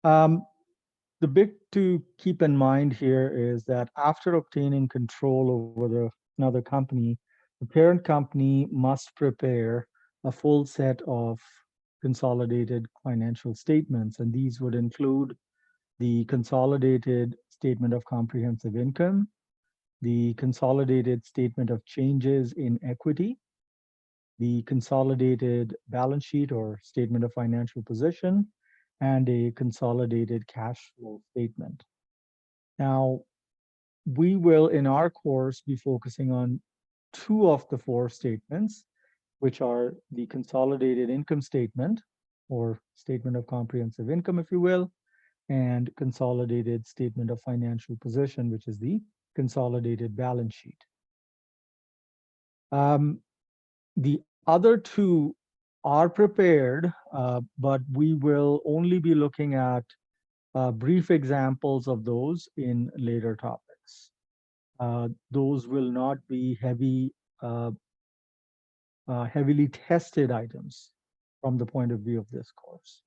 The big to keep in mind here is that after obtaining control over another company, the parent company must prepare a full set of consolidated financial statements, and these would include the consolidated statement of comprehensive income, the consolidated statement of changes in equity, the consolidated balance sheet or statement of financial position, and a consolidated cash flow statement. Now, we will in our course be focusing on two of the four statements, which are the consolidated income statement or statement of comprehensive income, if you will, and consolidated statement of financial position, which is the consolidated balance sheet. The other two are prepared, but we will only be looking at brief examples of those in later topics. Those will not be heavily tested items from the point of view of this course.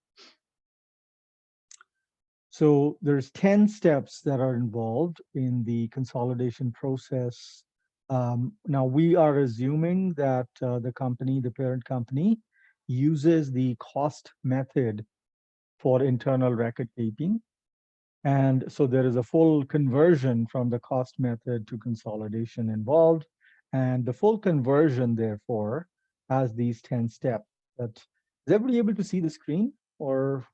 So there's 10 steps that are involved in the consolidation process. Now we are assuming that the parent company, uses the cost method for internal record keeping. And so there is a full conversion from the cost method to consolidation involved. And the full conversion, therefore, has these 10 steps. Is everybody able to see the screen or?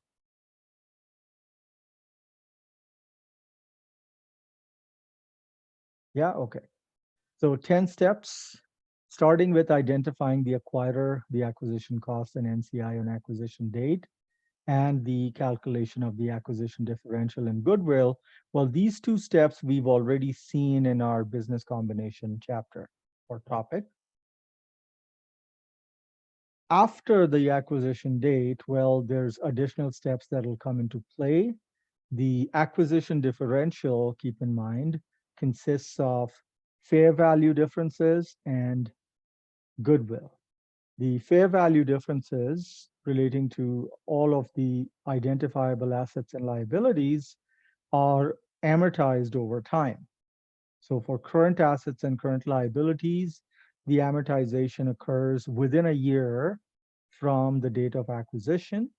Yeah, okay. So 10 steps, starting with identifying the acquirer, the acquisition cost and NCI on acquisition date, and the calculation of the acquisition differential and goodwill. Well, these two steps we've already seen in our business combination chapter or topic. After the acquisition date, well, there's additional steps that will come into play. The acquisition differential, keep in mind, consists of fair value differences and goodwill. The fair value differences relating to all of the identifiable assets and liabilities are amortized over time. So for current assets and current liabilities, the amortization occurs within a year from the date of acquisition.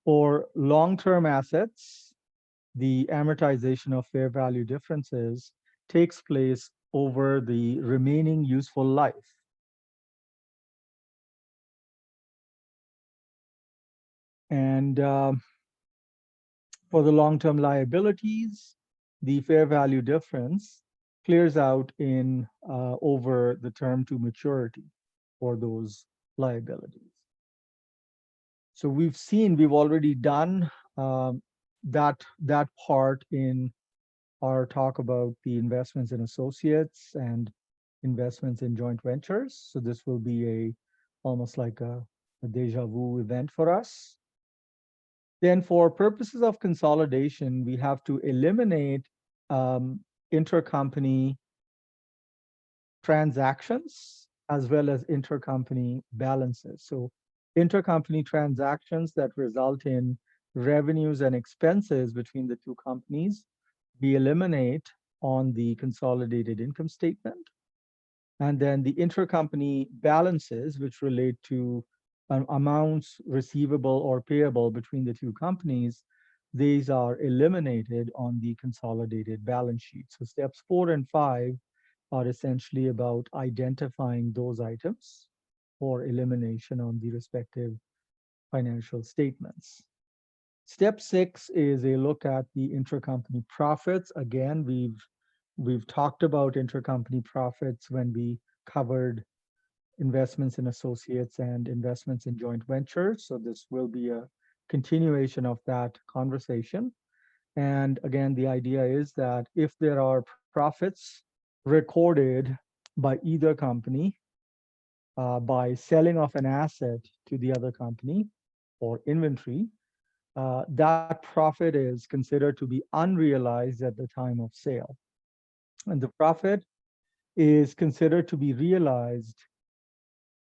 For long-term assets, the amortization of fair value differences takes place over the remaining useful life. And for the long-term liabilities, the fair value difference clears out in over the term to maturity for those liabilities. So we've already done that part in our talk about the investments in associates and investments in joint ventures. So this will be almost like a deja vu event for us. Then for purposes of consolidation, we have to eliminate intercompany transactions as well as intercompany balances. So intercompany transactions that result in revenues and expenses between the two companies, we eliminate on the consolidated income statement. And then the intercompany balances, which relate to amounts receivable or payable between the two companies, these are eliminated on the consolidated balance sheet. So steps 4 and 5 are essentially about identifying those items for elimination on the respective financial statements. Step 6 is a look at the intercompany profits. Again, we've talked about intercompany profits when we covered investments in associates and investments in joint ventures. So this will be a continuation of that conversation. And again, the idea is that if there are profits recorded by either company by selling off an asset to the other company or inventory, that profit is considered to be unrealized at the time of sale. And the profit is considered to be realized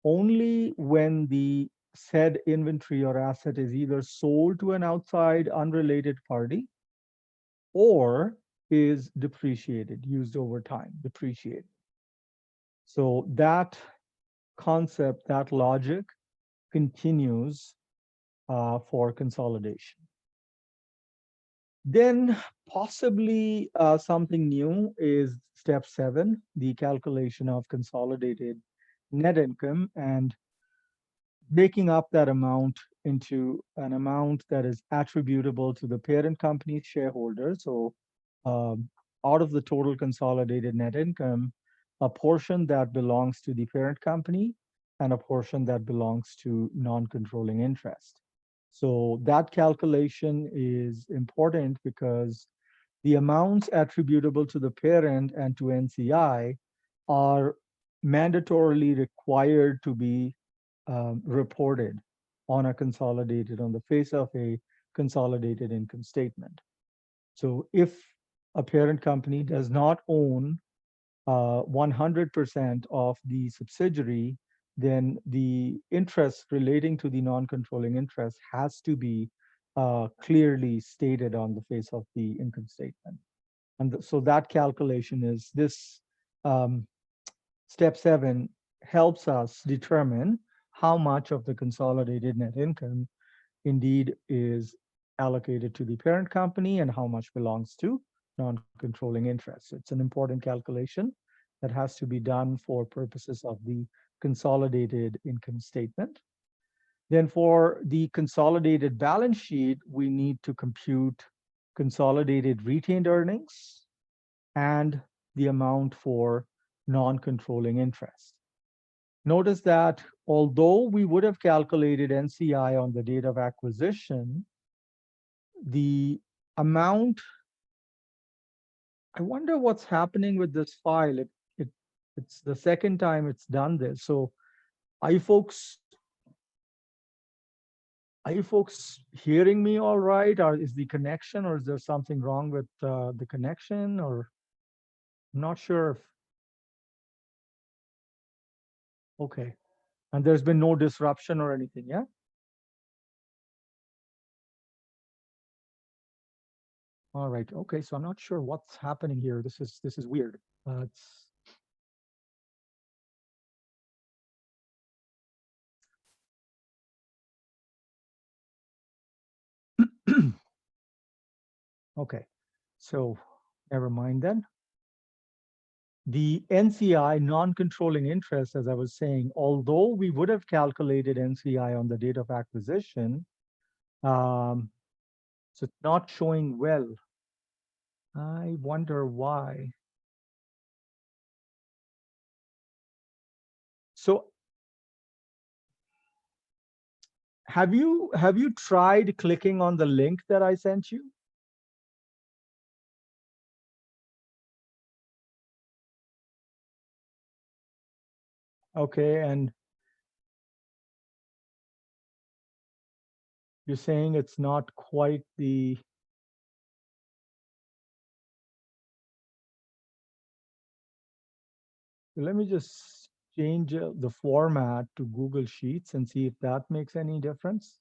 only when the said inventory or asset is either sold to an outside unrelated party or is depreciated, used over time, depreciated. So that concept, that logic continues for consolidation. Then possibly something new is step 7, the calculation of consolidated net income and breaking up that amount into an amount that is attributable to the parent company's shareholders. So out of the total consolidated net income, a portion that belongs to the parent company and a portion that belongs to non-controlling interest. So that calculation is important because the amounts attributable to the parent and to NCI are mandatorily required to be reported on a consolidated, on the face of a consolidated income statement. So if a parent company does not own 100% of the subsidiary, then the interest relating to the non-controlling interest has to be clearly stated on the face of the income statement. And so that calculation is this step 7 helps us determine how much of the consolidated net income indeed is allocated to the parent company and how much belongs to non-controlling interests. It's an important calculation that has to be done for purposes of the consolidated income statement. Then for the consolidated balance sheet, we need to compute consolidated retained earnings and the amount for non-controlling interest. Notice that although we would have calculated NCI on the date of acquisition, the amount, I wonder what's happening with this file. It's the second time it's done this. So are you folks hearing me all right? Or is the connection, or is there something wrong with the connection? Or I'm not sure if, okay. And there's been no disruption or anything, yeah? All right, okay, so I'm not sure what's happening here. This is weird. It's okay, so never mind then. The NCI, non-controlling interest, as I was saying, although we would have calculated NCI on the date of acquisition, so it's not showing well. I wonder why. So have you tried clicking on the link that I sent you? Okay, and you're saying it's not quite the, let me just change the format to Google Sheets and see if that makes any difference.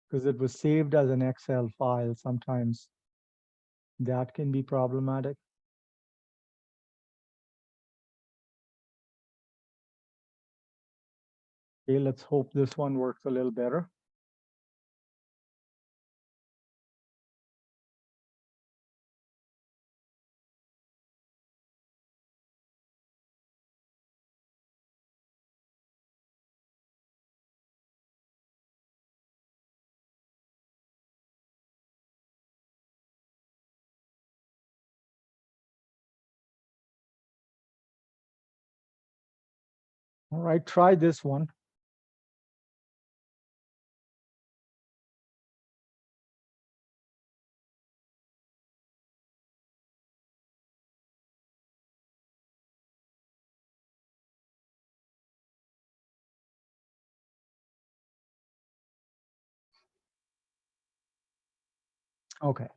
Because it was saved as an Excel file. Sometimes that can be problematic. Okay, let's hope this one works a little better. All right, try this one. Okay,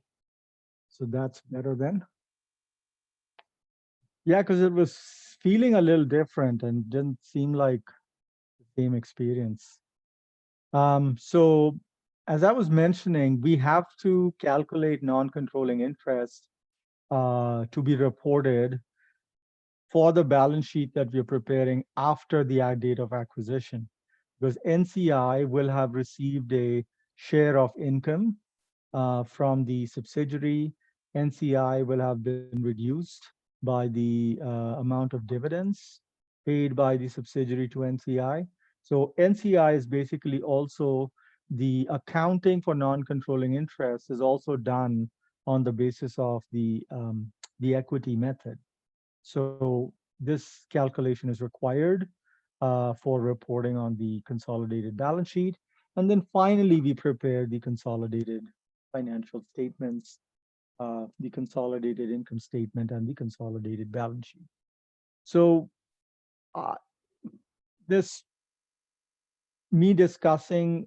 so that's better then. Yeah, because it was feeling a little different and didn't seem like same experience. So as I was mentioning, we have to calculate non-controlling interest to be reported for the balance sheet that we're preparing after the date of acquisition, because NCI will have received a share of income from the subsidiary. NCI will have been reduced by the amount of dividends paid by the subsidiary to NCI. So NCI is basically also the accounting for non-controlling interest is also done on the basis of the equity method. So this calculation is required for reporting on the consolidated balance sheet. And then finally, we prepare the consolidated financial statements, the consolidated income statement, and the consolidated balance sheet. So uh, this me discussing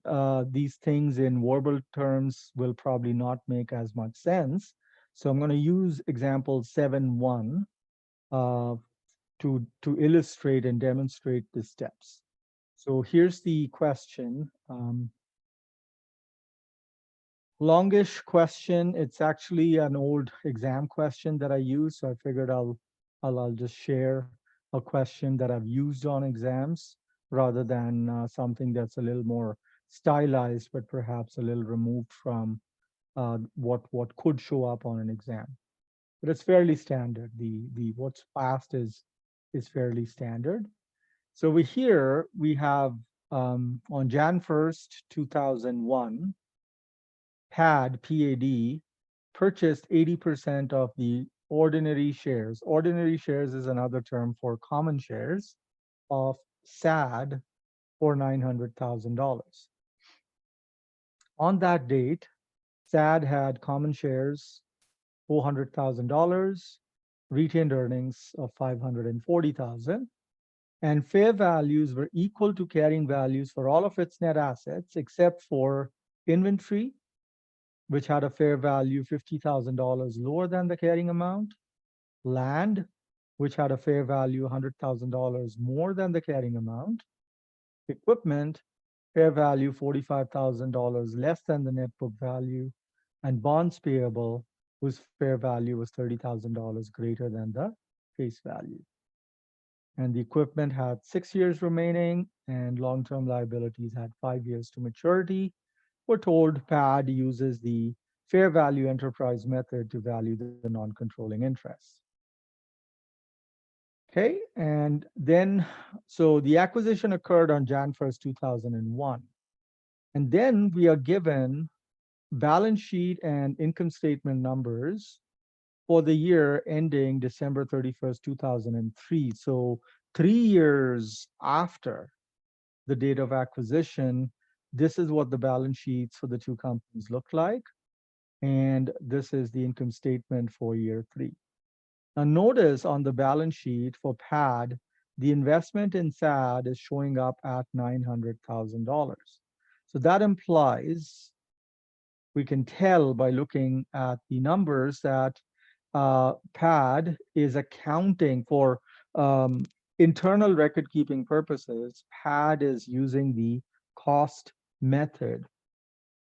these things in verbal terms will probably not make as much sense. So I'm going to use example 7.1 uh, to illustrate and demonstrate the steps. So here's the question. Longish question. It's actually an old exam question that I use. So I figured I'll just share a question that I've used on exams rather than something that's a little more stylized, but perhaps a little removed from what could show up on an exam. But it's fairly standard. The what's past is fairly standard. So we have on Jan 1st, 2001, PAD purchased 80% of the ordinary shares. Ordinary shares is another term for common shares of SAD for $900,000. On that date, SAD had common shares $400,000, retained earnings of $540,000, and fair values were equal to carrying values for all of its net assets except for inventory, which had a fair value $50,000 lower than the carrying amount, land, which had a fair value $100,000 more than the carrying amount, equipment, fair value $45,000 less than the net book value, and bonds payable, whose fair value was $30,000 greater than the face value. And the equipment had 6 years remaining, and long-term liabilities had 5 years to maturity. We're told PAD uses the fair value enterprise method to value the non-controlling interest. Okay, and then, so the acquisition occurred on Jan 1st, 2001. And then we are given balance sheet and income statement numbers for the year ending December 31st, 2003. So 3 years after the date of acquisition, this is what the balance sheets for the two companies look like. And this is the income statement for year 3. Now notice on the balance sheet for PAD, the investment in SAD is showing up at $900,000. So that implies, we can tell by looking at the numbers that PAD is accounting for internal record keeping purposes. PAD is using the cost method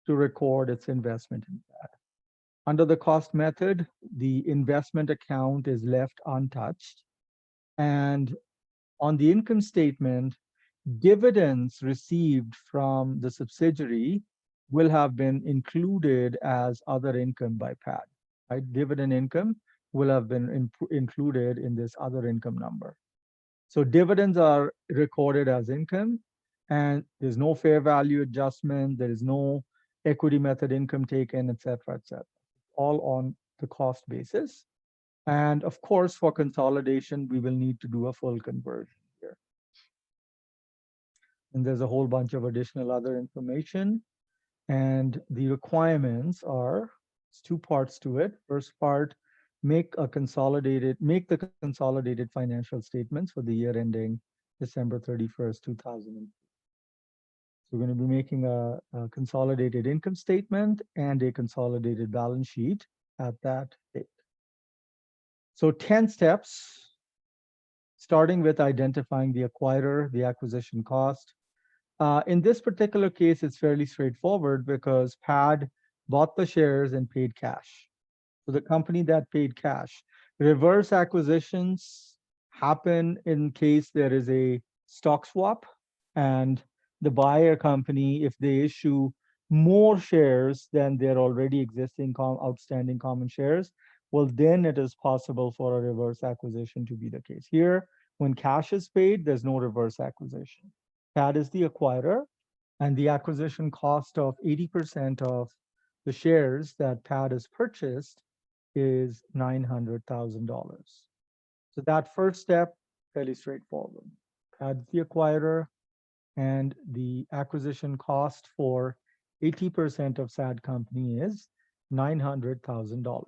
to record its investment in PAD. Under the cost method, the investment account is left untouched. And on the income statement, dividends received from the subsidiary will have been included as other income by PAD. Right? Dividend income will have been included in this other income number. So dividends are recorded as income, and there's no fair value adjustment, there is no equity method income taken, et cetera, all on the cost basis. And of course, for consolidation, we will need to do a full conversion here. And there's a whole bunch of additional other information. And the requirements are, it's 2 parts to it. First part, make the consolidated financial statements for the year ending December 31st, 2000. So we're going to be making a consolidated income statement and a consolidated balance sheet at that date. So 10 steps, starting with identifying the acquirer, the acquisition cost, In this particular case, it's fairly straightforward because PAD bought the shares and paid cash. So the company that paid cash. Reverse acquisitions happen in case there is a stock swap and the buyer company, if they issue more shares than their already existing outstanding common shares, well, then it is possible for a reverse acquisition to be the case. Here, when cash is paid, there's no reverse acquisition. PAD is the acquirer, and the acquisition cost of 80% of the shares that PAD has purchased is $900,000. So that first step, fairly straightforward. PAD's the acquirer, and the acquisition cost for 80% of SAD company is $900,000.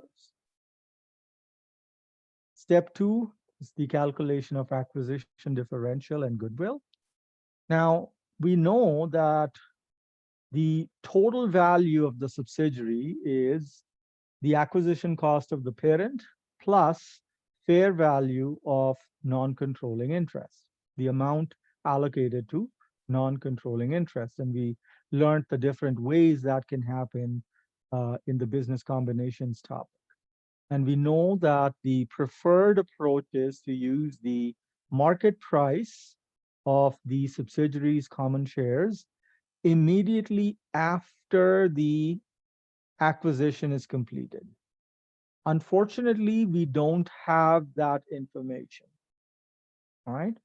Step two is the calculation of acquisition differential and goodwill. Now, we know that the total value of the subsidiary is the acquisition cost of the parent plus fair value of non-controlling interest, the amount allocated to non-controlling interest. And we learned the different ways that can happen in the business combinations topic. And we know that the preferred approach is to use the market price of the subsidiary's common shares immediately after the acquisition is completed. Unfortunately, we don't have that information, all right?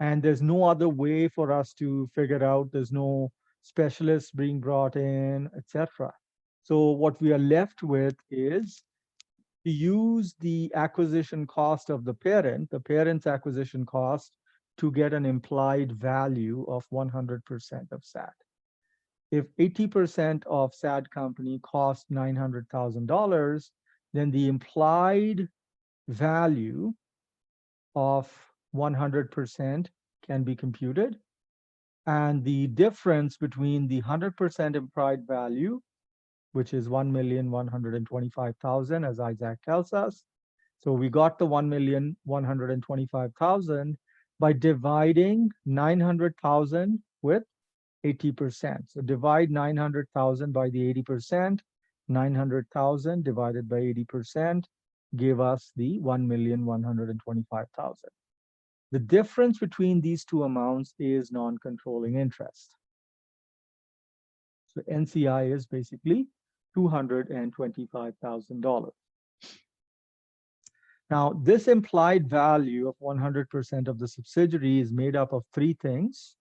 And there's no other way for us to figure out, there's no specialists being brought in, etc. So what we are left with is to use the acquisition cost of the parent's acquisition cost, to get an implied value of 100% of SAD. If 80% of SAD company cost $900,000, then the implied value of 100% can be computed. And the difference between the 100% implied value, which is 1,125,000, as Isaac tells us. So we got the 1,125,000 by dividing 900,000 with 80%. So divide 900,000 by the 80%, 900,000 divided by 80% gave us the 1,125,000. The difference between these two amounts is non-controlling interest. So NCI is basically $225,000. Now, this implied value of 100% of the subsidiary is made up of three things,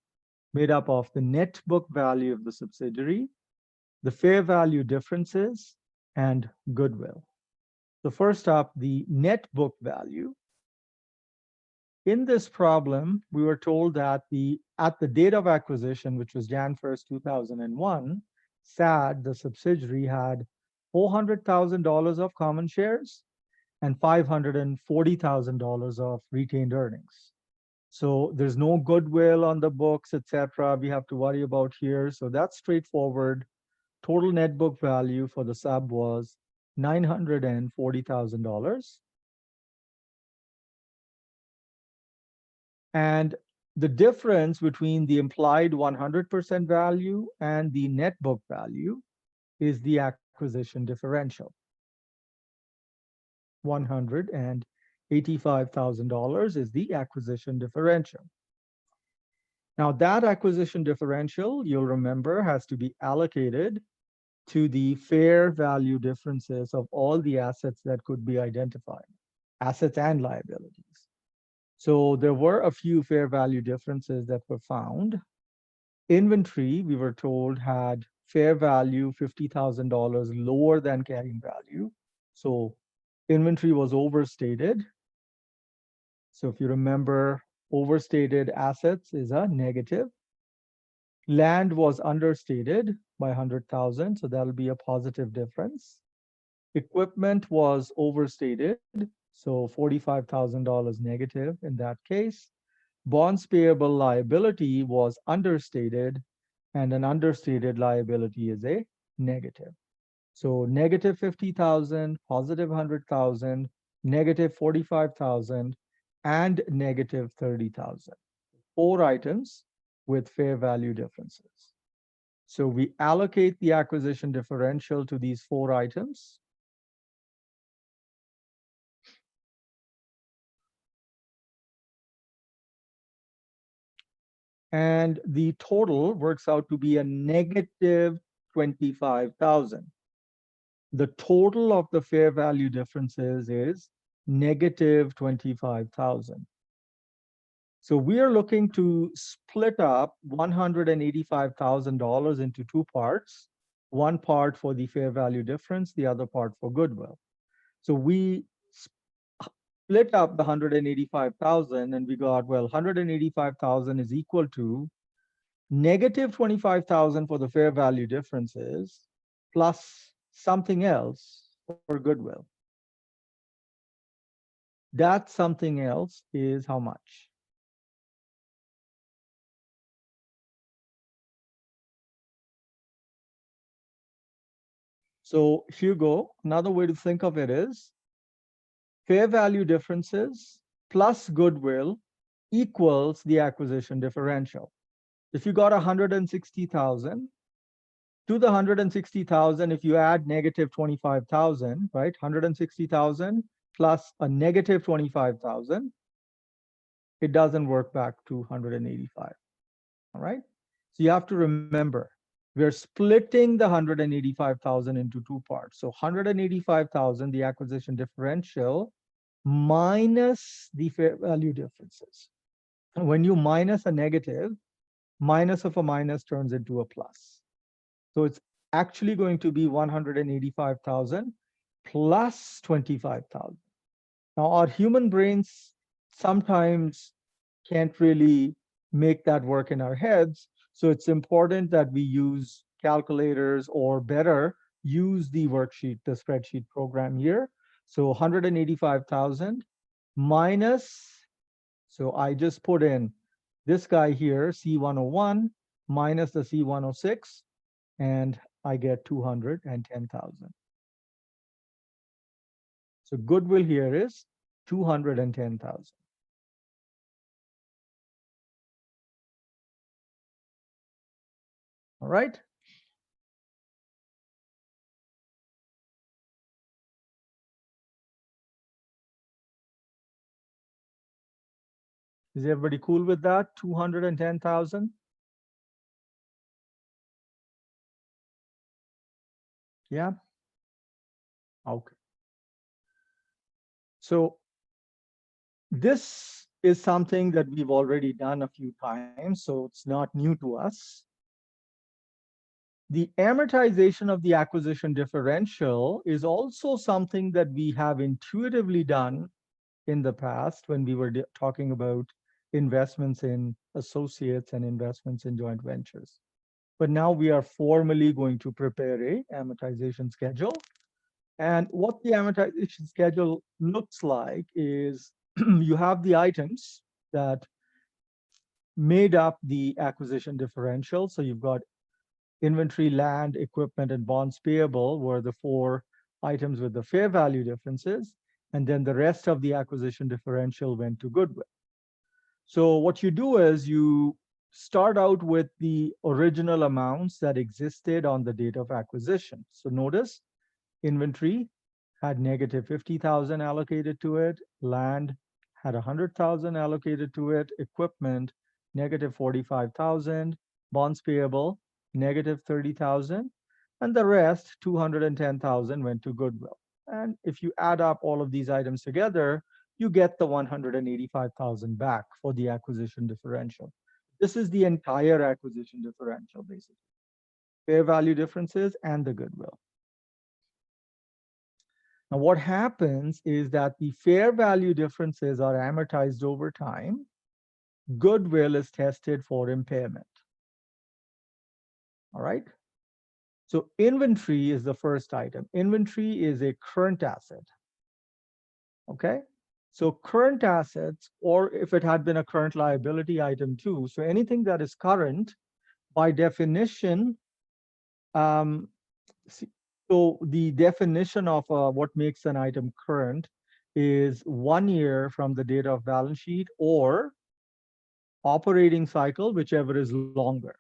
made up of the net book value of the subsidiary, the fair value differences, and goodwill. So first up, the net book value. In this problem, we were told that at the date of acquisition, which was Jan 1st, 2001, SAD, the subsidiary, had $400,000 of common shares and $540,000 of retained earnings. So there's no goodwill on the books, etc. we have to worry about here. So that's straightforward. Total net book value for the sub was $940,000. And the difference between the implied 100% value and the net book value is the acquisition differential. $185,000 is the acquisition differential. Now that acquisition differential, you'll remember, has to be allocated to the fair value differences of all the assets that could be identified, assets and liabilities. So there were a few fair value differences that were found. Inventory, we were told, had fair value $50,000 lower than carrying value. So inventory was overstated. So if you remember, overstated assets is a negative. Land was understated by 100,000, so that'll be a positive difference. Equipment was overstated, so $45,000 negative in that case. Bonds payable liability was understated, and an understated liability is a negative. So negative 50,000, positive 100,000, negative 45,000, and negative 30,000. 4 items with fair value differences. So we allocate the acquisition differential to these 4 items. And the total works out to be a negative 25,000. The total of the fair value differences is negative 25,000. So we are looking to split up $185,000 into 2 parts, one part for the fair value difference, the other part for goodwill. So we split up the 185,000 and we got, well, 185,000 is equal to negative 25,000 for the fair value differences plus something else for goodwill. That something else is how much? So Hugo, another way to think of it is fair value differences plus goodwill equals the acquisition differential. If you got 160,000, to the 160,000, if you add negative 25,000, right? 160,000 plus a negative 25,000, it doesn't work back to 185. All right. So you have to remember, we're splitting the 185,000 into 2 parts. So 185,000, the acquisition differential, minus the fair value differences. And when you minus a negative, minus of a minus turns into a plus. So it's actually going to be 185,000 plus 25,000. Now, our human brains sometimes can't really make that work in our heads. So it's important that we use calculators, or better, use the worksheet, the spreadsheet program here. So 185,000 minus, so I just put in this guy here, C101, minus the C106, and I get 210,000. So goodwill here is 210,000. All right. Is everybody cool with that? 210,000? Yeah. Okay. So this is something that we've already done a few times, so it's not new to us. The amortization of the acquisition differential is also something that we have intuitively done in the past when we were talking about investments in associates and investments in joint ventures. But now we are formally going to prepare a amortization schedule. And what the amortization schedule looks like is you have the items that made up the acquisition differential. So you've got inventory, land, equipment, and bonds payable were the 4 items with the fair value differences. And then the rest of the acquisition differential went to goodwill. So what you do is you start out with the original amounts that existed on the date of acquisition. So notice inventory had negative 50,000 allocated to it. Land had 100,000 allocated to it. Equipment, negative 45,000. Bonds payable, negative 30,000. And the rest, 210,000, went to goodwill. And if you add up all of these items together, you get the 185,000 back for the acquisition differential. This is the entire acquisition differential, basically. Fair value differences and the goodwill. Now, what happens is that the fair value differences are amortized over time. Goodwill is tested for impairment. All right. So inventory is the first item. Inventory is a current asset. Okay. So current assets, or if it had been a current liability item too, so anything that is current, by definition, so the definition of what makes an item current is 1 year from the date of balance sheet, or operating cycle, whichever is longer.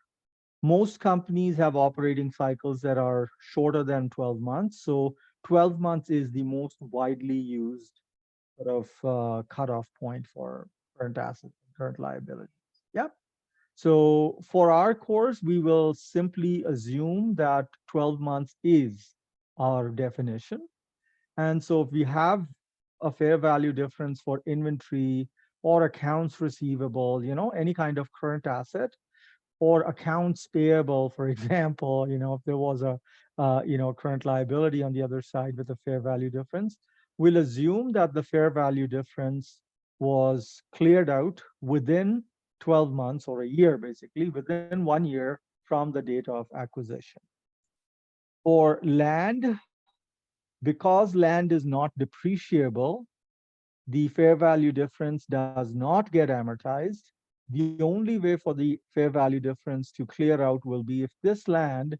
Most companies have operating cycles that are shorter than 12 months. So 12 months is the most widely used sort of cutoff point for current assets and current liabilities. Yeah. So for our course, we will simply assume that 12 months is our definition. And so if we have a fair value difference for inventory or accounts receivable, any kind of current asset, or accounts payable, for example, if there was a current liability on the other side with a fair value difference, we'll assume that the fair value difference was cleared out within 12 months or a year, basically within 1 year from the date of acquisition. For land, because land is not depreciable, the fair value difference does not get amortized. The only way for the fair value difference to clear out will be if this land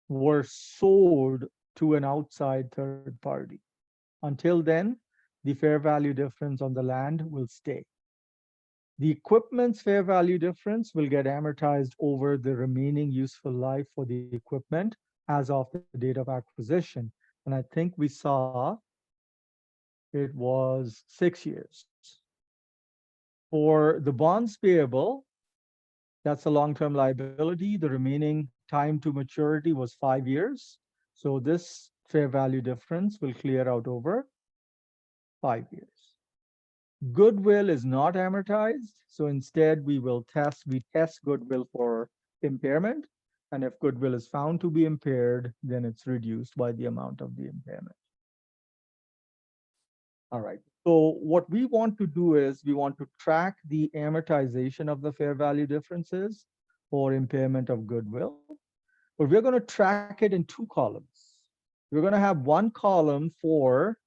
were sold to an outside third party. Until then, the fair value difference on the land will stay. The equipment's fair value difference will get amortized over the remaining useful life for the equipment as of the date of acquisition. And I think we saw it was 6 years. For the bonds payable, that's a long-term liability. The remaining time to maturity was 5 years. So this fair value difference will clear out over 5 years. Goodwill is not amortized. So instead we test goodwill for impairment. And if goodwill is found to be impaired, then it's reduced by the amount of the impairment. All right. So what we want to do is we want to track the amortization of the fair value differences or impairment of goodwill. But we're going to track it in two columns. We're going to have one column for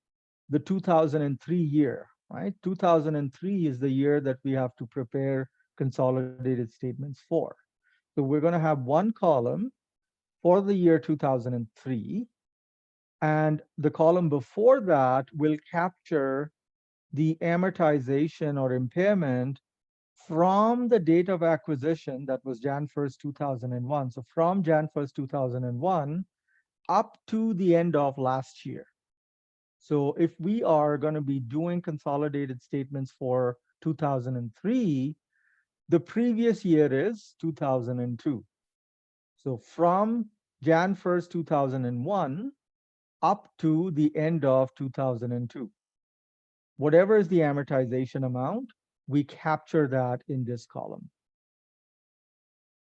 the 2003 year, right? 2003 is the year that we have to prepare consolidated statements for. So we're going to have one column for the year 2003. And the column before that will capture the amortization or impairment from the date of acquisition, that was Jan 1st, 2001. So from Jan 1st, 2001 up to the end of last year. So if we are going to be doing consolidated statements for 2003, the previous year is 2002. So from Jan 1st, 2001 up to the end of 2002. Whatever is the amortization amount, we capture that in this column.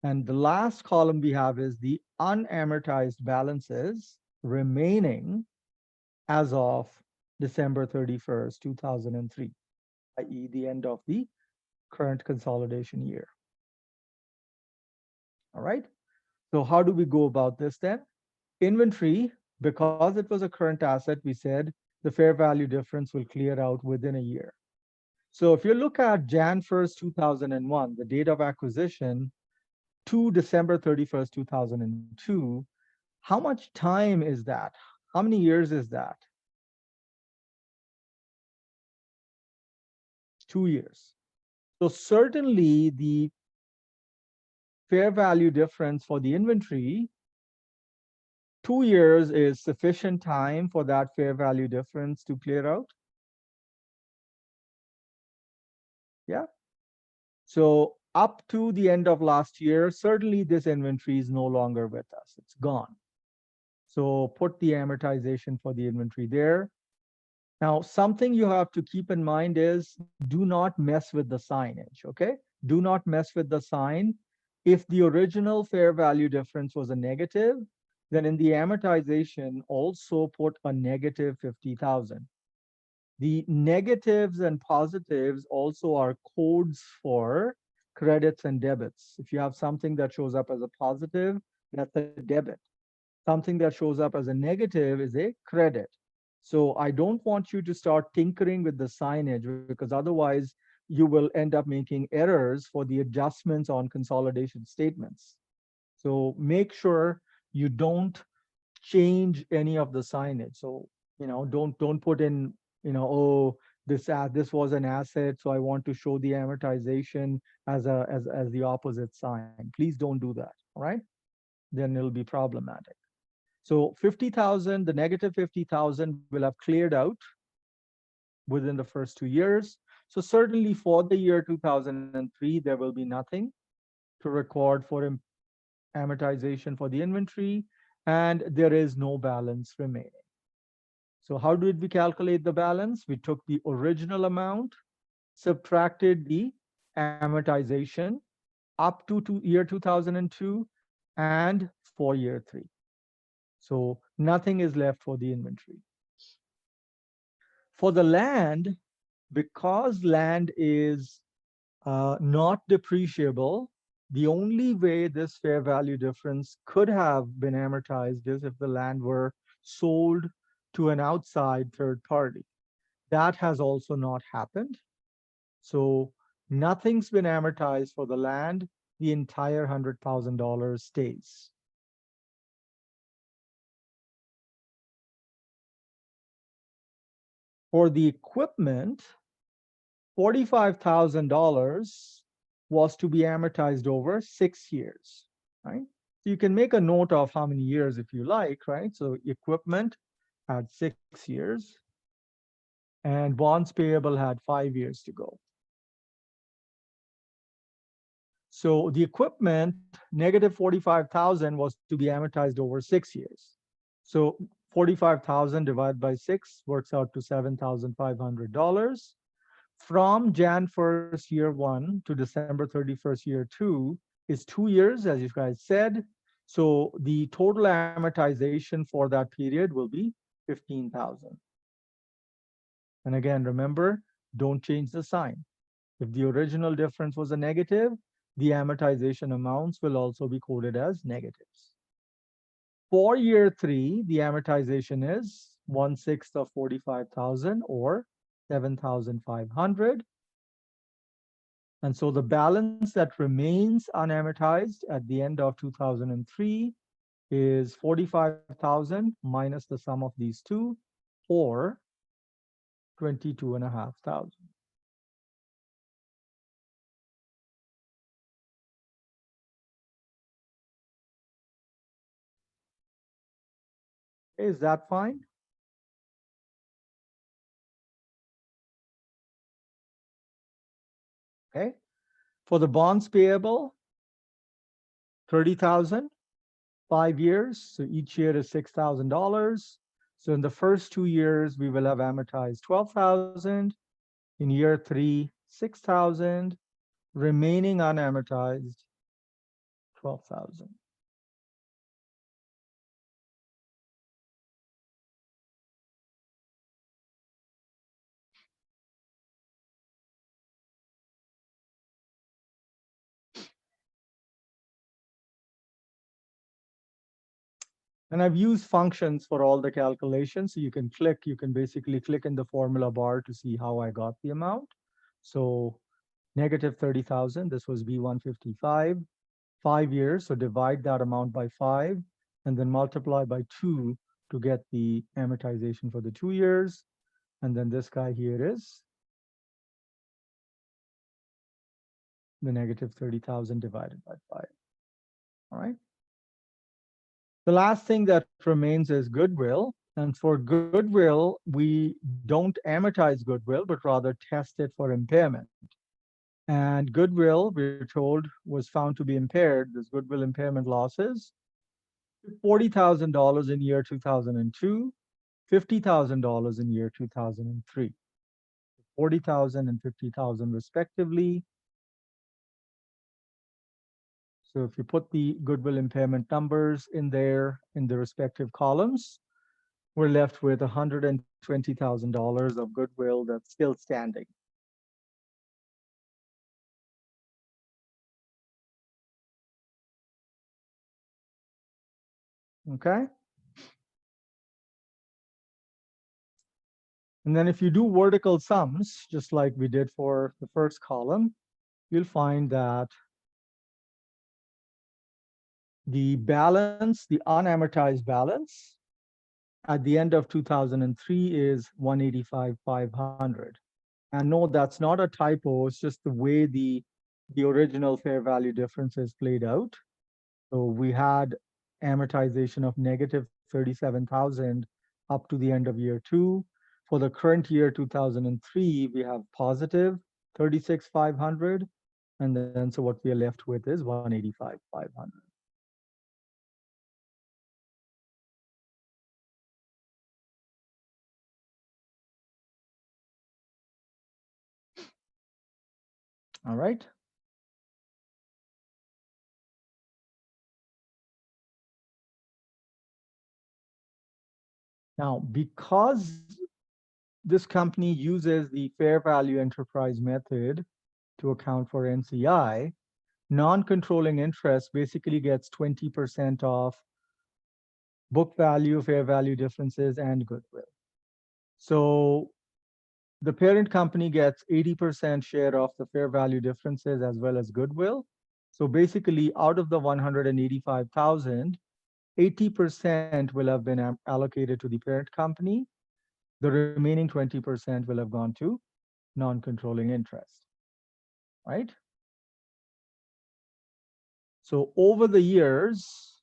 And the last column we have is the unamortized balances remaining as of December 31st, 2003, i.e. the end of the current consolidation year. All right. So how do we go about this then? Inventory, because it was a current asset, we said the fair value difference will clear out within a year. So if you look at Jan 1st, 2001, the date of acquisition, to December 31st, 2002, how much time is that? How many years is that? 2 years. So certainly the fair value difference for the inventory, 2 years is sufficient time for that fair value difference to clear out. Yeah. So up to the end of last year, certainly this inventory is no longer with us. It's gone. So put the amortization for the inventory there. Now, something you have to keep in mind is do not mess with the signage, okay? Do not mess with the sign. If the original fair value difference was a negative, then in the amortization, also put a negative 50,000. The negatives and positives also are codes for credits and debits. If you have something that shows up as a positive, that's a debit. Something that shows up as a negative is a credit. So I don't want you to start tinkering with the signage, because otherwise you will end up making errors for the adjustments on consolidation statements. So make sure you don't change any of the signage. So, don't put in, oh, this was an asset, so I want to show the amortization as the opposite sign. Please don't do that. All right? Then it'll be problematic. So 50,000, the negative 50,000 will have cleared out within the first 2 years. So certainly for the year 2003, there will be nothing to record for amortization for the inventory, and there is no balance remaining. So how did we calculate the balance? We took the original amount, subtracted the amortization up to year 2002 and for year 3. So nothing is left for the inventory. For the land, because land is not depreciable, the only way this fair value difference could have been amortized is if the land were sold to an outside third party. That has also not happened. So nothing's been amortized for the land. The entire $100,000 stays. For the equipment, $45,000 was to be amortized over 6 years, right? So you can make a note of how many years if you like, right? So equipment had 6 years and bonds payable had 5 years to go. So the equipment, negative 45,000 was to be amortized over 6 years. So 45,000 divided by 6 works out to $7,500. From Jan 1st, year 1 to December 31st, year 2 is 2 years, as you guys said. So the total amortization for that period will be 15,000. And again, remember, don't change the sign. If the original difference was a negative, the amortization amounts will also be coded as negatives. For year 3, the amortization is 1/6 of 45,000 or 7,500. And so the balance that remains unamortized at the end of 2003 is 45,000 minus the sum of these two, or 22,500. Is that fine? Okay. For the bonds payable, 30,000, 5 years. So each year is $6,000. So in the first 2 years, we will have amortized 12,000. In year 3, 6,000. Remaining unamortized, 12,000. And I've used functions for all the calculations. So you can basically click in the formula bar to see how I got the amount. So negative 30,000, this was B155, 5 years. So divide that amount by 5 and then multiply by 2 to get the amortization for the 2 years. And then this guy here is the negative 30,000 divided by 5. All right. The last thing that remains is goodwill. And for goodwill, we don't amortize goodwill, but rather test it for impairment. And goodwill, we're told, was found to be impaired. This goodwill impairment losses, $40,000 in year 2002, $50,000 in year 2003. 40,000 and 50,000 respectively. So if you put the goodwill impairment numbers in there in the respective columns, we're left with $120,000 of goodwill that's still standing. Okay. And then if you do vertical sums, just like we did for the first column, you'll find that the balance, the unamortized balance at the end of 2003 is 185,500. And no, that's not a typo. It's just the way the original fair value differences played out. So we had amortization of negative 37,000 up to the end of year two. For the current year, 2003, we have positive 36,500. And then so what we are left with is 185,500. All right. Now, because this company uses the fair value enterprise method to account for NCI, non-controlling interest basically gets 20% of book value, fair value differences, and goodwill. So the parent company gets 80% share of the fair value differences as well as goodwill. So basically, out of the 185,000, 80% will have been allocated to the parent company. The remaining 20% will have gone to non-controlling interest, right? So over the years,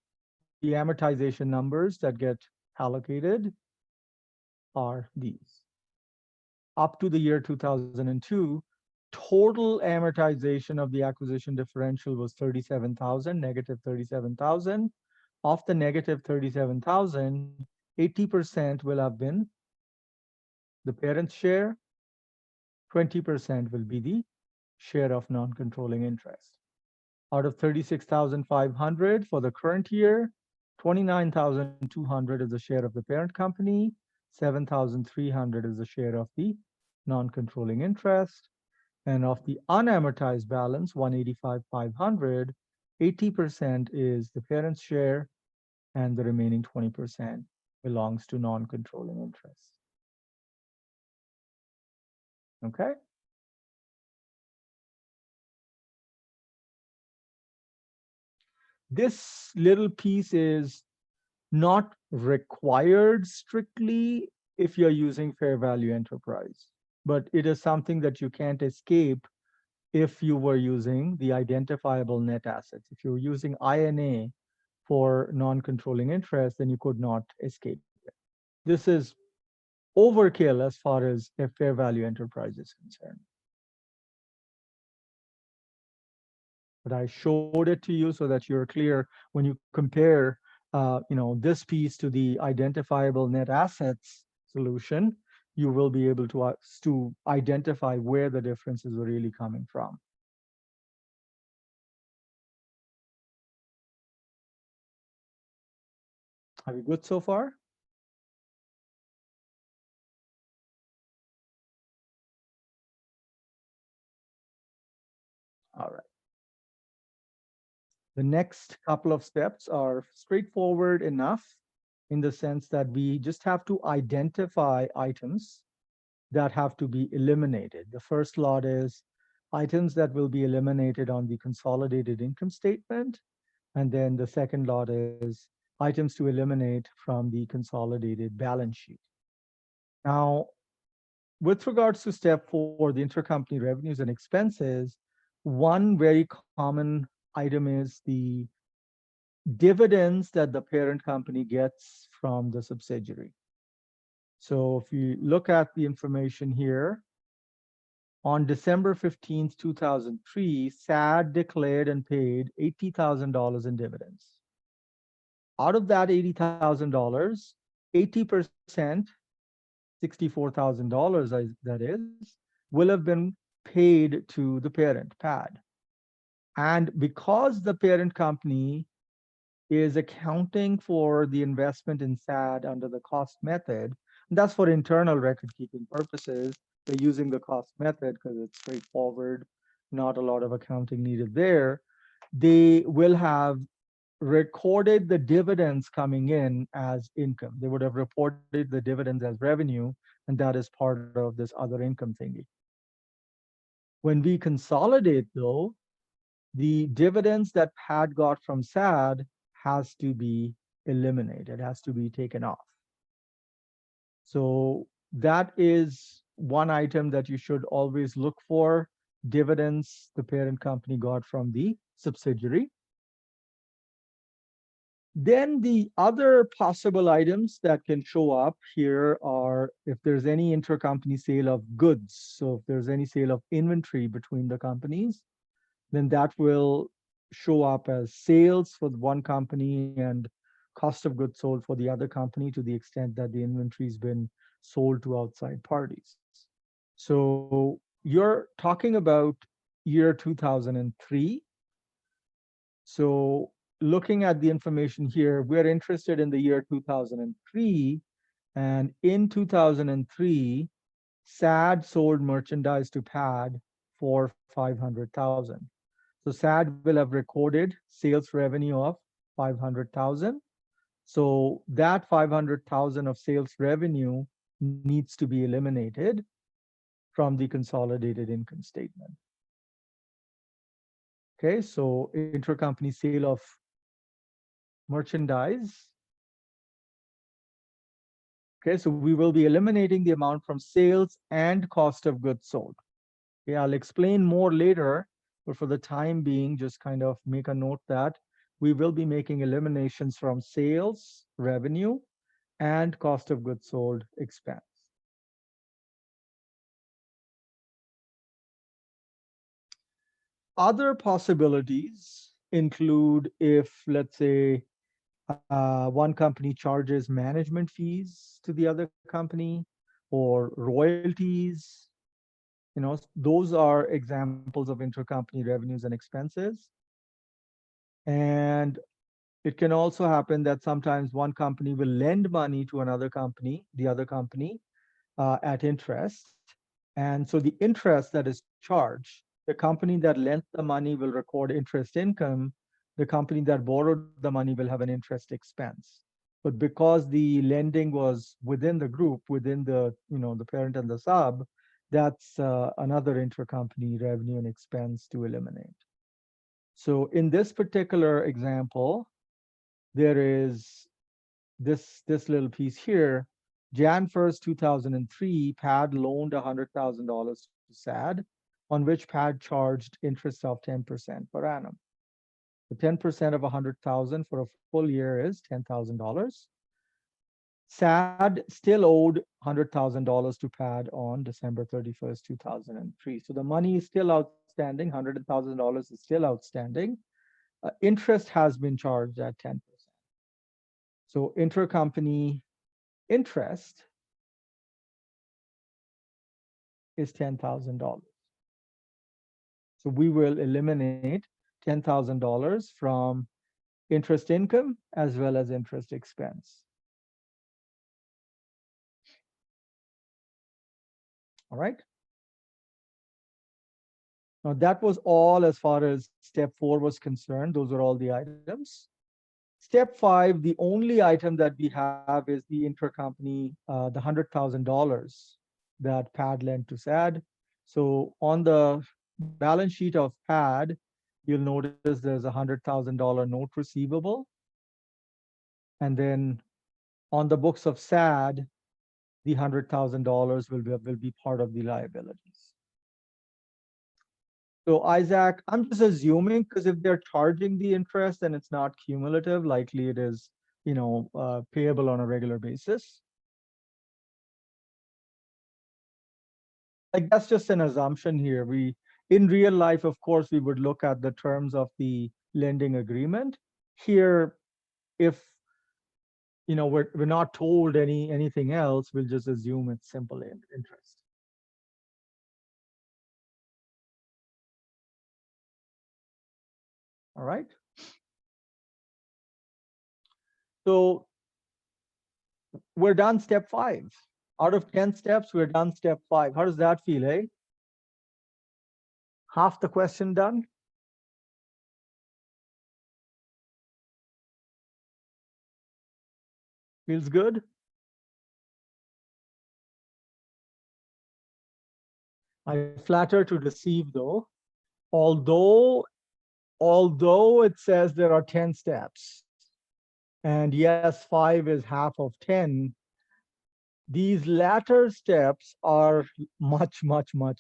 the amortization numbers that get allocated are these. Up to the year 2002, total amortization of the acquisition differential was 37,000, negative 37,000. Of the negative 37,000, 80% will have been the parent's share, 20% will be the share of non-controlling interest. Out of 36,500 for the current year, 29,200 is the share of the parent company, 7,300 is the share of the non-controlling interest, and of the unamortized balance, 185,500, 80% is the parent's share, and the remaining 20% belongs to non-controlling interest. Okay? This little piece is not required strictly if you're using fair value enterprise, but it is something that you can't escape if you were using the identifiable net assets. If you're using INA for non-controlling interest, then you could not escape it. This is overkill as far as a fair value enterprise is concerned. But I showed it to you so that you're clear when you compare this piece to the identifiable net assets solution, you will be able to identify where the differences were really coming from. Are we good so far? All right. The next couple of steps are straightforward enough in the sense that we just have to identify items that have to be eliminated. The first lot is items that will be eliminated on the consolidated income statement. And then the second lot is items to eliminate from the consolidated balance sheet. Now, with regards to step 4, the intercompany revenues and expenses, one very common item is the dividends that the parent company gets from the subsidiary. So if you look at the information here, on December 15th, 2003, SAD declared and paid $80,000 in dividends. Out of that $80,000, 80%, $64,000 that is, will have been paid to the parent, PAD. And because the parent company is accounting for the investment in SAD under the cost method, and that's for internal record keeping purposes, they're using the cost method because it's straightforward, not a lot of accounting needed there. They will have recorded the dividends coming in as income. They would have reported the dividends as revenue, and that is part of this other income thingy. When we consolidate, though, the dividends that PAD got from SAD has to be eliminated, has to be taken off. So that is one item that you should always look for, dividends the parent company got from the subsidiary. Then the other possible items that can show up here are if there's any intercompany sale of goods. So if there's any sale of inventory between the companies, then that will show up as sales for the one company and cost of goods sold for the other company to the extent that the inventory's been sold to outside parties. So you're talking about year 2003. So looking at the information here, we're interested in the year 2003. And in 2003, SAD sold merchandise to PAD for 500,000. So SAD will have recorded sales revenue of 500,000. So that 500,000 of sales revenue needs to be eliminated from the consolidated income statement. Okay, so intercompany sale of merchandise. Okay, so we will be eliminating the amount from sales and cost of goods sold. Okay, I'll explain more later, but for the time being, just kind of make a note that we will be making eliminations from sales, revenue, and cost of goods sold expense. Other possibilities include if, let's say, one company charges management fees to the other company or royalties. You know, those are examples of intercompany revenues and expenses. And it can also happen that sometimes one company will lend money to another company, the other company, at interest. And so the interest that is charged, the company that lent the money will record interest income. The company that borrowed the money will have an interest expense. But because the lending was within the group, within the, the parent and the sub, that's another intercompany revenue and expense to eliminate. So in this particular example, there is this little piece here. Jan 1st, 2003, PAD loaned $100,000 to SAD, on which PAD charged interest of 10% per annum. The 10% of 100,000 for a full year is $10,000. SAD still owed $100,000 to PAD on December 31st, 2003. So the money is still outstanding. $100,000 is still outstanding. Interest has been charged at 10%. So intercompany interest is $10,000. So we will eliminate $10,000 from interest income as well as interest expense. All right. Now that was all as far as step 4 was concerned. Those are all the items. Step 5, the only item that we have is the intercompany, the $100,000 that PAD lent to SAD. So on the balance sheet of PAD, you'll notice there's a $100,000 note receivable. And then on the books of SAD, the $100,000 will be part of the liabilities. So Isaac, I'm just assuming because if they're charging the interest and it's not cumulative, likely it is, payable on a regular basis. Like that's just an assumption here. In real life, of course, we would look at the terms of the lending agreement. Here, if we're not told anything else, we'll just assume it's simple interest. All right. So we're done step 5. Out of 10 steps, we're done step 5. How does that feel, eh? Half the question done? Feels good? I flatter to deceive though. Although it says there are 10 steps, and yes, 5 is half of 10, These latter steps are much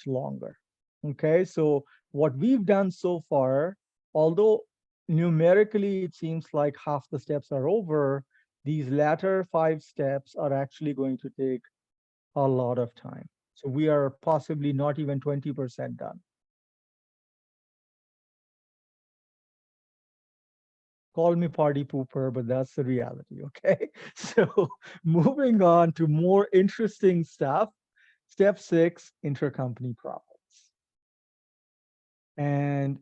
longer. Okay, so what we've done so far, although numerically it seems like half the steps are over, these latter 5 steps are actually going to take a lot of time. So we are possibly not even 20% done. Call me party pooper, but that's the reality, okay? So moving on to more interesting stuff. Step 6, intercompany profits. And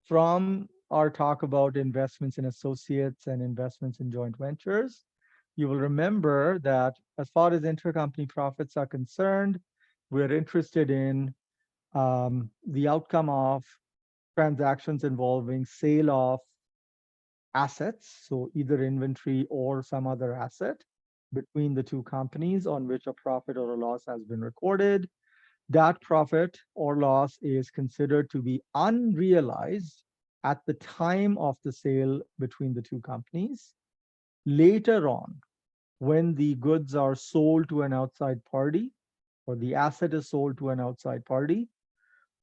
from our talk about investments in associates and investments in joint ventures, you will remember that as far as intercompany profits are concerned, we're interested in the outcome of transactions involving sale of assets, so either inventory or some other asset between the two companies on which a profit or a loss has been recorded. That profit or loss is considered to be unrealized at the time of the sale between the two companies. Later on, when the goods are sold to an outside party, or the asset is sold to an outside party,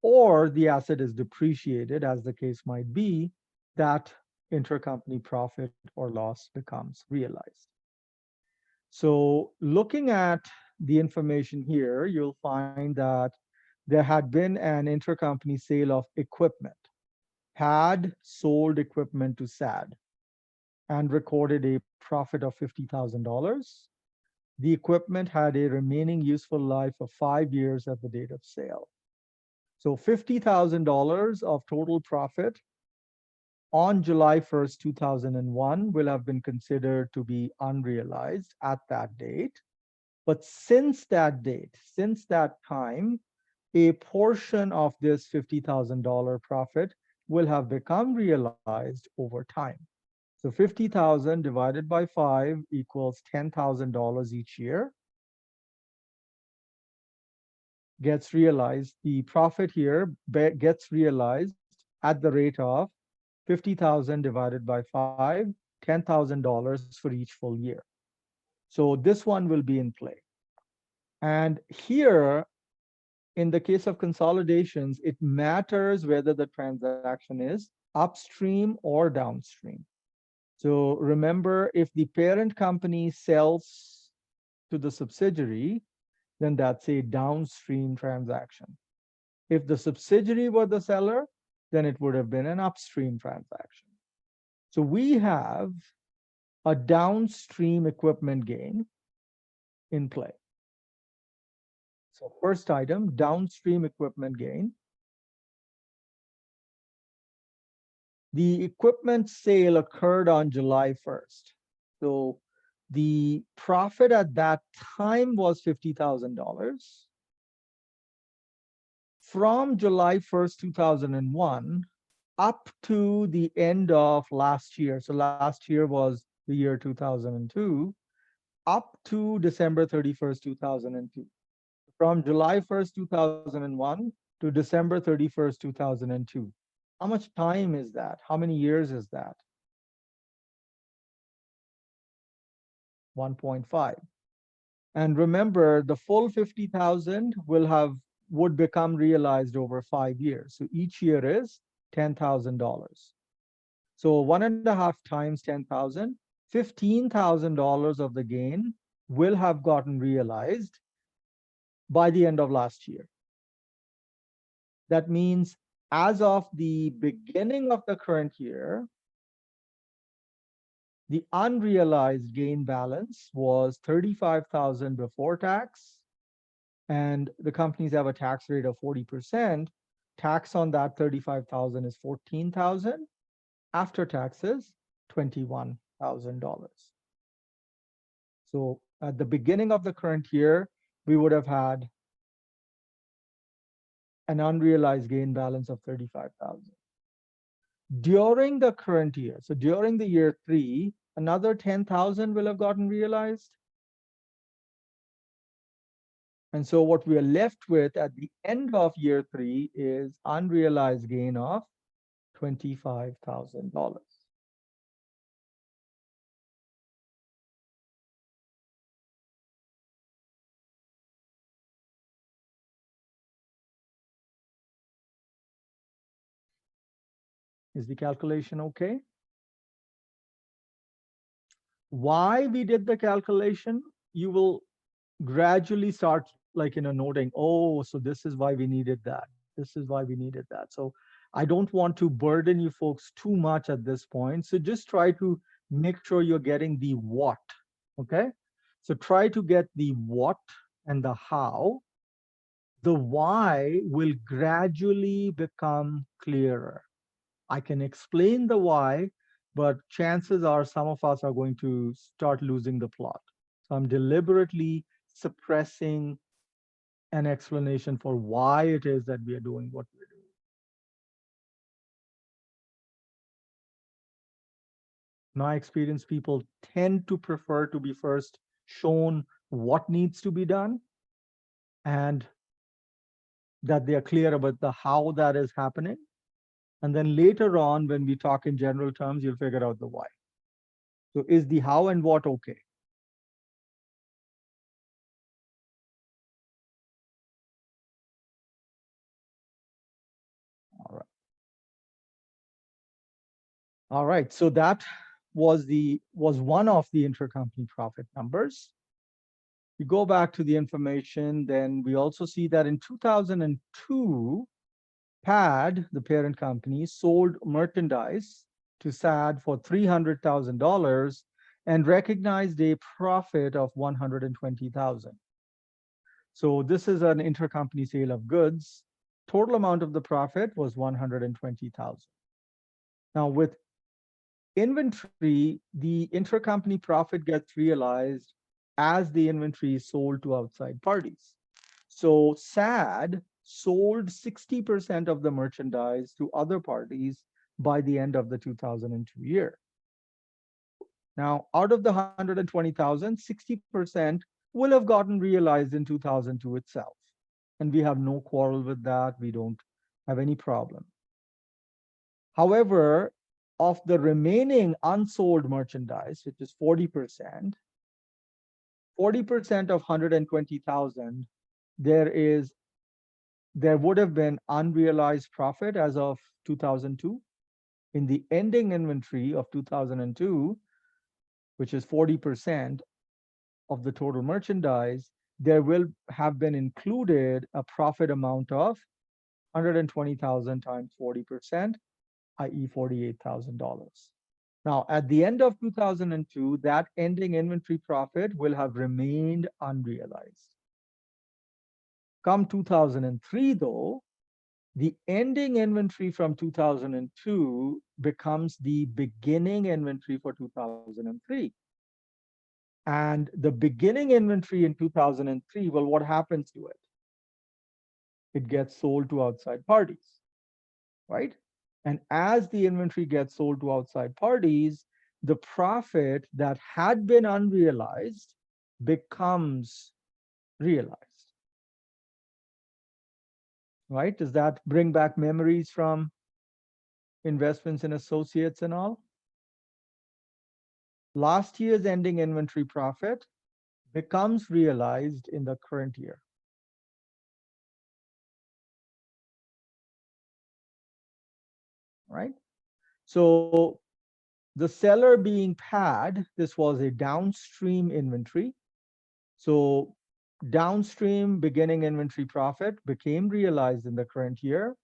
or the asset is depreciated, as the case might be, that intercompany profit or loss becomes realized. So looking at the information here, you'll find that there had been an intercompany sale of equipment, had sold equipment to SAD and recorded a profit of $50,000. The equipment had a remaining useful life of 5 years at the date of sale. So $50,000 of total profit on July 1st, 2001 will have been considered to be unrealized at that date. But since that date, since that time, a portion of this $50,000 profit will have become realized over time. So 50,000 divided by 5 equals $10,000 each year. Gets realized, the profit here gets realized at the rate of 50,000 divided by 5, $10,000 for each full year. So this one will be in play. And here, in the case of consolidations, it matters whether the transaction is upstream or downstream. So remember, if the parent company sells to the subsidiary, then that's a downstream transaction. If the subsidiary were the seller, then it would have been an upstream transaction. So we have a downstream equipment gain in play. So first item, downstream equipment gain. The equipment sale occurred on July 1st. So the profit at that time was $50,000. From July 1st, 2001, up to the end of last year. So last year was the year 2002, up to December 31st, 2002. From July 1st, 2001 to December 31st, 2002. How much time is that? How many years is that? 1.5. And remember, the full 50,000 would become realized over 5 years. So each year is $10,000. So 1.5 times 10,000, $15,000 of the gain will have gotten realized by the end of last year. That means as of the beginning of the current year, the unrealized gain balance was 35,000 before tax, and the companies have a tax rate of 40%. Tax on that 35,000 is 14,000. After taxes, $21,000. So at the beginning of the current year, we would have had an unrealized gain balance of 35,000. During the current year, so during the year 3, another 10,000 will have gotten realized. And so what we are left with at the end of year 3 is unrealized gain of $25,000. Is the calculation okay? Why we did the calculation, you will gradually start like noting, oh, so this is why we needed that. This is why we needed that. So I don't want to burden you folks too much at this point. So just try to make sure you're getting the what. Okay. So try to get the what and the how. The why will gradually become clearer. I can explain the why, but chances are some of us are going to start losing the plot. So I'm deliberately suppressing an explanation for why it is that we are doing what we're doing. My experienced people tend to prefer to be first shown what needs to be done and that they are clear about the how that is happening. And then later on, when we talk in general terms, you'll figure out the why. So is the how and what okay? All right. All right. So that was one of the intercompany profit numbers. We go back to the information, then we also see that in 2002, PAD, the parent company, sold merchandise to SAD for $300,000 and recognized a profit of $120,000. So this is an intercompany sale of goods. Total amount of the profit was $120,000. Now with inventory, the intercompany profit gets realized as the inventory is sold to outside parties. So SAD sold 60% of the merchandise to other parties by the end of the 2002 year. Now, out of the 120,000, 60% will have gotten realized in 2002 itself. And we have no quarrel with that. We don't have any problem. However, of the remaining unsold merchandise, which is 40%, 40% of 120,000, there would have been unrealized profit as of 2002. In the ending inventory of 2002, which is 40% of the total merchandise, there will have been included a profit amount of 120,000 times 40%, i.e. $48,000. Now, at the end of 2002, that ending inventory profit will have remained unrealized. Come 2003, though, the ending inventory from 2002 becomes the beginning inventory for 2003. And the beginning inventory in 2003, well, what happens to it? It gets sold to outside parties, right? And as the inventory gets sold to outside parties, the profit that had been unrealized becomes realized, right? Does that bring back memories from investments in associates and all? Last year's ending inventory profit becomes realized in the current year, right? So the seller being PAD, this was a downstream inventory. So downstream beginning inventory profit became realized in the current year.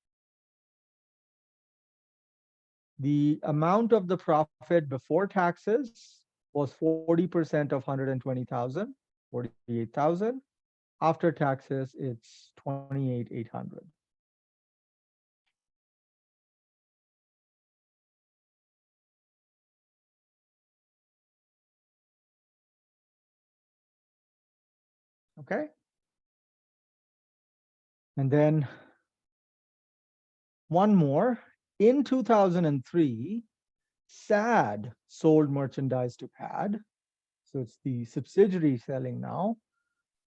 The amount of the profit before taxes was 40% of 120,000, 48,000. After taxes, it's 28,800. Okay. And then one more. In 2003, SAD sold merchandise to PAD. So it's the subsidiary selling now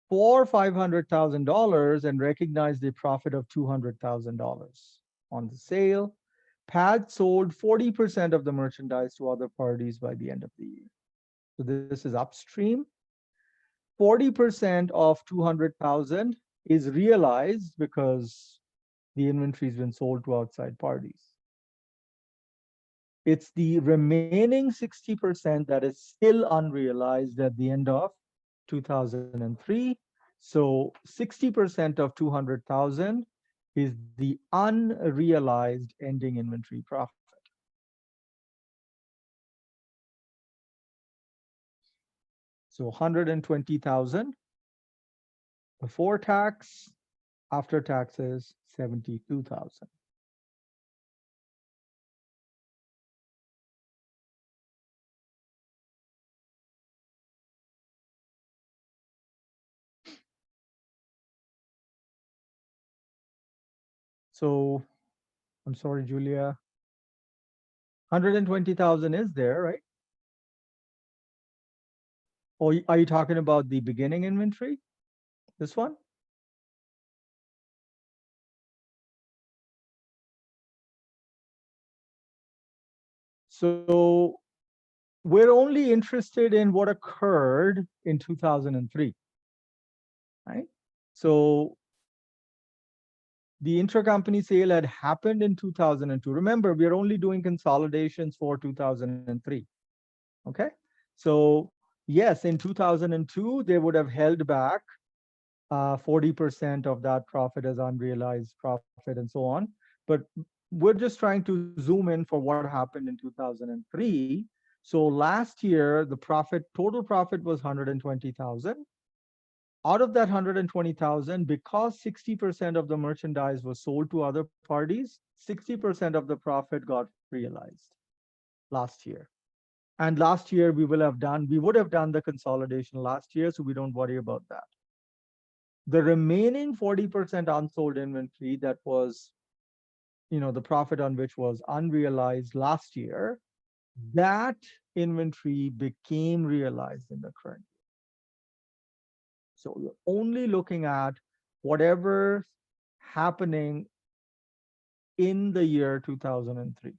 for $500,000 and recognized a profit of $200,000 on the sale. PAD sold 40% of the merchandise to other parties by the end of the year. So this is upstream. 40% of 200,000 is realized because the inventory has been sold to outside parties. It's the remaining 60% that is still unrealized at the end of 2003. So 60% of 200,000 is the unrealized ending inventory profit. So 120,000 before tax, after taxes, 72,000. So I'm sorry, Julia. 120,000 is there, right? Or are you talking about the beginning inventory? This one? So we're only interested in what occurred in 2003, right? So the intercompany sale had happened in 2002. Remember, we're only doing consolidations for 2003. Okay. So yes, in 2002, they would have held back 40% of that profit as unrealized profit and so on. But we're just trying to zoom in for what happened in 2003. So last year, the total profit was 120,000. Out of that 120,000, because 60% of the merchandise was sold to other parties, 60% of the profit got realized last year. And last year we would have done the consolidation last year, so we don't worry about that. The remaining 40% unsold inventory that was, the profit on which was unrealized last year, that inventory became realized in the current year. So you're only looking at whatever's happening in the year 2003.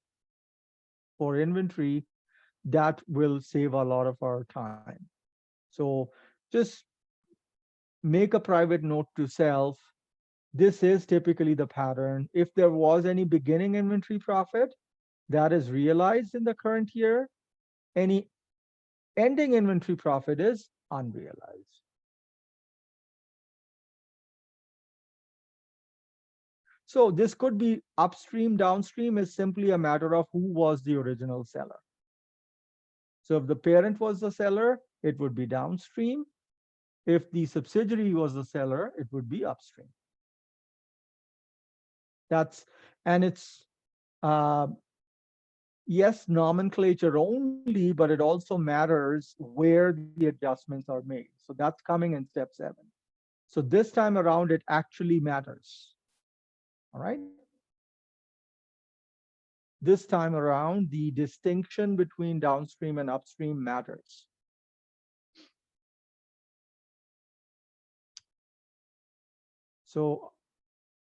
For inventory, that will save a lot of our time. So just make a private note to self. This is typically the pattern. If there was any beginning inventory profit that is realized in the current year, any ending inventory profit is unrealized. So this could be upstream, downstream is simply a matter of who was the original seller. So if the parent was the seller, it would be downstream. If the subsidiary was the seller, it would be upstream. And it's, yes, nomenclature only, but it also matters where the adjustments are made. So that's coming in step 7. So this time around, it actually matters. All right. This time around, the distinction between downstream and upstream matters. So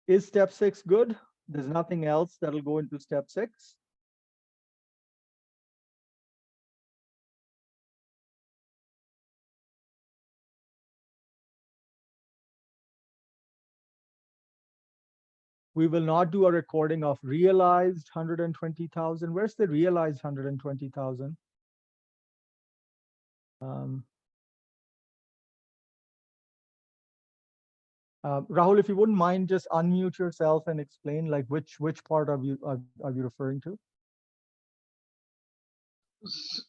is step 6 good? There's nothing else that'll go into step 6. We will not do a recording of realized 120,000. Where's the realized 120,000? Rahul, if you wouldn't mind, just unmute yourself and explain like which part are you referring to?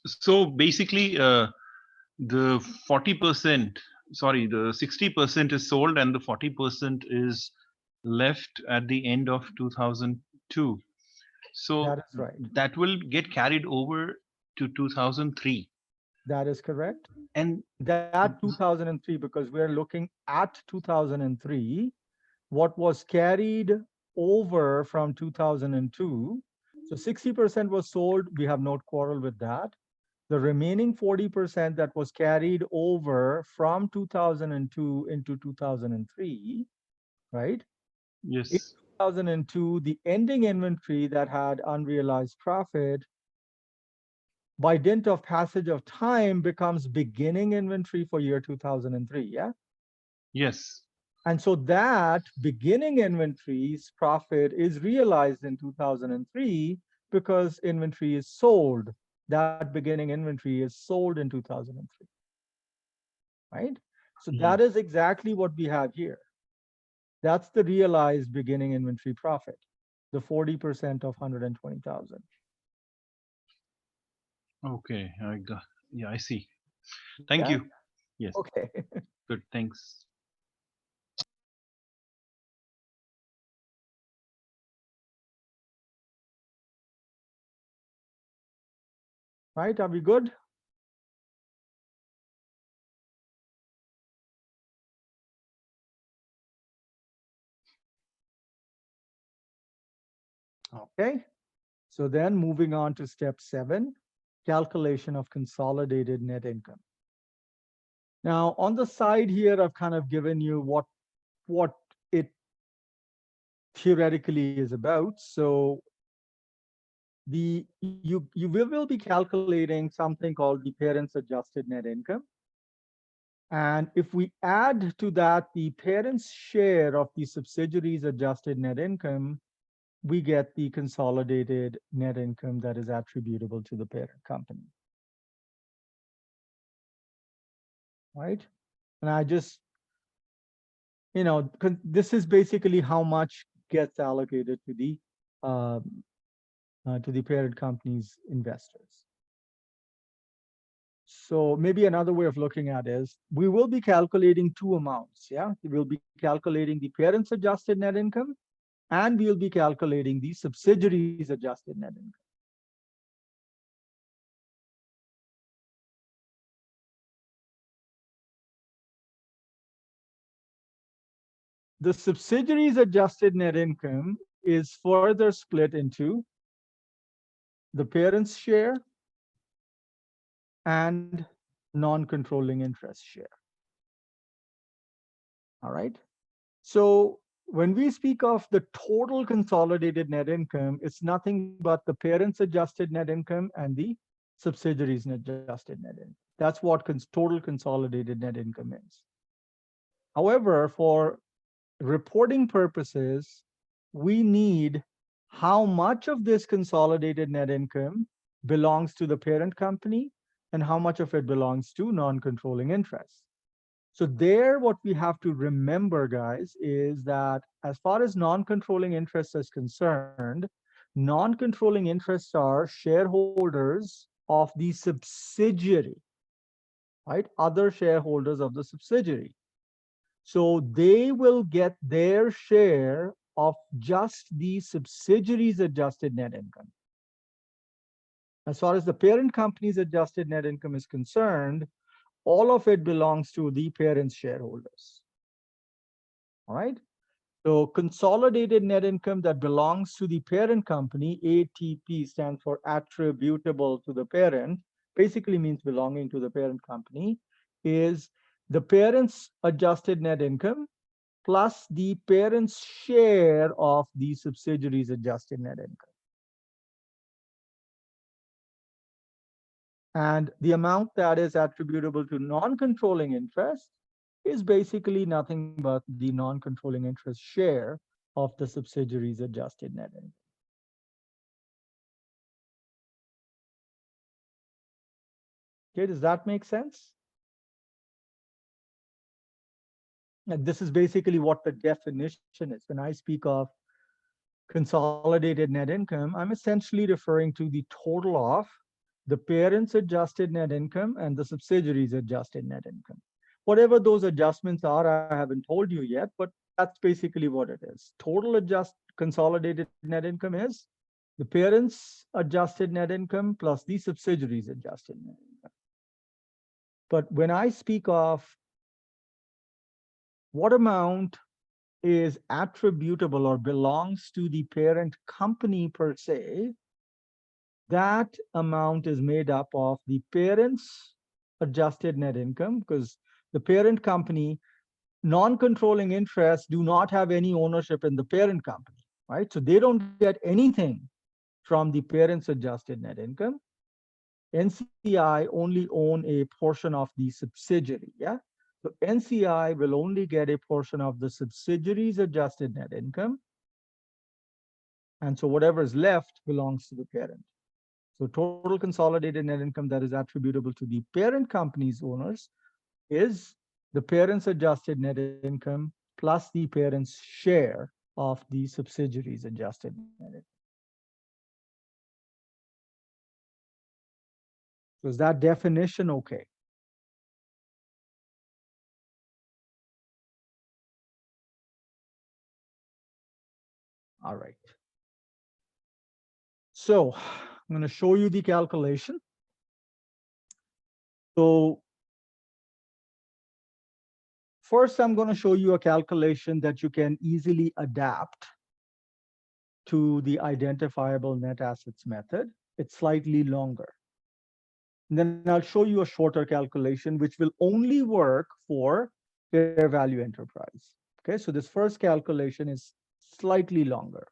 So basically, the 40%, sorry, the 60% is sold and the 40% is left at the end of 2002. So that is right. That will get carried over to 2003. That is correct. And that 2003, because we're looking at 2003, what was carried over from 2002. So 60% was sold. We have no quarrel with that. The remaining 40% that was carried over from 2002 into 2003, right? Yes. In 2002, the ending inventory that had unrealized profit, by dint of passage of time, becomes beginning inventory for year 2003, yeah? Yes. And so that beginning inventory's profit is realized in 2003, because inventory is sold. That beginning inventory is sold in 2003, right? So that is exactly what we have here. That's the realized beginning inventory profit, the 40% of 120,000. Okay, I got. Yeah, I see. Thank Yeah. you. Yes, Okay. good. Thanks. Right. Are we good? Okay. So then moving on to step 7, calculation of consolidated net income. Now on the side here, I've kind of given you what it theoretically is about. So you will be calculating something called the parent's adjusted net income. And if we add to that the parent's share of the subsidiaries adjusted net income, we get the consolidated net income that is attributable to the parent company, right? And I just, this is basically how much gets allocated um, to the parent company's investors. So maybe another way of looking at is we will be calculating two amounts. Yeah, we'll be calculating the parent's adjusted net income, and we'll be calculating the subsidiaries adjusted net income. The subsidiaries adjusted net income is further split into the parent's share and non-controlling interest share. All right. So when we speak of the total consolidated net income, it's nothing but the parent's adjusted net income and the subsidiaries adjusted net income. That's what total consolidated net income is. However, for reporting purposes, we need how much of this consolidated net income belongs to the parent company and how much of it belongs to non-controlling interests. So there, what we have to remember, guys, is that as far as non-controlling interests is concerned, non-controlling interests are shareholders of the subsidiary, right? Other shareholders of the subsidiary. So they will get their share of just the subsidiaries adjusted net income. As far as the parent company's adjusted net income is concerned, all of it belongs to the parent's shareholders. All right. So consolidated net income that belongs to the parent company, ATP stands for attributable to the parent, basically means belonging to the parent company, is the parent's adjusted net income plus the parent's share of the subsidiaries adjusted net income. And the amount that is attributable to non-controlling interest is basically nothing but the non-controlling interest share of the subsidiaries adjusted net income. Okay, does that make sense? And this is basically what the definition is. When I speak of consolidated net income, I'm essentially referring to the total of the parent's adjusted net income and the subsidiaries adjusted net income. Whatever those adjustments are, I haven't told you yet, but that's basically what it is. Total consolidated net income is the parent's adjusted net income plus the subsidiaries adjusted net income. But when I speak of what amount is attributable or belongs to the parent company per se, that amount is made up of the parent's adjusted net income, because the parent company, non-controlling interests do not have any ownership in the parent company, right? So they don't get anything from the parent's adjusted net income. NCI only own a portion of the subsidiary, yeah? So NCI will only get a portion of the subsidiary's adjusted net income. And so whatever is left belongs to the parent. So total consolidated net income that is attributable to the parent company's owners is the parent's adjusted net income plus the parent's share of the subsidiary's adjusted net income. So is that definition okay? All right. So I'm going to show you the calculation. So first, I'm going to show you a calculation that you can easily adapt to the identifiable net assets method. It's slightly longer. And then I'll show you a shorter calculation, which will only work for fair value enterprise. Okay, so this first calculation is slightly longer.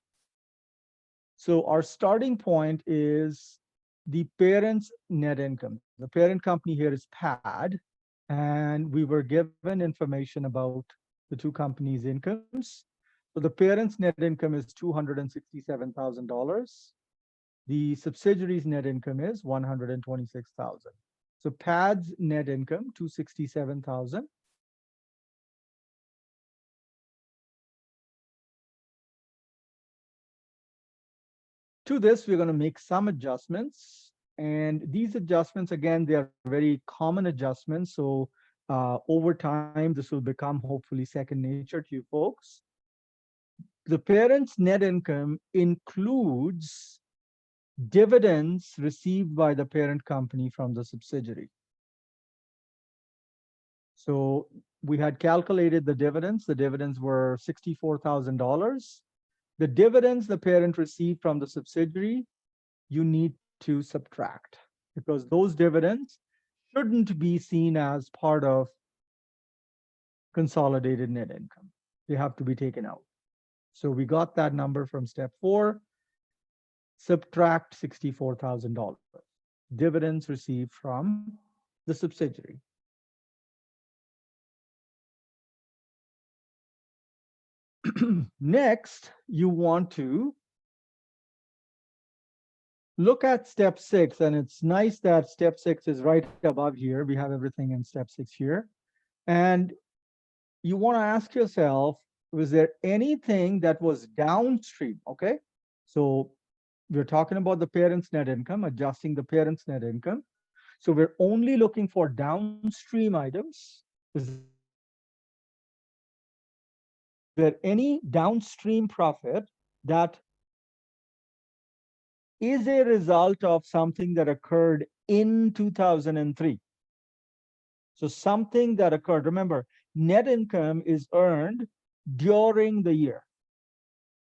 So our starting point is the parent's net income. The parent company here is PAD, and we were given information about the two companies' incomes. So the parent's net income is $267,000. The subsidiary's net income is 126,000. So PAD's net income 267,000. To this, we're going to make some adjustments. And these adjustments, again, they are very common adjustments. So over time, this will become hopefully second nature to you folks. The parent's net income includes dividends received by the parent company from the subsidiary. So we had calculated the dividends. The dividends were $64,000. The dividends the parent received from the subsidiary, you need to subtract because those dividends shouldn't be seen as part of consolidated net income. They have to be taken out. So we got that number from step 4. Subtract $64,000 dividends received from the subsidiary. Next, you want to look at step 6, and it's nice that step 6 is right above here. We have everything in step 6 here. And you want to ask yourself, was there anything that was downstream? Okay. So we're talking about the parent's net income, adjusting the parent's net income. So we're only looking for downstream items. Is there any downstream profit that is a result of something that occurred in 2003? So something that occurred, remember, net income is earned during the year.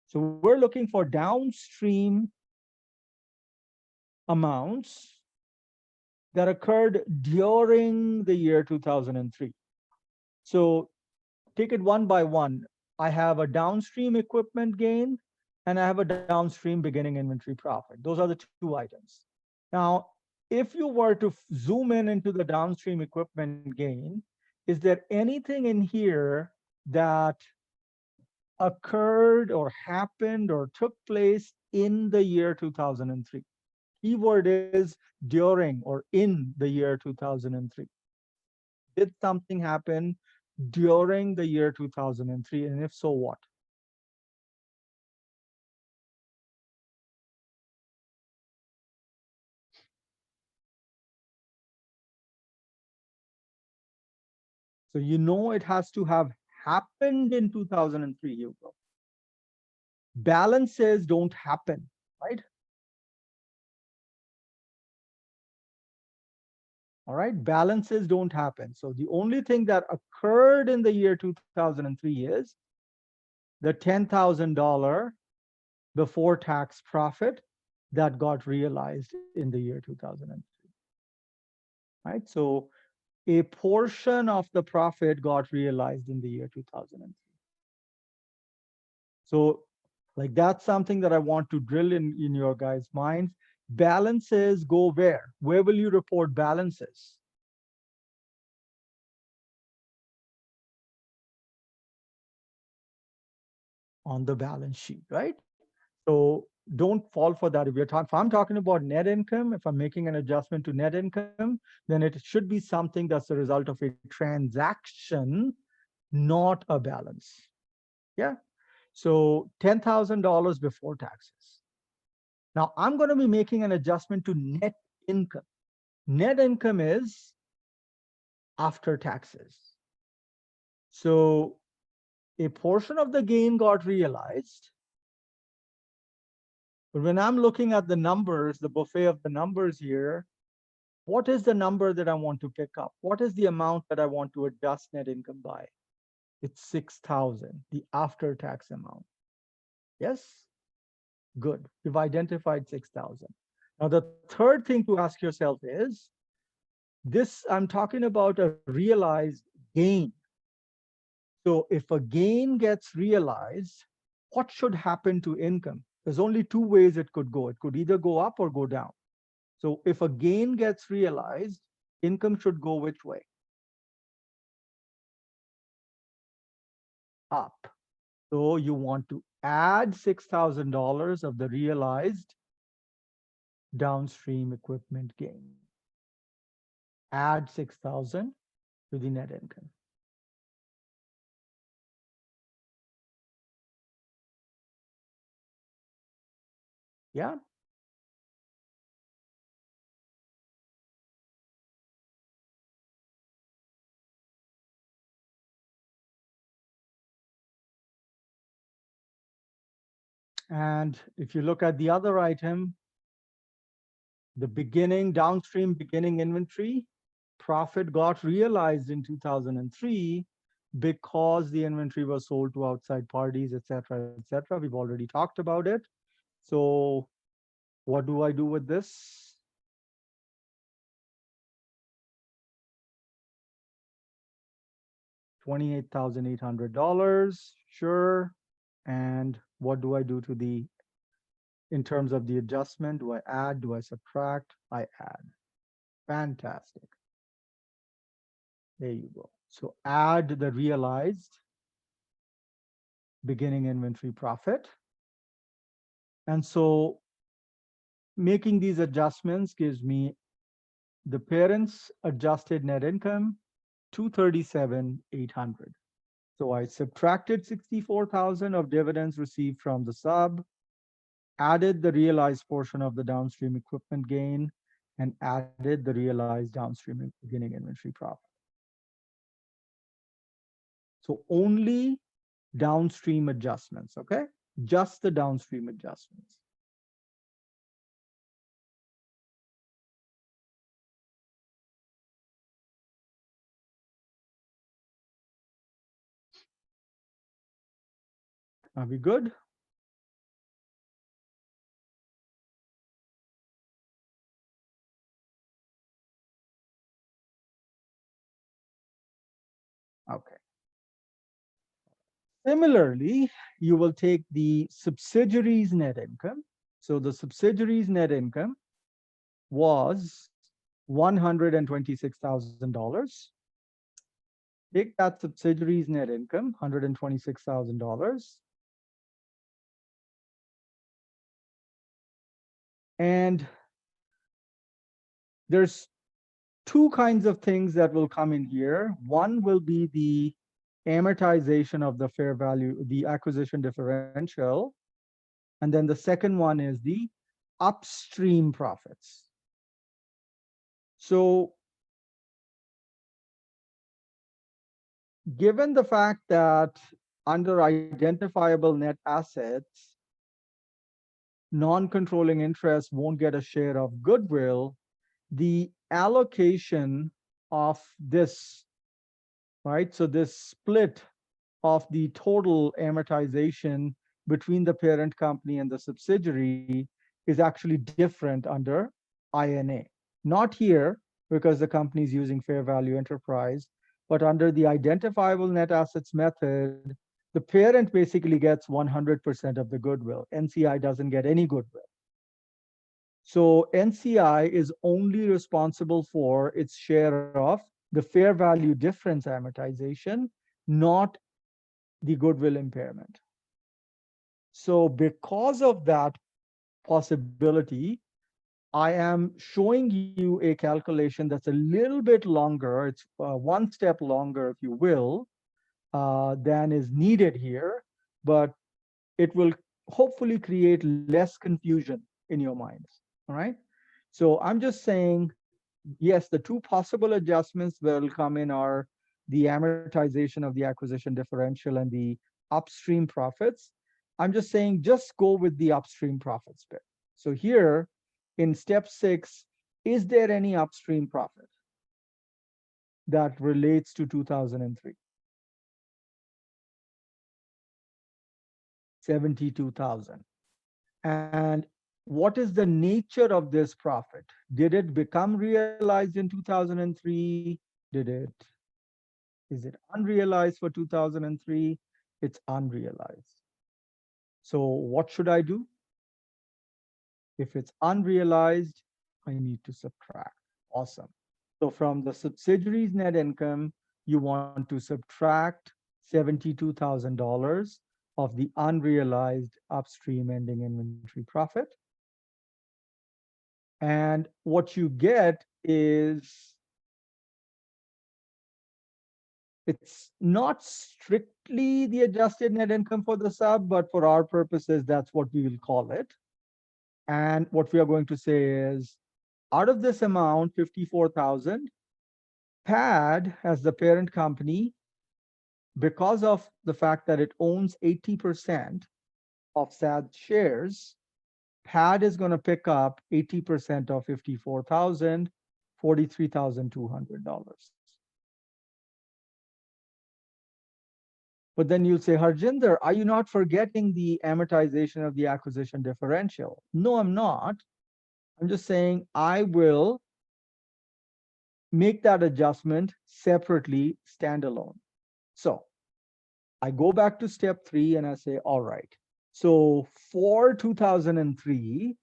So we're looking for downstream amounts that occurred during the year 2003. So take it one by one. I have a downstream equipment gain and I have a downstream beginning inventory profit. Those are the two items. Now, if you were to zoom in into the downstream equipment gain, is there anything in here that occurred or happened or took place in the year 2003? Keyword is during or in the year 2003. Did something happen during the year 2003? And if so, what? So you know it has to have happened in 2003, Hugo. Balances don't happen, right? All right, balances don't happen. So the only thing that occurred in the year 2003 is the $10,000 before tax profit that got realized in the year 2003, right? So a portion of the profit got realized in the year 2003. So like that's something that I want to drill in your guys' minds. Balances go where? Where will you report balances? On the balance sheet, right? So don't fall for that. If I'm talking about net income, if I'm making an adjustment to net income, then it should be something that's the result of a transaction, not a balance. Yeah. So $10,000 before taxes. Now I'm going to be making an adjustment to net income. Net income is after taxes. So a portion of the gain got realized. But when I'm looking at the numbers, the buffet of the numbers here, what is the number that I want to pick up? What is the amount that I want to adjust net income by? It's 6,000, the after-tax amount. Yes? Good. You've identified 6,000. Now, the third thing to ask yourself is, this, I'm talking about a realized gain. So if a gain gets realized, what should happen to income? There's only two ways it could go. It could either go up or go down. So if a gain gets realized, income should go which way? Up. So you want to add $6,000 of the realized downstream equipment gain. Add 6,000 to the net income. Yeah. And if you look at the other item, the beginning, downstream beginning inventory, profit got realized in 2003 because the inventory was sold to outside parties, et cetera, et cetera. We've already talked about it. So what do I do with this? $28,800, sure. And what do I do to the, in terms of the adjustment? Do I add? Do I subtract? I add. Fantastic. There you go. So add the realized beginning inventory profit. And so making these adjustments gives me the parent's adjusted net income, 237,800. So I subtracted 64,000 of dividends received from the sub, added the realized portion of the downstream equipment gain, and added the realized downstream beginning inventory profit. So only downstream adjustments, okay? Just the downstream adjustments. Are we good? Okay. Similarly, you will take the subsidiaries net income. So the subsidiaries net income was $126,000. Take that subsidiaries net income, $126,000. And there's two kinds of things that will come in here. One will be the amortization of the fair value, the acquisition differential. And then the second one is the upstream profits. So given the fact that under identifiable net assets, non-controlling interest won't get a share of goodwill, the allocation of this, right? So this split of the total amortization between the parent company and the subsidiary is actually different under INA. Not here, because the company is using fair value enterprise, but under the identifiable net assets method, the parent basically gets 100% of the goodwill. NCI doesn't get any goodwill. So NCI is only responsible for its share of the fair value difference amortization, not the goodwill impairment. So because of that possibility, I am showing you a calculation that's a little bit longer. It's one step longer, if you will, than is needed here, but it will hopefully create less confusion in your minds. All right. So I'm just saying, yes, the two possible adjustments will come in are the amortization of the acquisition differential and the upstream profits. I'm just saying, just go with the upstream profits bit. So here in step 6, is there any upstream profit that relates to 2003? 72,000. And what is the nature of this profit? Did it become realized in 2003? Did it, is it unrealized for 2003? It's unrealized. So what should I do? If it's unrealized, I need to subtract. Awesome. So from the subsidiaries net income, you want to subtract $72,000 of the unrealized upstream ending inventory profit. And what you get is, it's not strictly the adjusted net income for the sub, but for our purposes, that's what we will call it. And what we are going to say is, out of this amount, 54,000, PAD as the parent company, because of the fact that it owns 80% of SAD shares, PAD is going to pick up 80% of 54,000, $43,200. But then you'll say, Harjinder, are you not forgetting the amortization of the acquisition differential? No, I'm not. I'm just saying I will make that adjustment separately, standalone. So I go back to step 3 and I say, all right. So for 2003,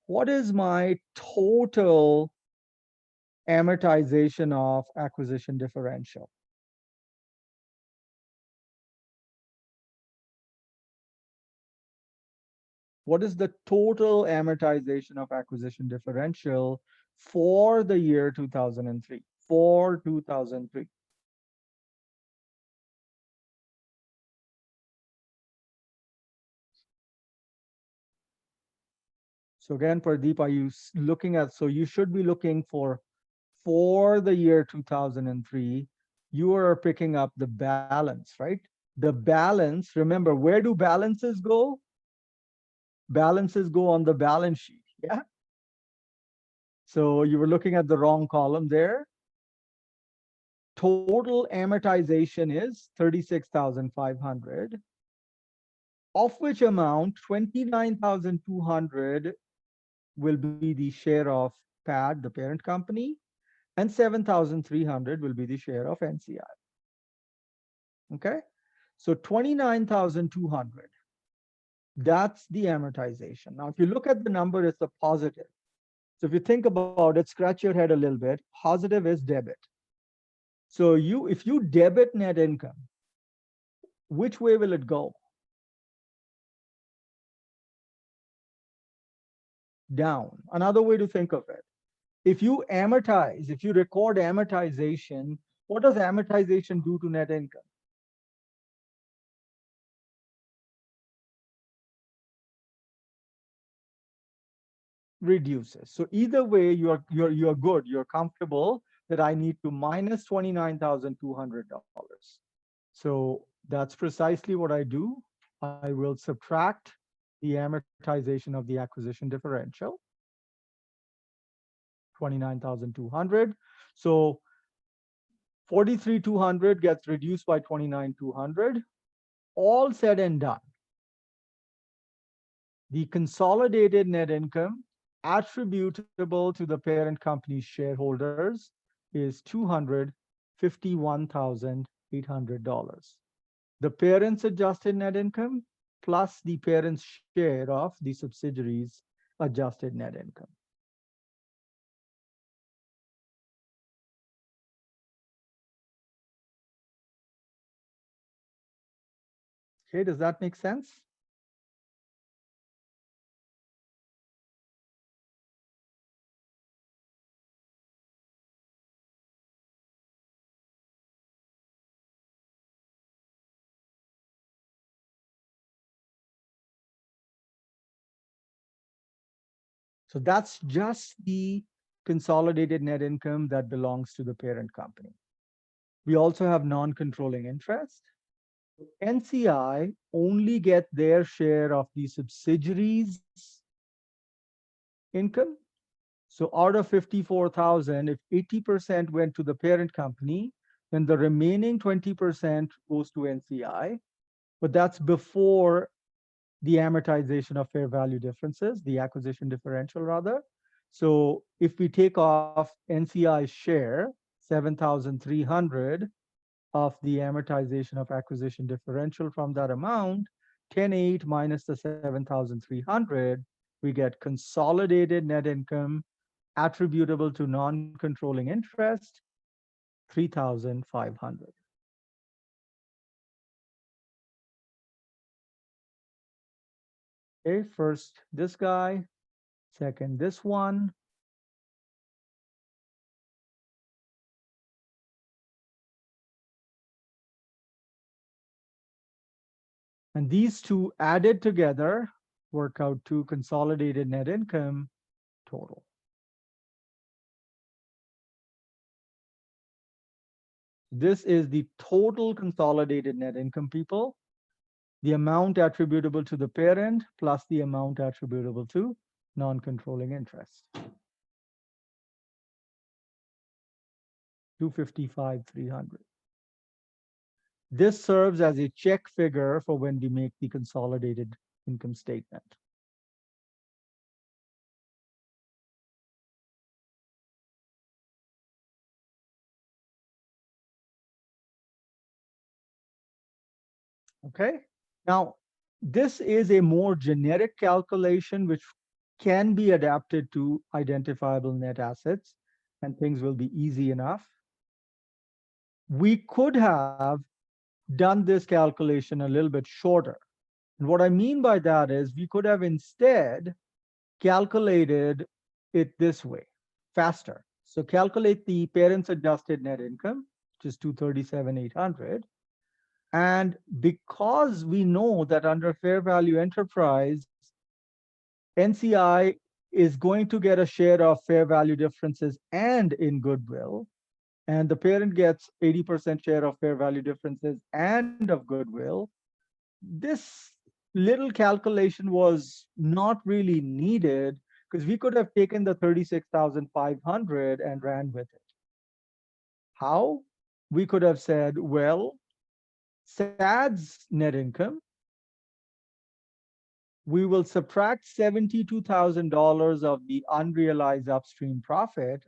what is my total amortization of acquisition differential? What is the total amortization of acquisition differential for the year 2003? For 2003. So again, Pradeep, are you looking at, so you should be looking for the year 2003, you are picking up the balance, right? The balance, remember, where do balances go? Balances go on the balance sheet, yeah? So you were looking at the wrong column there. Total amortization is 36,500, of which amount 29,200 will be the share of PAD, the parent company, and 7,300 will be the share of NCI. Okay, so 29,200, that's the amortization. Now, if you look at the number, it's a positive. So if you think about it, scratch your head a little bit, positive is debit. So if you debit net income, which way will it go? Down. Another way to think of it, if you amortize, if you record amortization, what does amortization do to net income? Reduces. So either way, you're good, you're comfortable that I need to minus $29,200. So that's precisely what I do. I will subtract the amortization of the acquisition differential, 29,200. So 43,200 gets reduced by 29,200. All said and done, the consolidated net income attributable to the parent company's shareholders is $251,800. The parent's adjusted net income plus the parent's share of the subsidiaries' adjusted net income. Okay, does that make sense? So that's just the consolidated net income that belongs to the parent company. We also have non-controlling interest. NCI only get their share of the subsidiaries income. So out of 54,000, if 80% went to the parent company, then the remaining 20% goes to NCI. But that's before the amortization of fair value differences, the acquisition differential rather. So if we take off NCI's share, 7,300 of the amortization of acquisition differential from that amount, 10,800 minus the 7,300, we get consolidated net income attributable to non-controlling interest, 3,500. Okay, first this guy, second this one. And these two added together work out to consolidated net income total. This is the total consolidated net income, people. The amount attributable to the parent plus the amount attributable to non-controlling interest. 255,300. This serves as a check figure for when we make the consolidated income statement. Okay. Now, this is a more generic calculation which can be adapted to identifiable net assets, and things will be easy enough. We could have done this calculation a little bit shorter. And what I mean by that is we could have instead calculated it this way, faster. So calculate the parent's adjusted net income, which is 237,800. And because we know that under fair value enterprise, NCI is going to get a share of fair value differences and in goodwill, and the parent gets 80% share of fair value differences and of goodwill, this little calculation was not really needed because we could have taken the 36,500 and ran with it. How? We could have said, well, SAD's net income, we will subtract $72,000 of the unrealized upstream profit,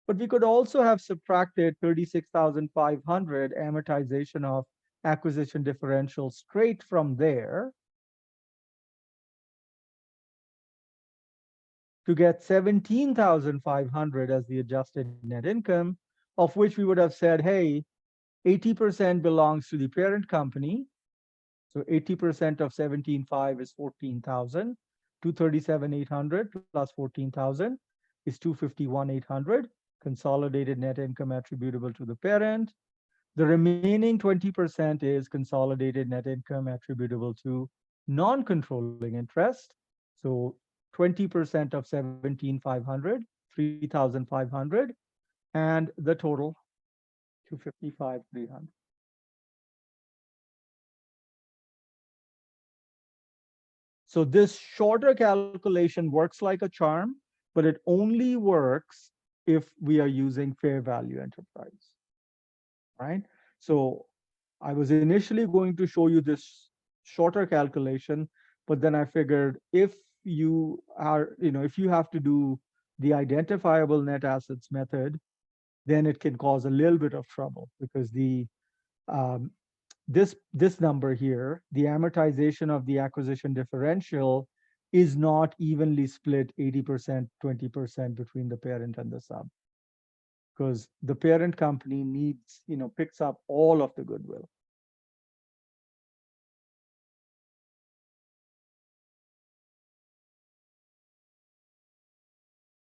but we could also have subtracted 36,500 amortization of acquisition differential straight from there to get 17,500 as the adjusted net income, of which we would have said, hey, 80% belongs to the parent company. So 80% of 17.5 is 14,000. 237,800 plus 14,000 is 251,800. Consolidated net income attributable to the parent. The remaining 20% is consolidated net income attributable to non-controlling interest. So 20% of 17,500, 3,500, and the total 255,300. So this shorter calculation works like a charm, but it only works if we are using fair value enterprise, right? So I was initially going to show you this shorter calculation, but then I figured if you are, if you have to do the identifiable net assets method, then it can cause a little bit of trouble because um, this number here, the amortization of the acquisition differential, is not evenly split 80%, 20% between the parent and the sub, because the parent company needs, picks up all of the goodwill.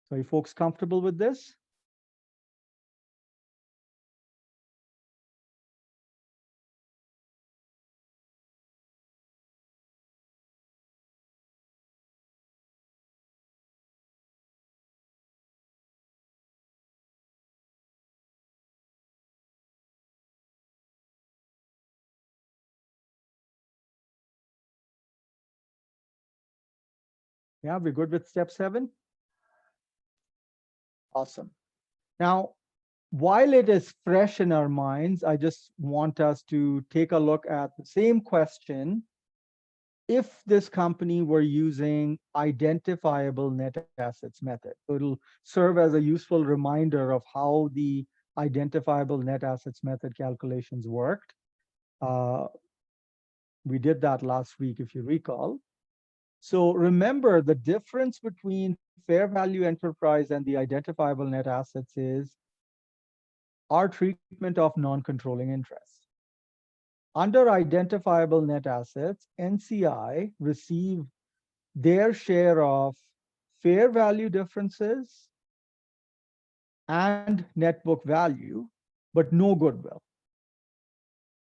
So are you folks comfortable with this? Yeah, we're good with step 7? Awesome. Now, while it is fresh in our minds, I just want us to take a look at the same question. If this company were using identifiable net assets method, so it'll serve as a useful reminder of how the identifiable net assets method calculations worked. Uh, we did that last week, if you recall. So remember, the difference between fair value enterprise and the identifiable net assets is our treatment of non-controlling interest. Under identifiable net assets, NCI receive their share of fair value differences and net book value, but no goodwill.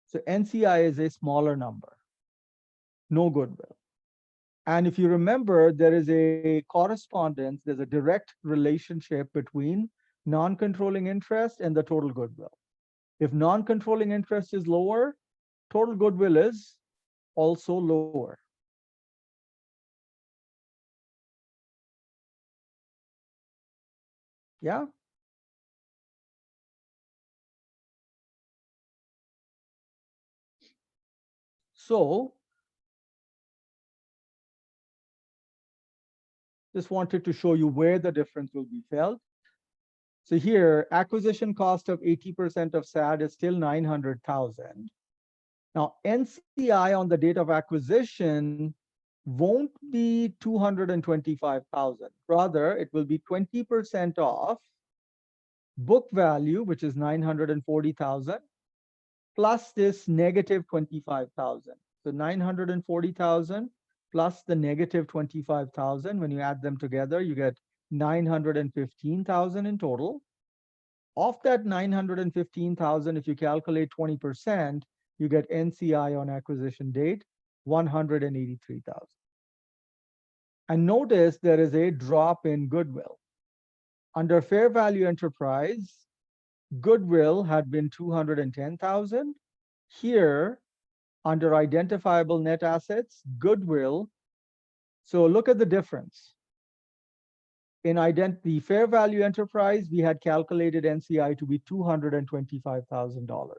So NCI is a smaller number, no goodwill. And if you remember, there is a correspondence, there's a direct relationship between non-controlling interest and the total goodwill. If non-controlling interest is lower, total goodwill is also lower. Yeah. So just wanted to show you where the difference will be felt. So here, acquisition cost of 80% of SAD is still 900,000. Now, NCI on the date of acquisition won't be 225,000. Rather, it will be 20% off book value, which is 940,000, plus this negative 25,000. So 940,000 plus the negative 25,000. When you add them together, you get 915,000 in total. Of that 915,000, if you calculate 20%, you get NCI on acquisition date, 183,000. And notice there is a drop in goodwill. Under fair value enterprise, goodwill had been 210,000. Here, under identifiable net assets, goodwill. So look at the difference. In the fair value enterprise, we had calculated NCI to be $225,000.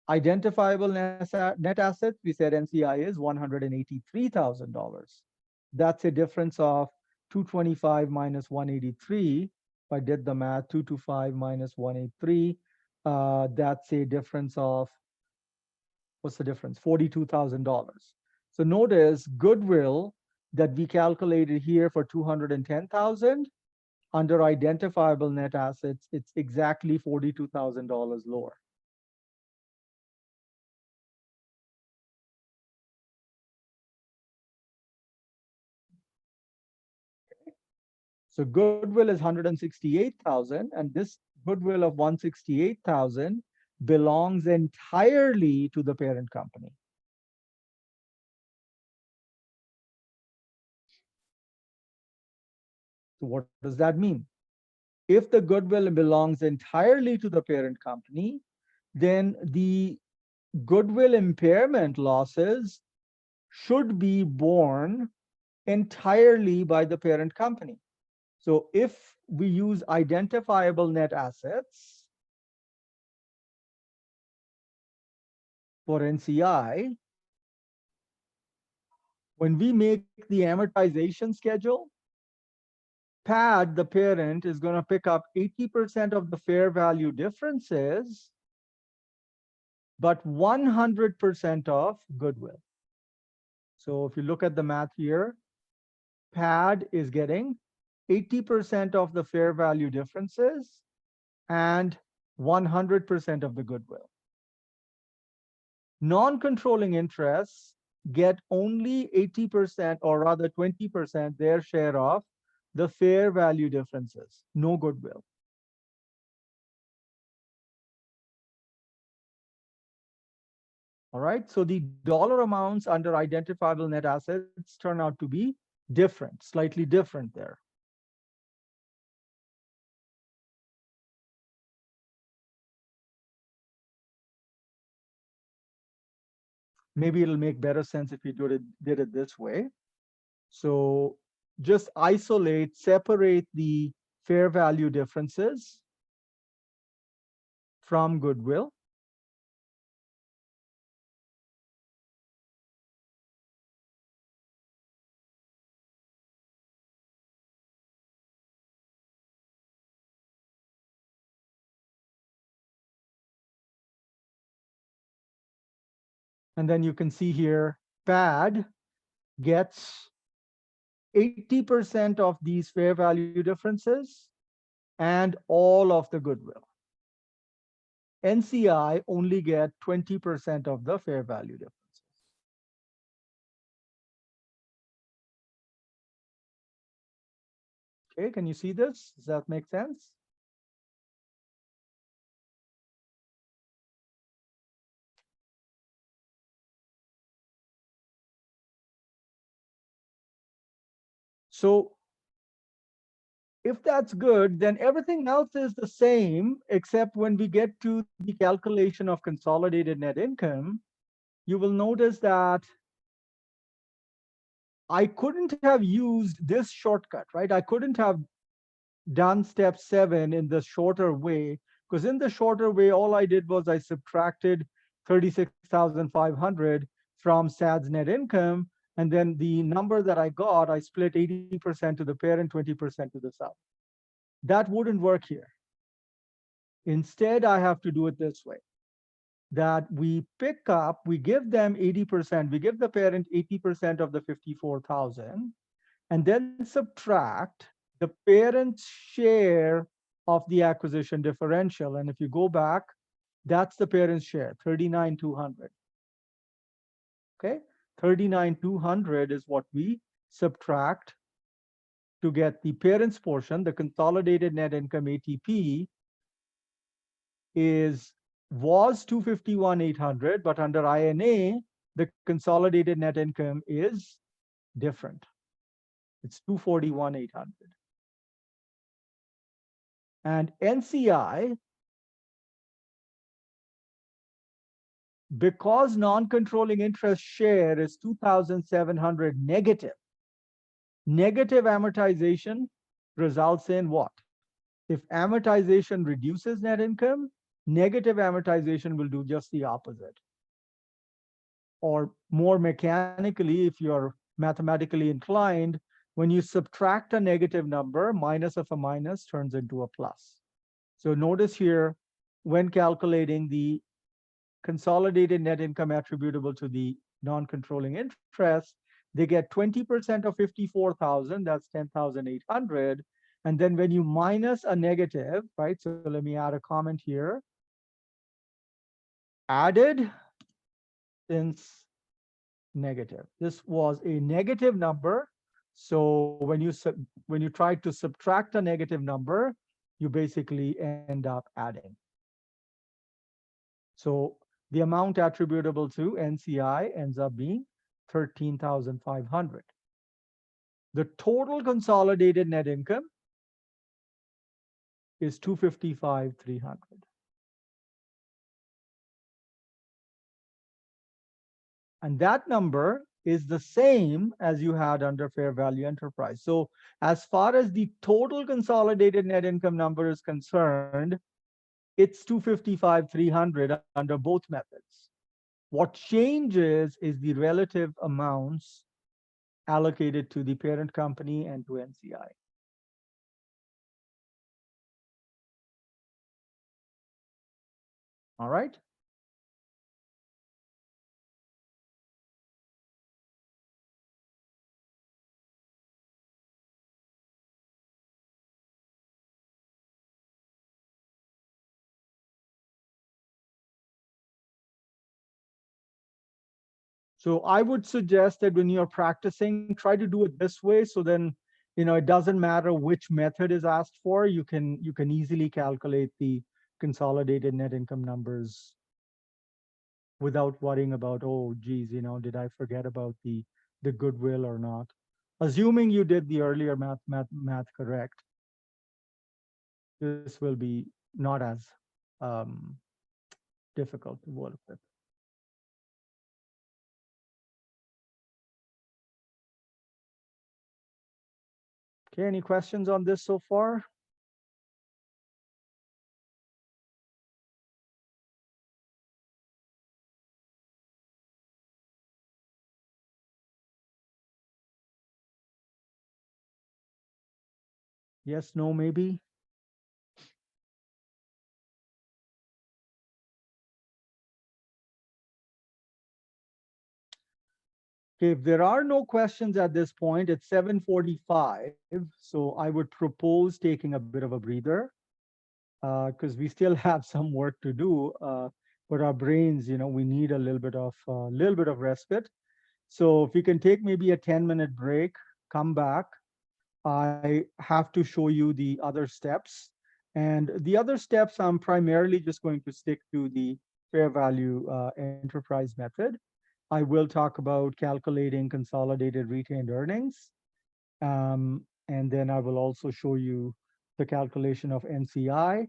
Identifiable net assets, we said NCI is $183,000. That's a difference of 225 minus 183. If I did the math, 225 minus 183, that's a difference of, what's the difference? $42,000. So notice goodwill that we calculated here for 210,000 under identifiable net assets, it's exactly $42,000 lower. So goodwill is 168,000, and this goodwill of 168,000 belongs entirely to the parent company. So what does that mean? If the goodwill belongs entirely to the parent company, then the goodwill impairment losses should be borne entirely by the parent company. So if we use identifiable net assets for NCI, when we make the amortization schedule, PAD, the parent, is going to pick up 80% of the fair value differences, but 100% of goodwill. So if you look at the math here, PAD is getting 80% of the fair value differences and 100% of the goodwill. Non-controlling interests get only 80%, or rather 20%, their share of the fair value differences, no goodwill. All right, so the dollar amounts under identifiable net assets turn out to be different, slightly different there. Maybe it'll make better sense if we did it this way. So just separate the fair value differences from goodwill. And then you can see here, PAD gets 80% of these fair value differences and all of the goodwill. NCI only get 20% of the fair value differences. Okay, can you see this? Does that make sense? So if that's good, then everything else is the same, except when we get to the calculation of consolidated net income, you will notice that I couldn't have used this shortcut, right? I couldn't have done step 7 in the shorter way, because in the shorter way, all I did was I subtracted 36,500 from SAD's net income. And then the number that I got, I split 80% to the parent, 20% to the sub. That wouldn't work here. Instead, I have to do it this way, that we give them 80%, we give the parent 80% of the 54,000, and then subtract the parent's share of the acquisition differential. And if you go back, that's the parent's share, 39,200. Okay, 39,200 is what we subtract to get the parent's portion. The consolidated net income ATP was 251,800, but under INA, the consolidated net income is different. It's 241,800. And NCI, because non-controlling interest share is 2,700 negative, negative amortization results in what? If amortization reduces net income, negative amortization will do just the opposite. Or more mechanically, if you're mathematically inclined, when you subtract a negative number, minus of a minus turns into a plus. So notice here, when calculating the consolidated net income attributable to the non-controlling interest, they get 20% of 54,000, that's 10,800. And then when you minus a negative, right? So let me add a comment here. Added since negative. This was a negative number. So when you try to subtract a negative number, you basically end up adding. So the amount attributable to NCI ends up being 13,500. The total consolidated net income is 255,300. And that number is the same as you had under fair value enterprise. So as far as the total consolidated net income number is concerned, it's 255,300 under both methods. What changes is the relative amounts allocated to the parent company and to NCI. All right. So I would suggest that when you're practicing, try to do it this way. So then, it doesn't matter which method is asked for. You can easily calculate the consolidated net income numbers without worrying about, oh, geez, did I forget about the goodwill or not? Assuming you did the earlier math correct, this will be not as um, difficult to work with. Okay, any questions on this so far? Yes, no, maybe? Okay, if there are no questions at this point, it's 7:45, so I would propose taking a bit of a breather because we still have some work to do. But our brains, we need a little bit of respite. So if we can take maybe a 10-minute break, come back. I have to show you the other steps. And the other steps, I'm primarily just going to stick to the fair value enterprise method. I will talk about calculating consolidated retained earnings. And then I will also show you the calculation of NCI.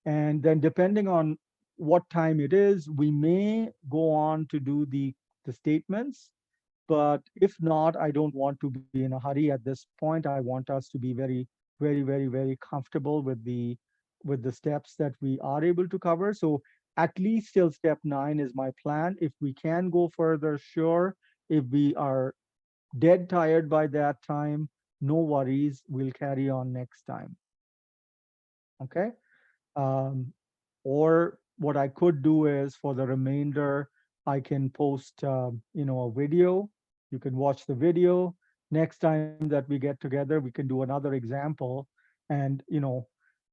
And then depending on what time it is, we may go on to do the statements. But if not, I don't want to be in a hurry at this point. I want us to be very, very, very, very comfortable with the steps that we are able to cover. So at least till step 9 is my plan. If we can go further, sure. If we are dead tired by that time, no worries. We'll carry on next time. Okay. Um, or what I could do is for the remainder, I can post, a video. You can watch the video. Next time that we get together, we can do another example. And,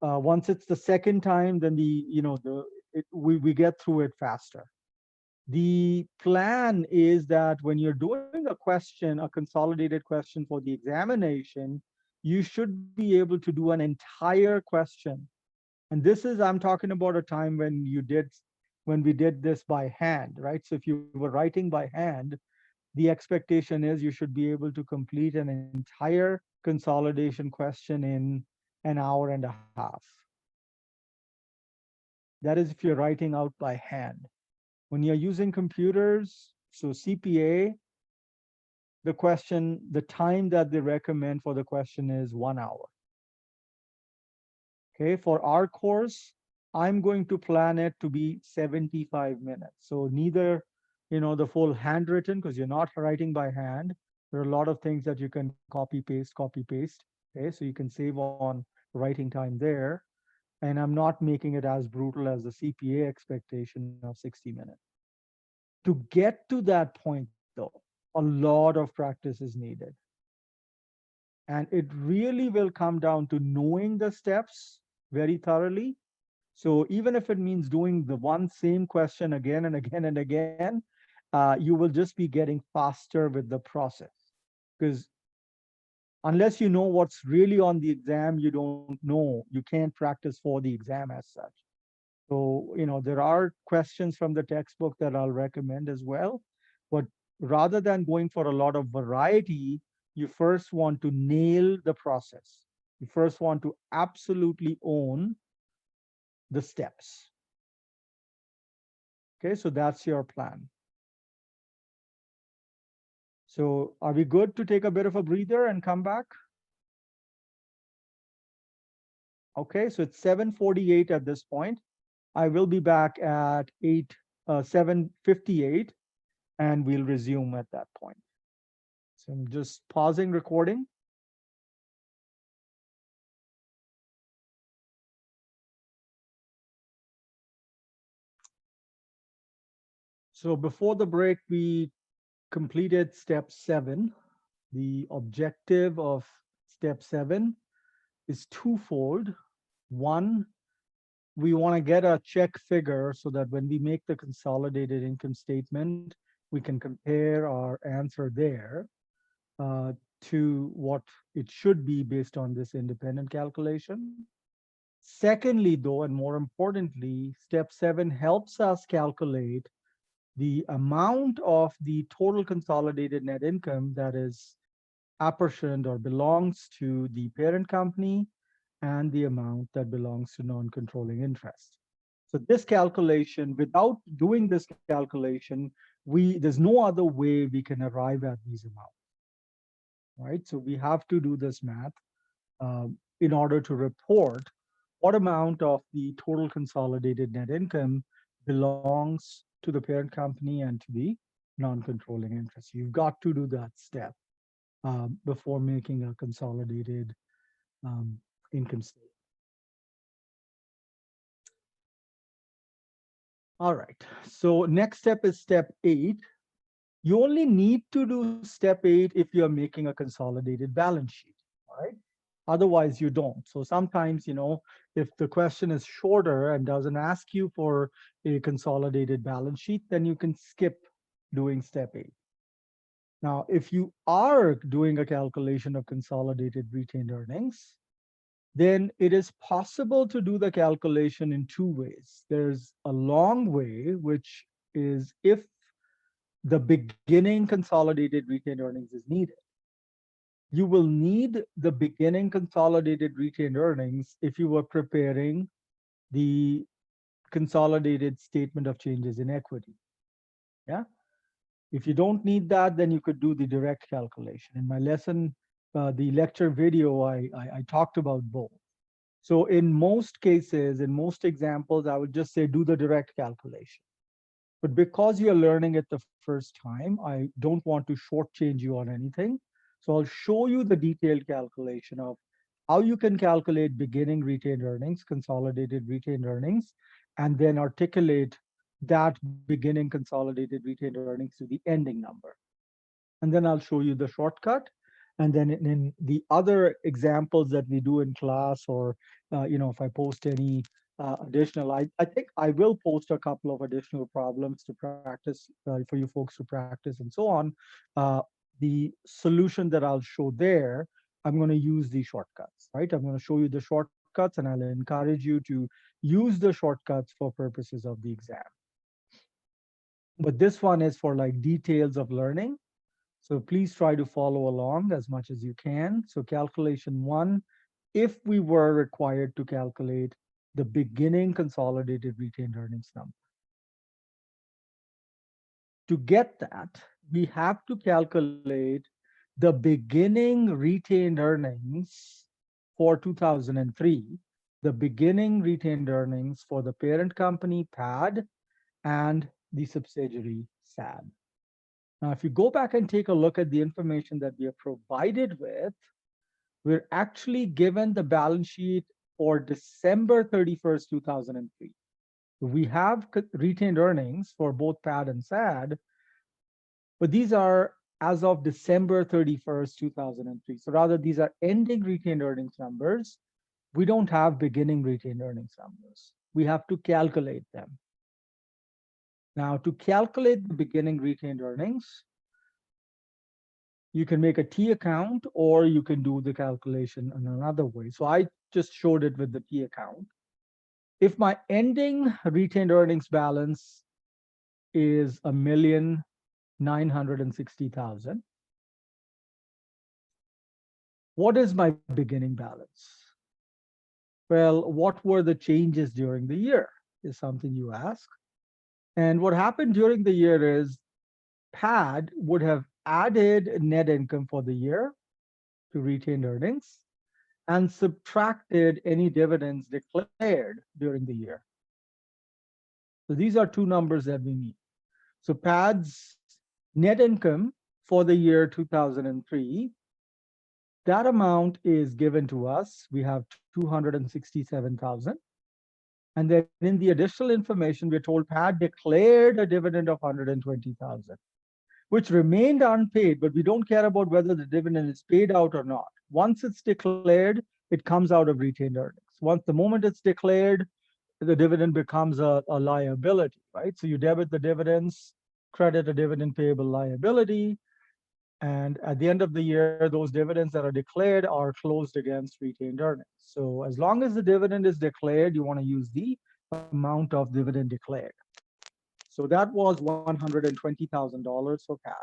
once it's the second time, then we get through it faster. The plan is that when you're doing a question, a consolidated question for the examination, you should be able to do an entire question. And this is, I'm talking about a time when we did this by hand, right? So if you were writing by hand, the expectation is you should be able to complete an entire consolidation question in an hour and a half. That is if you're writing out by hand. When you're using computers, so CPA, the time that they recommend for the question is 1 hour. Okay, for our course, I'm going to plan it to be 75 minutes. So neither, the full handwritten, because you're not writing by hand. There are a lot of things that you can copy, paste. Okay, so you can save on writing time there. And I'm not making it as brutal as the CPA expectation of 60 minutes. To get to that point, though, a lot of practice is needed. And it really will come down to knowing the steps very thoroughly. So even if it means doing the one same question again and again and again, you will just be getting faster with the process. Because unless you know what's really on the exam, you don't know, you can't practice for the exam as such. So, there are questions from the textbook that I'll recommend as well. But rather than going for a lot of variety, you first want to nail the process. You first want to absolutely own the steps. Okay, so that's your plan. So are we good to take a bit of a breather and come back? Okay, so it's 7:48 at this point. I will be back at 7:58 and we'll resume at that point. So I'm just pausing recording. So before the break, we completed step 7. The objective of step 7 is twofold. One, we want to get a check figure so that when we make the consolidated income statement, we can compare our answer there to what it should be based on this independent calculation. Secondly, though, and more importantly, step 7 helps us calculate the amount of the total consolidated net income that is apportioned or belongs to the parent company and the amount that belongs to non-controlling interest. So this calculation, without doing this calculation, there's no other way we can arrive at these amounts, right? So we have to do this math. in order to report what amount of the total consolidated net income belongs to the parent company and to the non-controlling interest. You've got to do that step before making a consolidated um, income statement. All right. So next step is step 8. You only need to do step 8 if you're making a consolidated balance sheet. All right. Otherwise, you don't. So sometimes, if the question is shorter and doesn't ask you for a consolidated balance sheet, then you can skip doing step 8. Now, if you are doing a calculation of consolidated retained earnings, then it is possible to do the calculation in two ways. There's a long way, which is if the beginning consolidated retained earnings is needed. You will need the beginning consolidated retained earnings if you were preparing the consolidated statement of changes in equity. Yeah. If you don't need that, then you could do the direct calculation. In my lesson, the lecture video, I talked about both. So in most cases, in most examples, I would just say do the direct calculation. But because you're learning it the first time, I don't want to shortchange you on anything. So I'll show you the detailed calculation of how you can calculate beginning retained earnings, consolidated retained earnings, and then articulate that beginning consolidated retained earnings to the ending number. And then I'll show you the shortcut. And then in the other examples that we do in class, or if I post any additional, I think I will post a couple of additional problems to practice for you folks to practice and so on. Uh, the solution that I'll show there, I'm going to use the shortcuts, right? I'm going to show you the shortcuts, and I'll encourage you to use the shortcuts for purposes of the exam. But this one is for like details of learning. So please try to follow along as much as you can. So calculation 1, if we were required to calculate the beginning consolidated retained earnings number. To get that, we have to calculate the beginning retained earnings for 2003, the beginning retained earnings for the parent company PAD and the subsidiary SAD. Now, if you go back and take a look at the information that we are provided with, we're actually given the balance sheet for December 31st, 2003. We have retained earnings for both PAD and SAD, but these are as of December 31st, 2003. So rather, these are ending retained earnings numbers. We don't have beginning retained earnings numbers. We have to calculate them. Now, to calculate the beginning retained earnings, you can make a T account or you can do the calculation in another way. So I just showed it with the T account. If my ending retained earnings balance is 1,960,000, what is my beginning balance? Well, what were the changes during the year is something you ask. And what happened during the year is PAD would have added net income for the year to retained earnings and subtracted any dividends declared during the year. So these are two numbers that we need. So PAD's net income for the year 2003, that amount is given to us. We have 267,000. And then in the additional information, we're told PAD declared a dividend of 120,000, which remained unpaid, but we don't care about whether the dividend is paid out or not. Once it's declared, it comes out of retained earnings. Once the moment it's declared, the dividend becomes a liability, right? So you debit the dividends, credit a dividend payable liability, and at the end of the year, those dividends that are declared are closed against retained earnings. So as long as the dividend is declared, you want to use the amount of dividend declared. So that was $120,000 for PAD.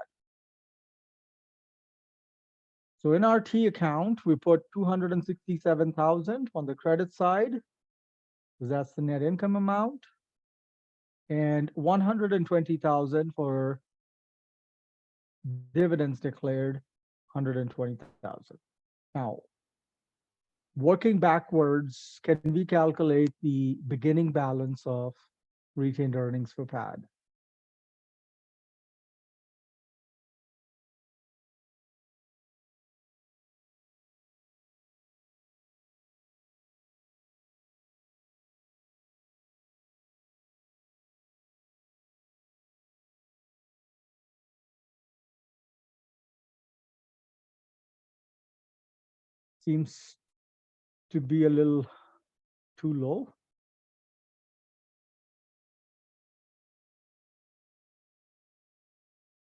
So in our T account, we put 267,000 on the credit side, because that's the net income amount, and 120,000 for dividends declared, 120,000. Now, working backwards, can we calculate the beginning balance of retained earnings for PAD? Seems to be a little too low.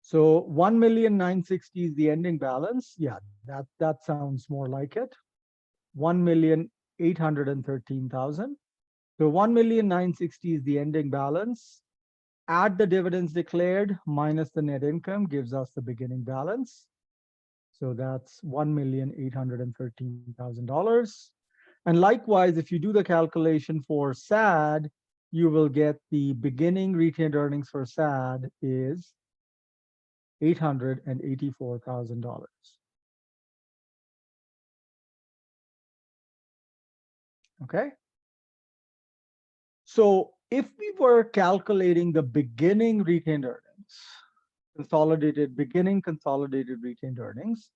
So 1,960,000 is the ending balance. Yeah, that sounds more like it. 1,813,000. So 1,960,000 is the ending balance. Add the dividends declared minus the net income gives us the beginning balance. So that's $1,813,000. And likewise, if you do the calculation for SAD, you will get the beginning retained earnings for SAD is $884,000. Okay. So if we were calculating the beginning retained earnings, consolidated retained earnings,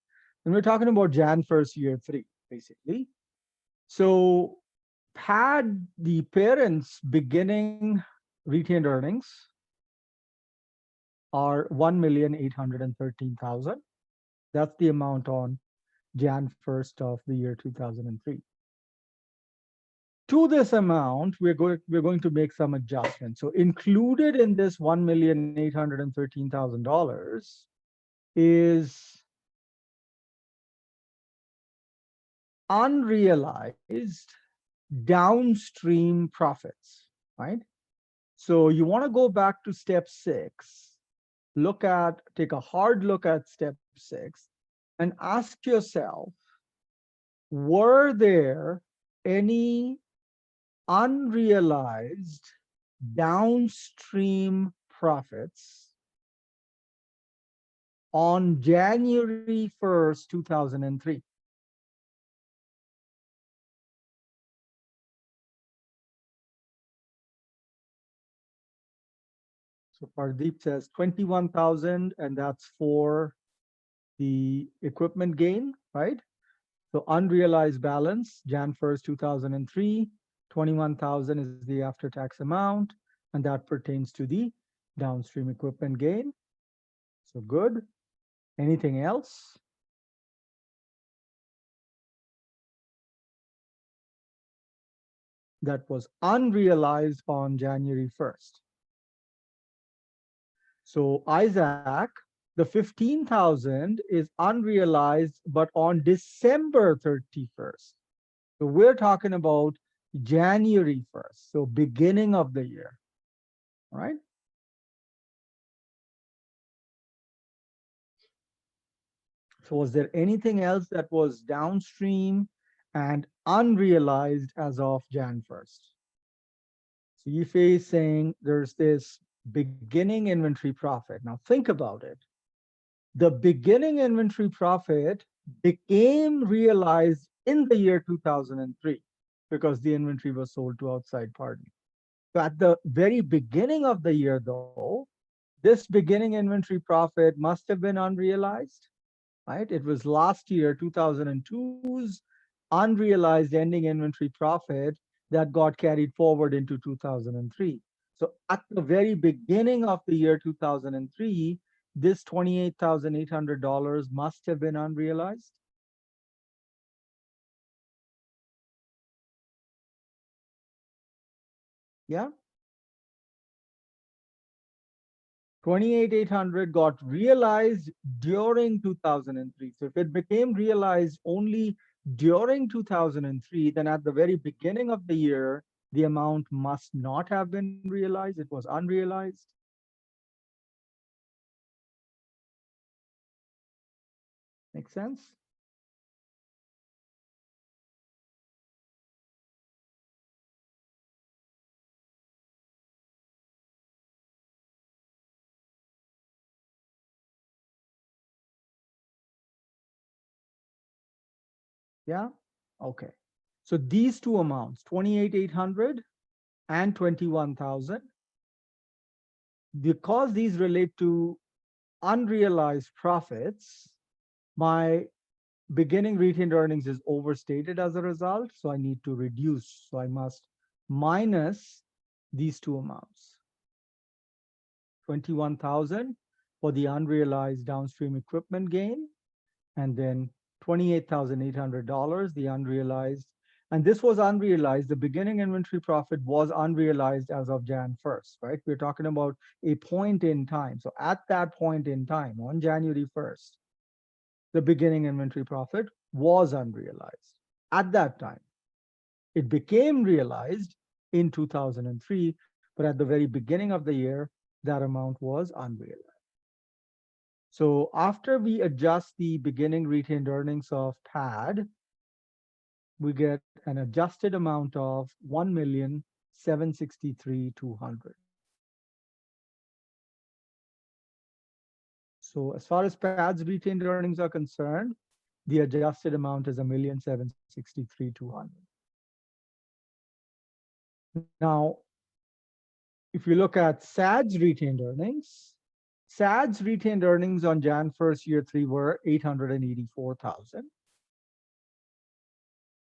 and we're talking about Jan 1st, year 3, basically. So PAD, the parents' beginning retained earnings are 1,813,000. That's the amount on Jan 1st of the year 2003. To this amount, we're going to make some adjustments. So included in this $1,813,000 is unrealized downstream profits, right? So you want to go back to step 6, take a hard look at step 6 and ask yourself, were there any unrealized downstream profits on January 1st, 2003? So Pardeep says 21,000, and that's for the equipment gain, right? So unrealized balance, Jan 1st, 2003, 21,000 is the after-tax amount, and that pertains to the downstream equipment gain. So good. Anything else? That was unrealized on January 1st. So Isaac, the 15,000 is unrealized, but on December 31st. So we're talking about January 1st, so beginning of the year, all right? So was there anything else that was downstream and unrealized as of Jan 1st? So Yife is saying there's this beginning inventory profit. Now think about it. The beginning inventory profit became realized in the year 2003 because the inventory was sold to outside party. So at the very beginning of the year, though, this beginning inventory profit must have been unrealized, right? It was last year, 2002's unrealized ending inventory profit that got carried forward into 2003. So at the very beginning of the year 2003, this $28,800 must have been unrealized. Yeah. 28,800 got realized during 2003. So if it became realized only during 2003, then at the very beginning of the year, the amount must not have been realized. It was unrealized. Make sense? Yeah. Okay. So these two amounts, 28,800 and 21,000, because these relate to unrealized profits, my beginning retained earnings is overstated as a result. So I need to reduce. So I must minus these two amounts. 21,000 for the unrealized downstream equipment gain, and then $28,800, the unrealized. And this was unrealized. The beginning inventory profit was unrealized as of Jan 1st, right? We're talking about a point in time. So at that point in time, on January 1st, the beginning inventory profit was unrealized at that time. It became realized in 2003, but at the very beginning of the year, that amount was unrealized. So after we adjust the beginning retained earnings of PAD, we get an adjusted amount of 1,763,200. So as far as PAD's retained earnings are concerned, the adjusted amount is 1,763,200. Now, if you look at SAD's retained earnings, SAD's retained earnings on Jan 1st, year 3 were 884,000.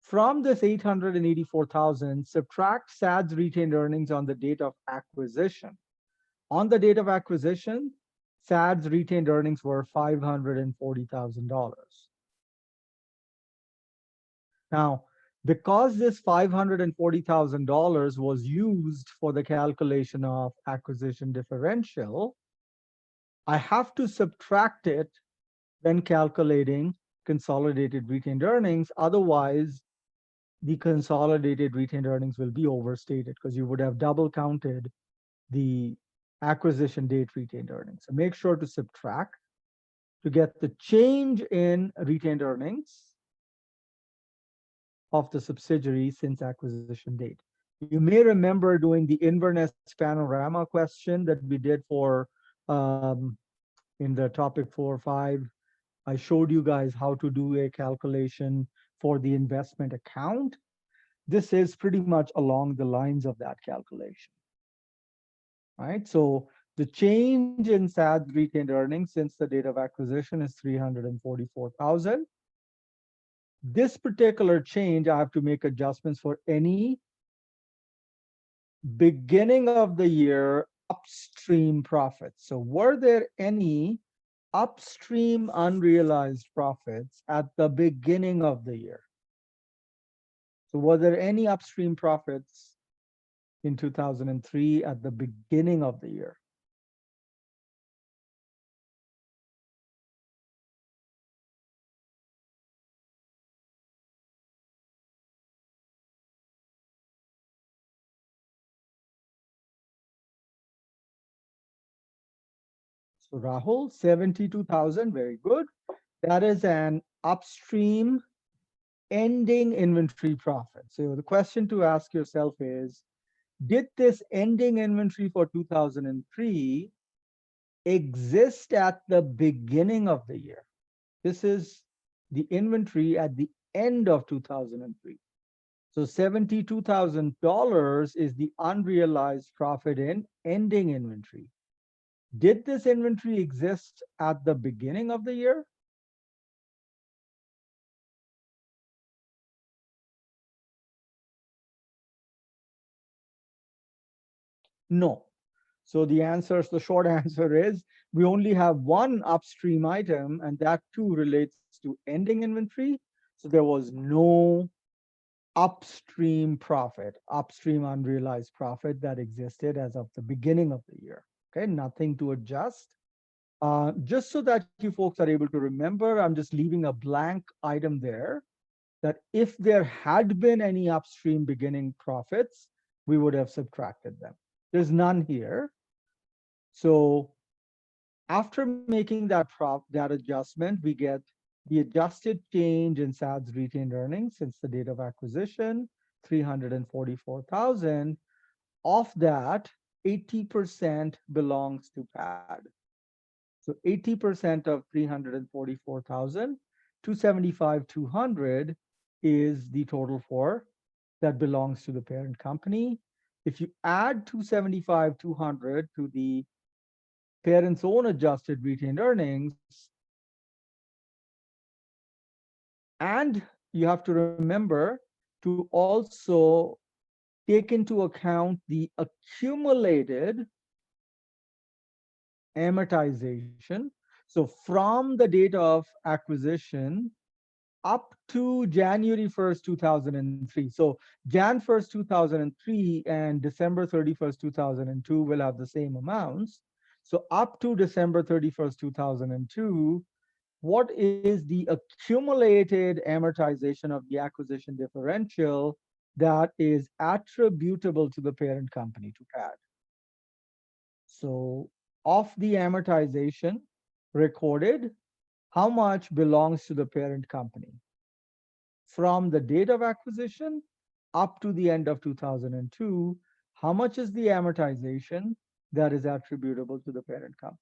From this 884,000, subtract SAD's retained earnings on the date of acquisition. On the date of acquisition, SAD's retained earnings were $540,000. Now, because this $540,000 was used for the calculation of acquisition differential, I have to subtract it when calculating consolidated retained earnings. Otherwise, the consolidated retained earnings will be overstated because you would have double counted the acquisition date retained earnings. So make sure to subtract to get the change in retained earnings of the subsidiary since acquisition date. You may remember doing the Inverness panorama question that we did for in the topic 4 or 5. I showed you guys how to do a calculation for the investment account. This is pretty much along the lines of that calculation, right? So the change in SAD retained earnings since the date of acquisition is 344,000. This particular change, I have to make adjustments for any beginning of the year upstream profits. So were there any upstream unrealized profits at the beginning of the year? So were there any upstream profits in 2003 at the beginning of the year? So Rahul, 72,000, very good. That is an upstream ending inventory profit. So the question to ask yourself is, did this ending inventory for 2003 exist at the beginning of the year? This is the inventory at the end of 2003. So $72,000 is the unrealized profit in ending inventory. Did this inventory exist at the beginning of the year? No. So the short answer is we only have one upstream item, and that too relates to ending inventory. So there was no upstream profit, upstream unrealized profit that existed as of the beginning of the year. Okay, nothing to adjust. Just so that you folks are able to remember, I'm just leaving a blank item there that if there had been any upstream beginning profits, we would have subtracted them. There's none here. So after making that adjustment, we get the adjusted change in SAD's retained earnings since the date of acquisition, 344,000. Of that, 80% belongs to PAD. So 80% of 344,000, 275,200 is the total for that belongs to the parent company. If you add 275, 200 to the parent's own adjusted retained earnings, and you have to remember to also take into account the accumulated amortization. So from the date of acquisition up to January 1st, 2003. So Jan 1st, 2003 and December 31st, 2002 will have the same amounts. So up to December 31st, 2002, what is the accumulated amortization of the acquisition differential that is attributable to the parent company to PAD? So of the amortization recorded, how much belongs to the parent company? From the date of acquisition up to the end of 2002, how much is the amortization that is attributable to the parent company?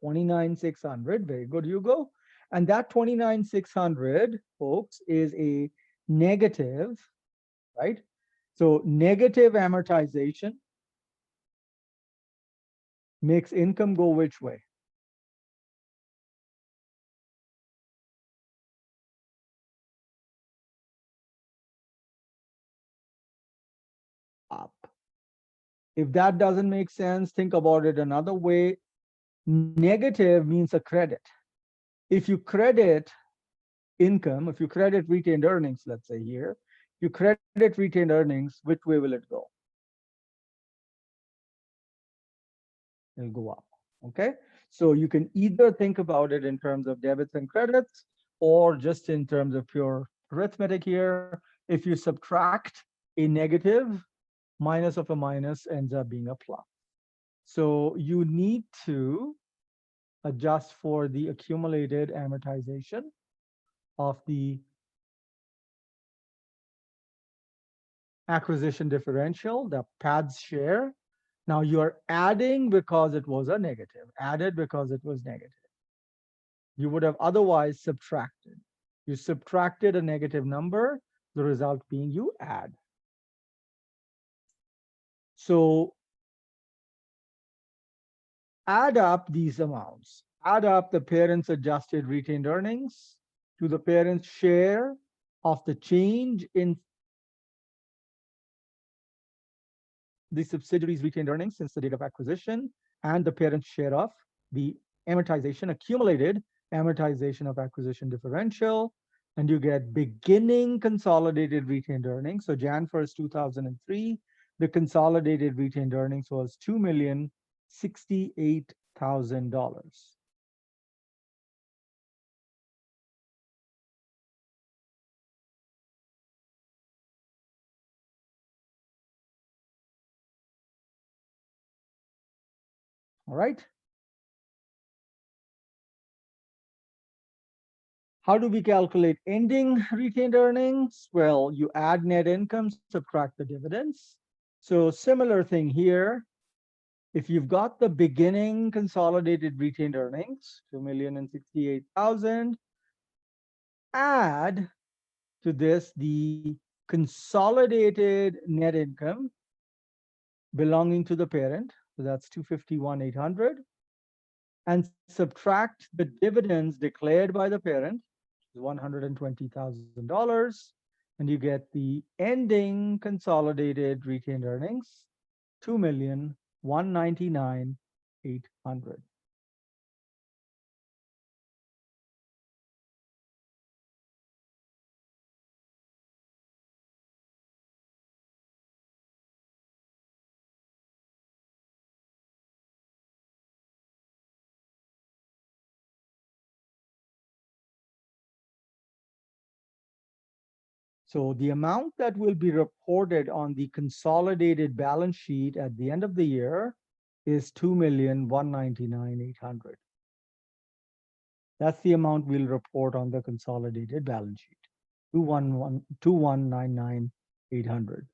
29,600. Very good, Hugo. And that 29,600, folks, is a negative, right? So negative amortization makes income go which way? Up. If that doesn't make sense, think about it another way. Negative means a credit. If you credit income, if you credit retained earnings, let's say here, you credit retained earnings, which way will it go? It'll go up. Okay. So you can either think about it in terms of debits and credits, or just in terms of pure arithmetic here. If you subtract a negative, minus of a minus ends up being a plus. So you need to adjust for the accumulated amortization of the acquisition differential, the PADS share. Now you're adding because it was a negative, added because it was negative. You would have otherwise subtracted. You subtracted a negative number, the result being you add. So add up these amounts, add up the parent's adjusted retained earnings to the parent's share of the change in the subsidiary's retained earnings since the date of acquisition, and the parent's share of the amortization, accumulated amortization of acquisition differential, and you get beginning consolidated retained earnings. So Jan 1st, 2003, the consolidated retained earnings was $2,068,000. All right. How do we calculate ending retained earnings? Well, you add net income, subtract the dividends. So similar thing here. If you've got the beginning consolidated retained earnings, 2,068,000, add to this the consolidated net income belonging to the parent. So that's 251,800, and subtract the dividends declared by the parent, $120,000, and you get the ending consolidated retained earnings, 2,199,800. So the amount that will be reported on the consolidated balance sheet at the end of the year is 2,199,800. That's the amount we'll report on the consolidated balance sheet, 2,199,800.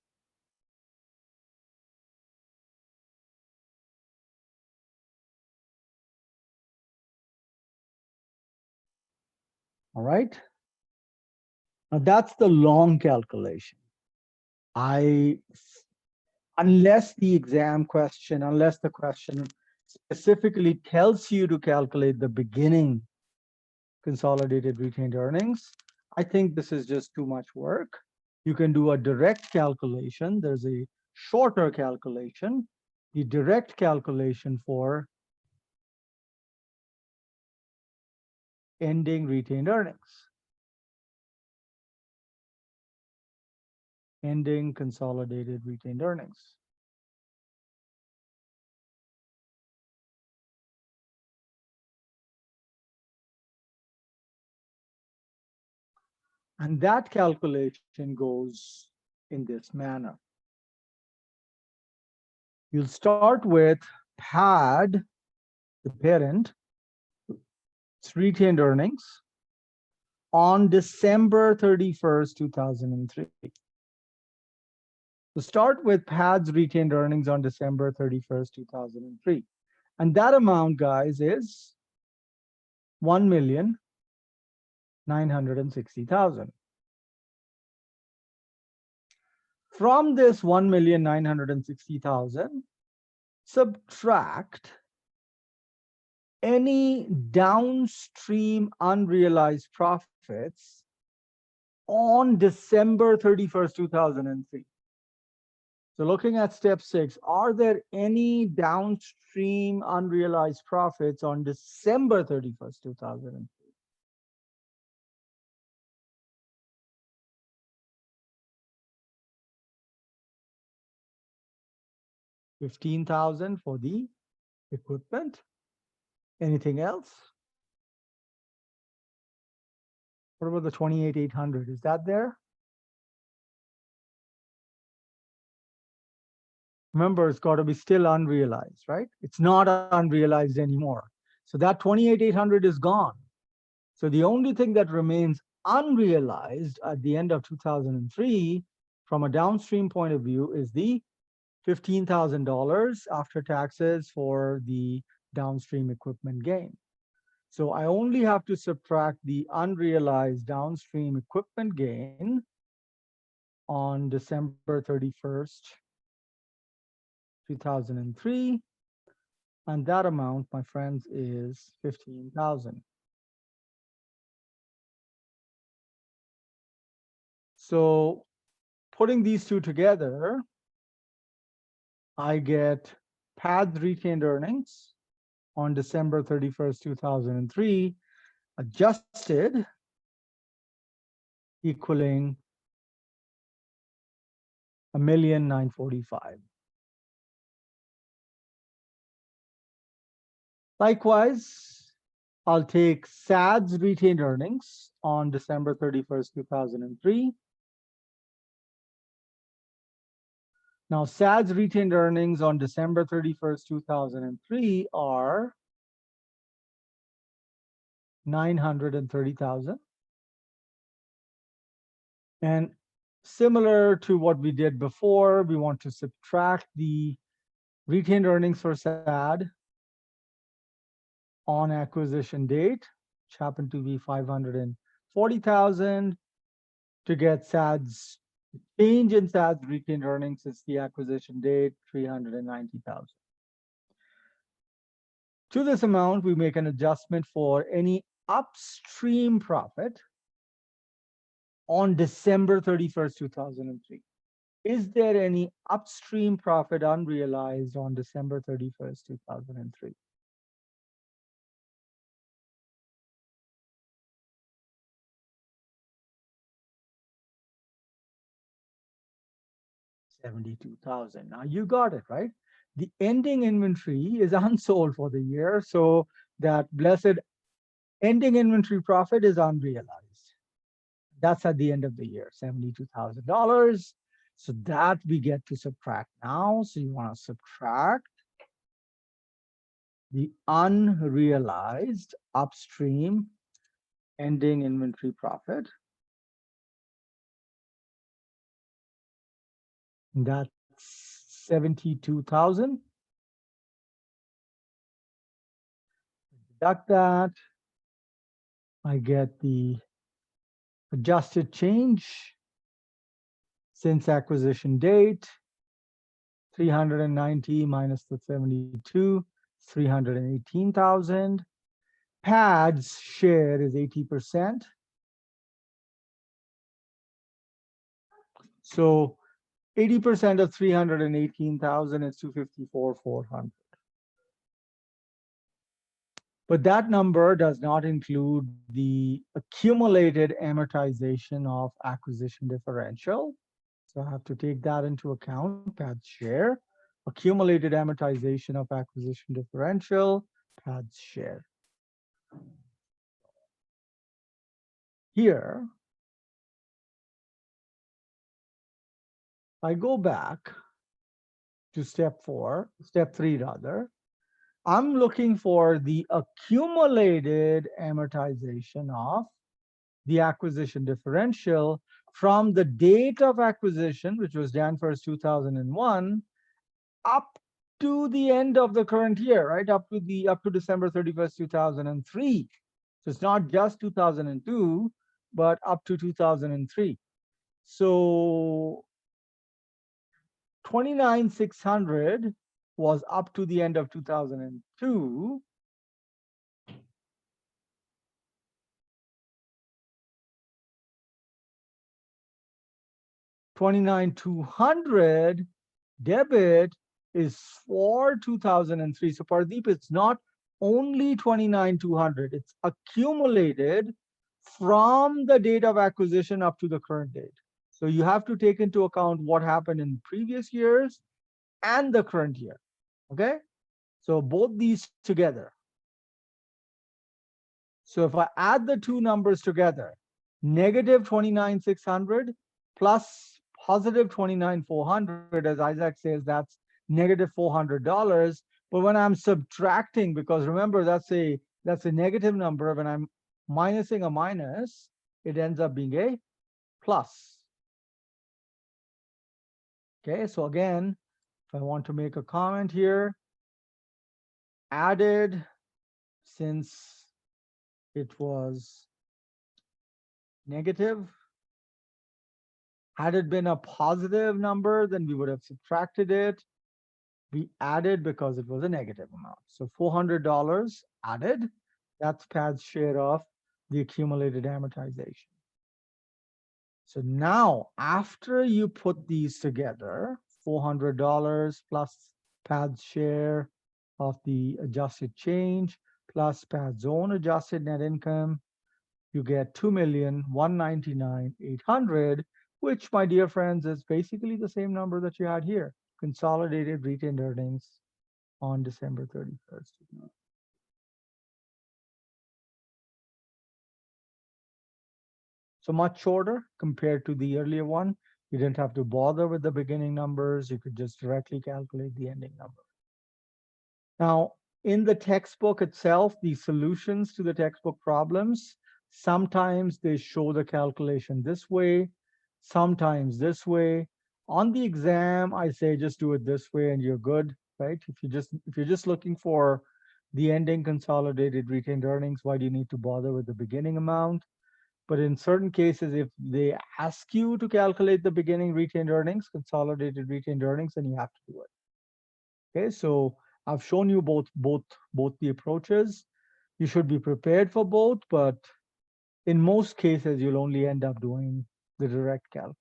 All right. Now that's the long calculation. I, unless the question specifically tells you to calculate the beginning consolidated retained earnings, I think this is just too much work. You can do a direct calculation. There's a shorter calculation, the direct calculation for ending retained earnings, ending consolidated retained earnings. And that calculation goes in this manner. You'll start with PAD, the parent, its retained earnings on December 31st, 2003. So start with PAD's retained earnings on December 31st, 2003. And that amount, guys, is 1,960,000. From this 1,960,000, subtract any downstream unrealized profits on December 31st, 2003. So looking at step 6, are there any downstream unrealized profits on December 31st, 2003? $15,000 for the equipment. Anything else? What about the 28,800? Is that there? Remember, it's got to be still unrealized, right? It's not unrealized anymore. So that 28,800 is gone. So the only thing that remains unrealized at the end of 2003 from a downstream point of view is the $15,000 after taxes for the downstream equipment gain. So I only have to subtract the unrealized downstream equipment gain on December 31st, 2003. And that amount, my friends, is 15,000. So putting these two together, I get PAD's retained earnings on December 31st, 2003, adjusted, equaling 1,945,000. Likewise, I'll take SAD's retained earnings on December 31st, 2003. Now, SAD's retained earnings on December 31st, 2003 are 930,000. And similar to what we did before, we want to subtract the retained earnings for SAD on acquisition date, which happened to be 540,000, to get SAD's change in SAD's retained earnings is the acquisition date, 390,000. To this amount, we make an adjustment for any upstream profit on December 31st, 2003. Is there any upstream profit unrealized on December 31st, 2003? $72,000. Now you got it, right? The ending inventory is unsold for the year, so that blessed ending inventory profit is unrealized. That's at the end of the year, $72,000. So that we get to subtract now. So you want to subtract the unrealized upstream ending inventory profit. That's 72,000. Deduct that. I get the adjusted change since acquisition date, 390 minus the 72, 318,000. PAD's share is 80%. So 80% of 318,000 is 254,400. But that number does not include the accumulated amortization of acquisition differential. So I have to take that into account, PAD's share, accumulated amortization of acquisition differential, PAD's share. Here, I go back to step three rather. I'm looking for the accumulated amortization of the acquisition differential from the date of acquisition, which was Jan 1st, 2001, up to the end of the current year, right? Up to December 31st, 2003. So it's not just 2002, but up to 2003. So 29,600 was up to the end of 2002. 29,200 debit is for 2003. So Pardeep, it's not only 29,200, it's accumulated from the date of acquisition up to the current date. So you have to take into account what happened in previous years and the current year. Okay, so both these together. So if I add the two numbers together, negative 29,600 plus positive 29,400, as Isaac says, that's negative $400. But when I'm subtracting, because remember that's a negative number, when I'm minusing a minus, it ends up being a plus. Okay, so again, if I want to make a comment here, added, since it was negative, had it been a positive number, then we would have subtracted it. We added because it was a negative amount. So $400 added, that's PAD's share of the accumulated amortization. So now, after you put these together, $400 plus PAD's share of the adjusted change plus PAD's own adjusted net income, you get 2,199,800, which, my dear friends, is basically the same number that you had here, consolidated retained earnings on December 31st. So much shorter compared to the earlier one. You didn't have to bother with the beginning numbers. You could just directly calculate the ending number. Now, in the textbook itself, the solutions to the textbook problems, sometimes they show the calculation this way, sometimes this way. On the exam, I say just do it this way and you're good, right? If you're just looking for the ending consolidated retained earnings, why do you need to bother with the beginning amount? But in certain cases, if they ask you to calculate the beginning retained earnings, consolidated retained earnings, then you have to do it. Okay, so I've shown you both the approaches. You should be prepared for both, but in most cases, you'll only end up doing the direct calc.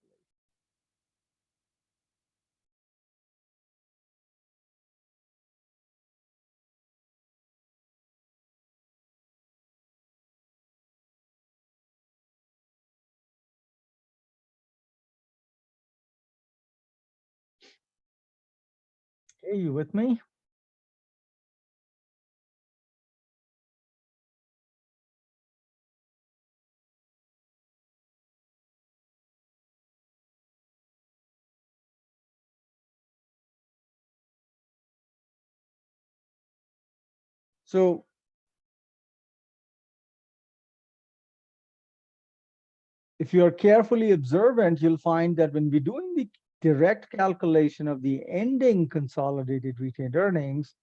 Okay, you with me? So if you're carefully observant, you'll find that when we're doing the direct calculation of the ending consolidated retained earnings,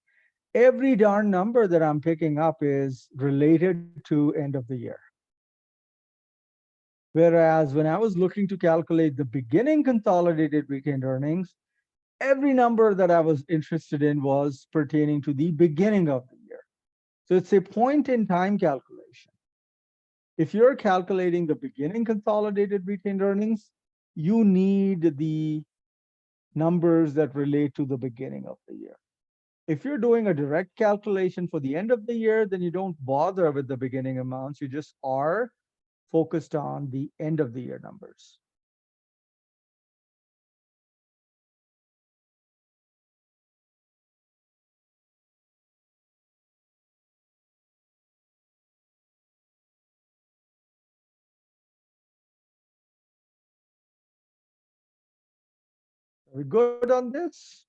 every darn number that I'm picking up is related to end of the year. Whereas when I was looking to calculate the beginning consolidated retained earnings, every number that I was interested in was pertaining to the beginning of the year. So it's a point in time calculation. If you're calculating the beginning consolidated retained earnings, you need the numbers that relate to the beginning of the year. If you're doing a direct calculation for the end of the year, then you don't bother with the beginning amounts. You just are focused on the end of the year numbers. Are we good on this?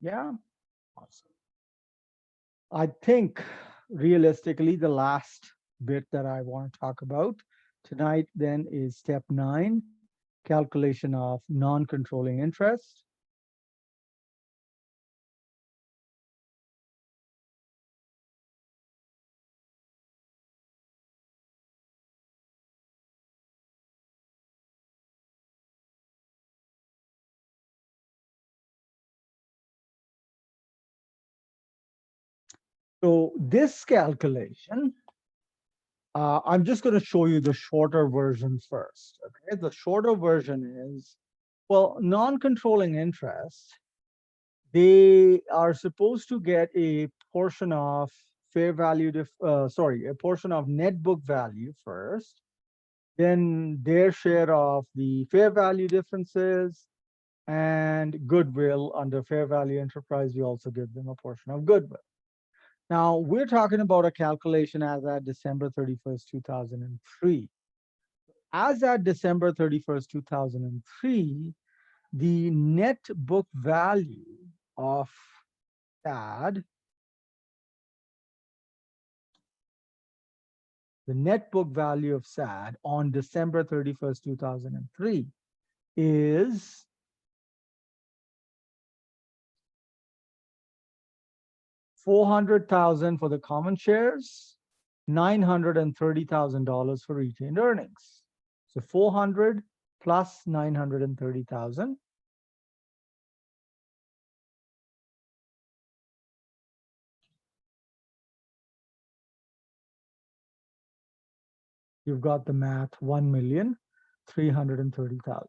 Yeah, awesome. I think realistically, the last bit that I want to talk about tonight then is step 9, calculation of non-controlling interest. So this calculation, I'm just going to show you the shorter version first. Okay, the shorter version is, well, non-controlling interest, they are supposed to get a portion of fair value, a portion of net book value first, then their share of the fair value differences, and goodwill. Under fair value enterprise, we also give them a portion of goodwill. Now, we're talking about a calculation as at December 31st, 2003. As at December 31st, 2003, the net book value of SAD, the net book value of SAD on December 31st, 2003 is $400,000 for the common shares, $930,000 for retained earnings. So 400 plus 930,000. You've got the math, 1,330,000.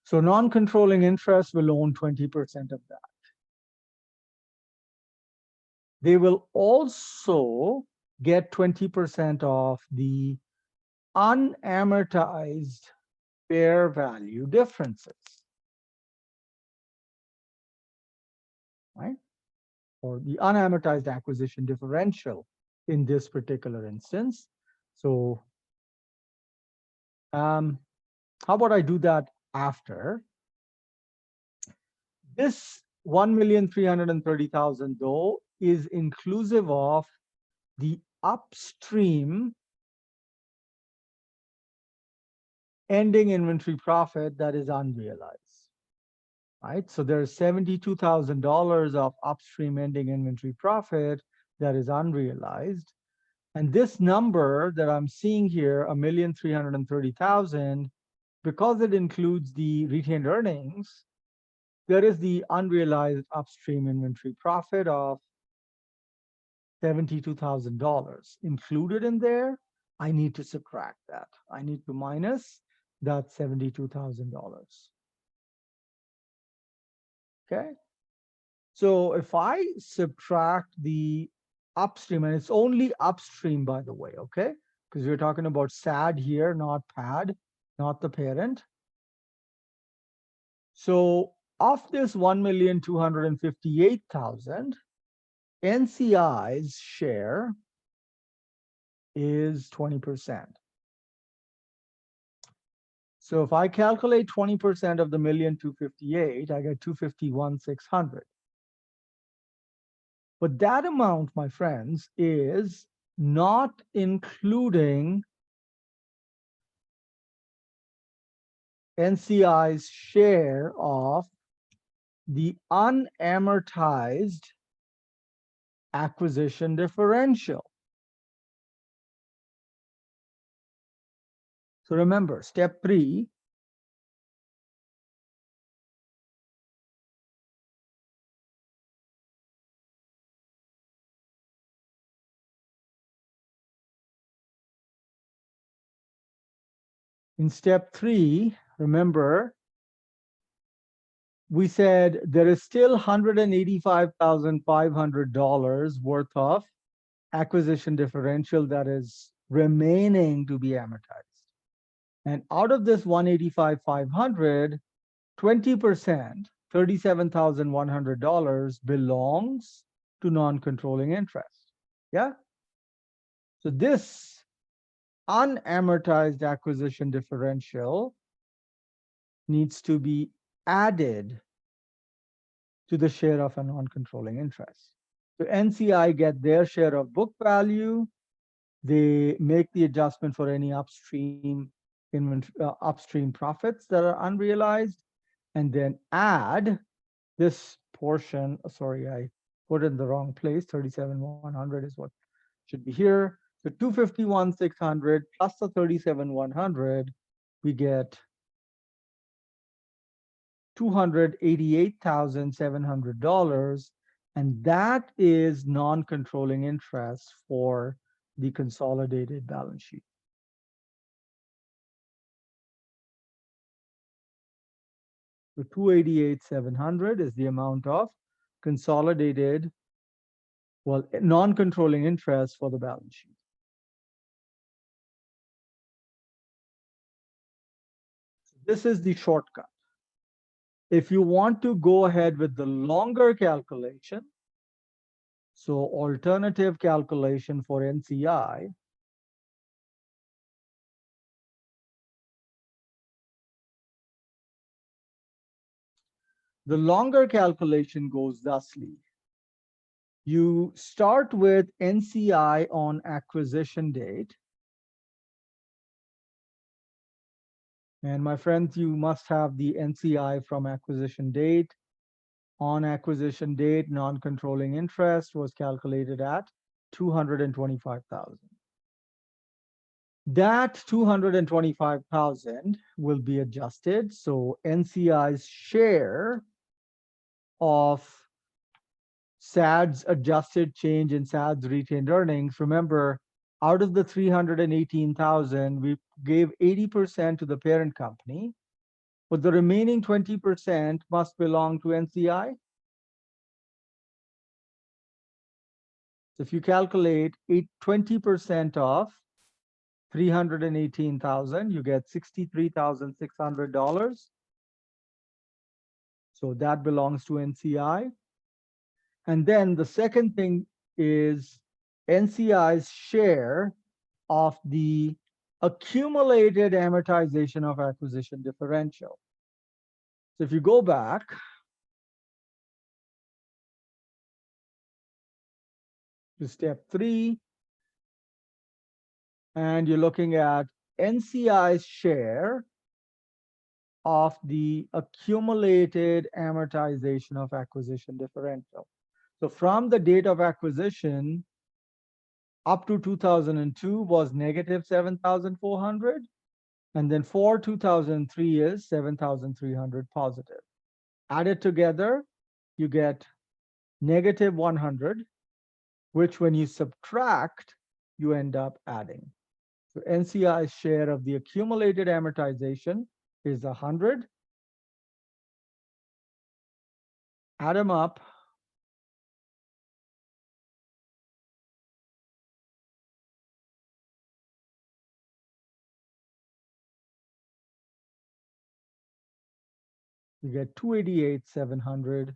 So non-controlling interest will own 20% of that. They will also get 20% of the unamortized fair value differences, right? Or the unamortized acquisition differential in this particular instance. So how about I do that after? This 1,330,000 though is inclusive of the upstream ending inventory profit that is unrealized, right? So there's $72,000 of upstream ending inventory profit that is unrealized. And this number that I'm seeing here, 1,330,000, because it includes the retained earnings, there is the unrealized upstream inventory profit of $72,000 included in there. I need to subtract that. I need to minus that $72,000. Okay. So if I subtract the upstream, and it's only upstream, by the way, okay? Because we're talking about SAD here, not PAD, not the parent. So of this 1,258,000, NCI's share is 20%. So if I calculate 20% of the 1,258,000, I get 251,600. But that amount, my friends, is not including NCI's share of the unamortized acquisition differential. So remember, step 3, in step 3, remember, we said there is still $185,500 worth of acquisition differential that is remaining to be amortized. And out of this 185,500, 20%, $37,100 belongs to non-controlling interest. Yeah. So this unamortized acquisition differential needs to be added to the share of a non-controlling interest. So NCI get their share of book value. They make the adjustment for any upstream profits that are unrealized, and then add this portion. Sorry, I put it in the wrong place. 37,100 is what should be here. So 251,600 plus the 37,100, we get $288,700, and that is non-controlling interest for the consolidated balance sheet. So 288,700 is the amount of consolidated, well, non-controlling interest for the balance sheet. This is the shortcut. If you want to go ahead with the longer calculation, so alternative calculation for NCI, the longer calculation goes thusly. You start with NCI on acquisition date. And my friends, you must have the NCI from acquisition date. On acquisition date, non-controlling interest was calculated at 225,000. That 225,000 will be adjusted. So NCI's share of SAD's adjusted change in SAD's retained earnings. Remember, out of the 318,000, we gave 80% to the parent company, but the remaining 20% must belong to NCI. So if you calculate 20% of 318,000, you get $63,600. So that belongs to NCI. And then the second thing is NCI's share of the accumulated amortization of acquisition differential. So if you go back to step 3, and you're looking at NCI's share of the accumulated amortization of acquisition differential. So from the date of acquisition up to 2002 was negative 7,400. And then for 2003 is 7,300 positive. Added together, you get negative 100, which when you subtract, you end up adding. So NCI's share of the accumulated amortization is 100. Add them up. You get 288,700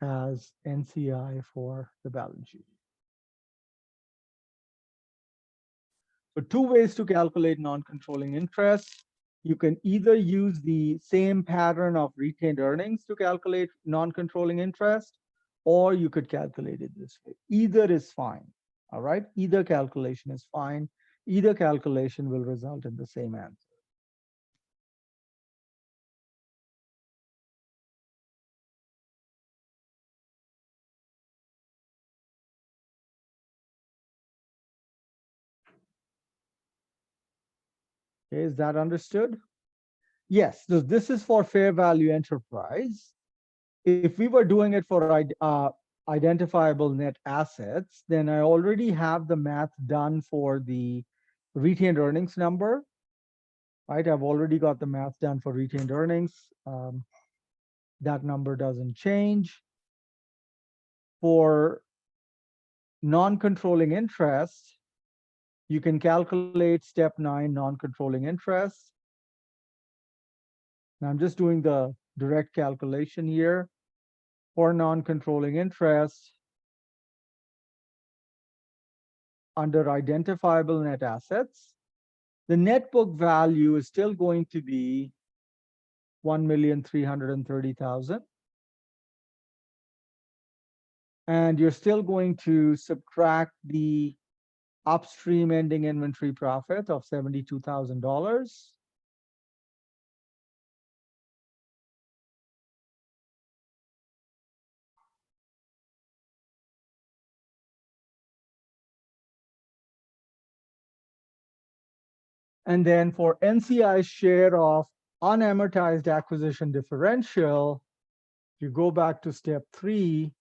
as NCI for the balance sheet. So two ways to calculate non-controlling interest. You can either use the same pattern of retained earnings to calculate non-controlling interest, or you could calculate it this way. Either is fine, all right? Either calculation is fine. Either calculation will result in the same answer. Okay, is that understood? Yes, so this is for fair value enterprise. If we were doing it for identifiable net assets, then I already have the math done for the retained earnings number, right? I've already got the math done for retained earnings. That number doesn't change. For non-controlling interest, you can calculate step 9 non-controlling interest. Now I'm just doing the direct calculation here. For non-controlling interest, under identifiable net assets, the net book value is still going to be 1,330,000. And you're still going to subtract the upstream ending inventory profit of $72,000. And then for NCI's share of unamortized acquisition differential, if you go back to step 3,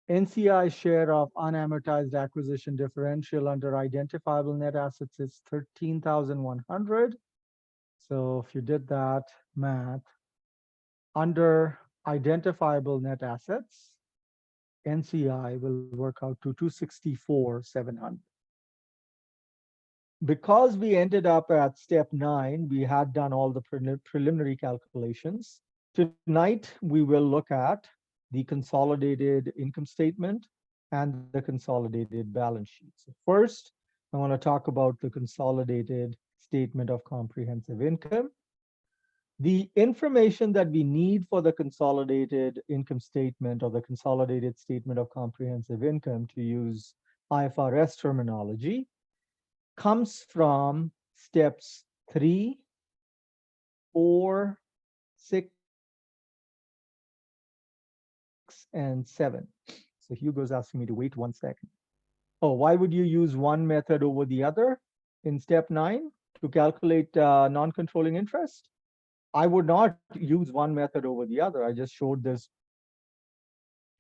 NCI's share of unamortized acquisition differential under identifiable net assets is 13,100. So if you did that math, under identifiable net assets, NCI will work out to 264,700. Because we ended up at step 9, we had done all the preliminary calculations. Tonight, we will look at the consolidated income statement and the consolidated balance sheet. So first, I want to talk about the consolidated statement of comprehensive income. The information that we need for the consolidated income statement or the consolidated statement of comprehensive income, to use IFRS terminology, comes from steps 3, 4, 6, and 7. So Hugo's asking me to wait 1 second. Oh, why would you use one method over the other in step 9 to calculate non-controlling interest? I would not use one method over the other. I just showed this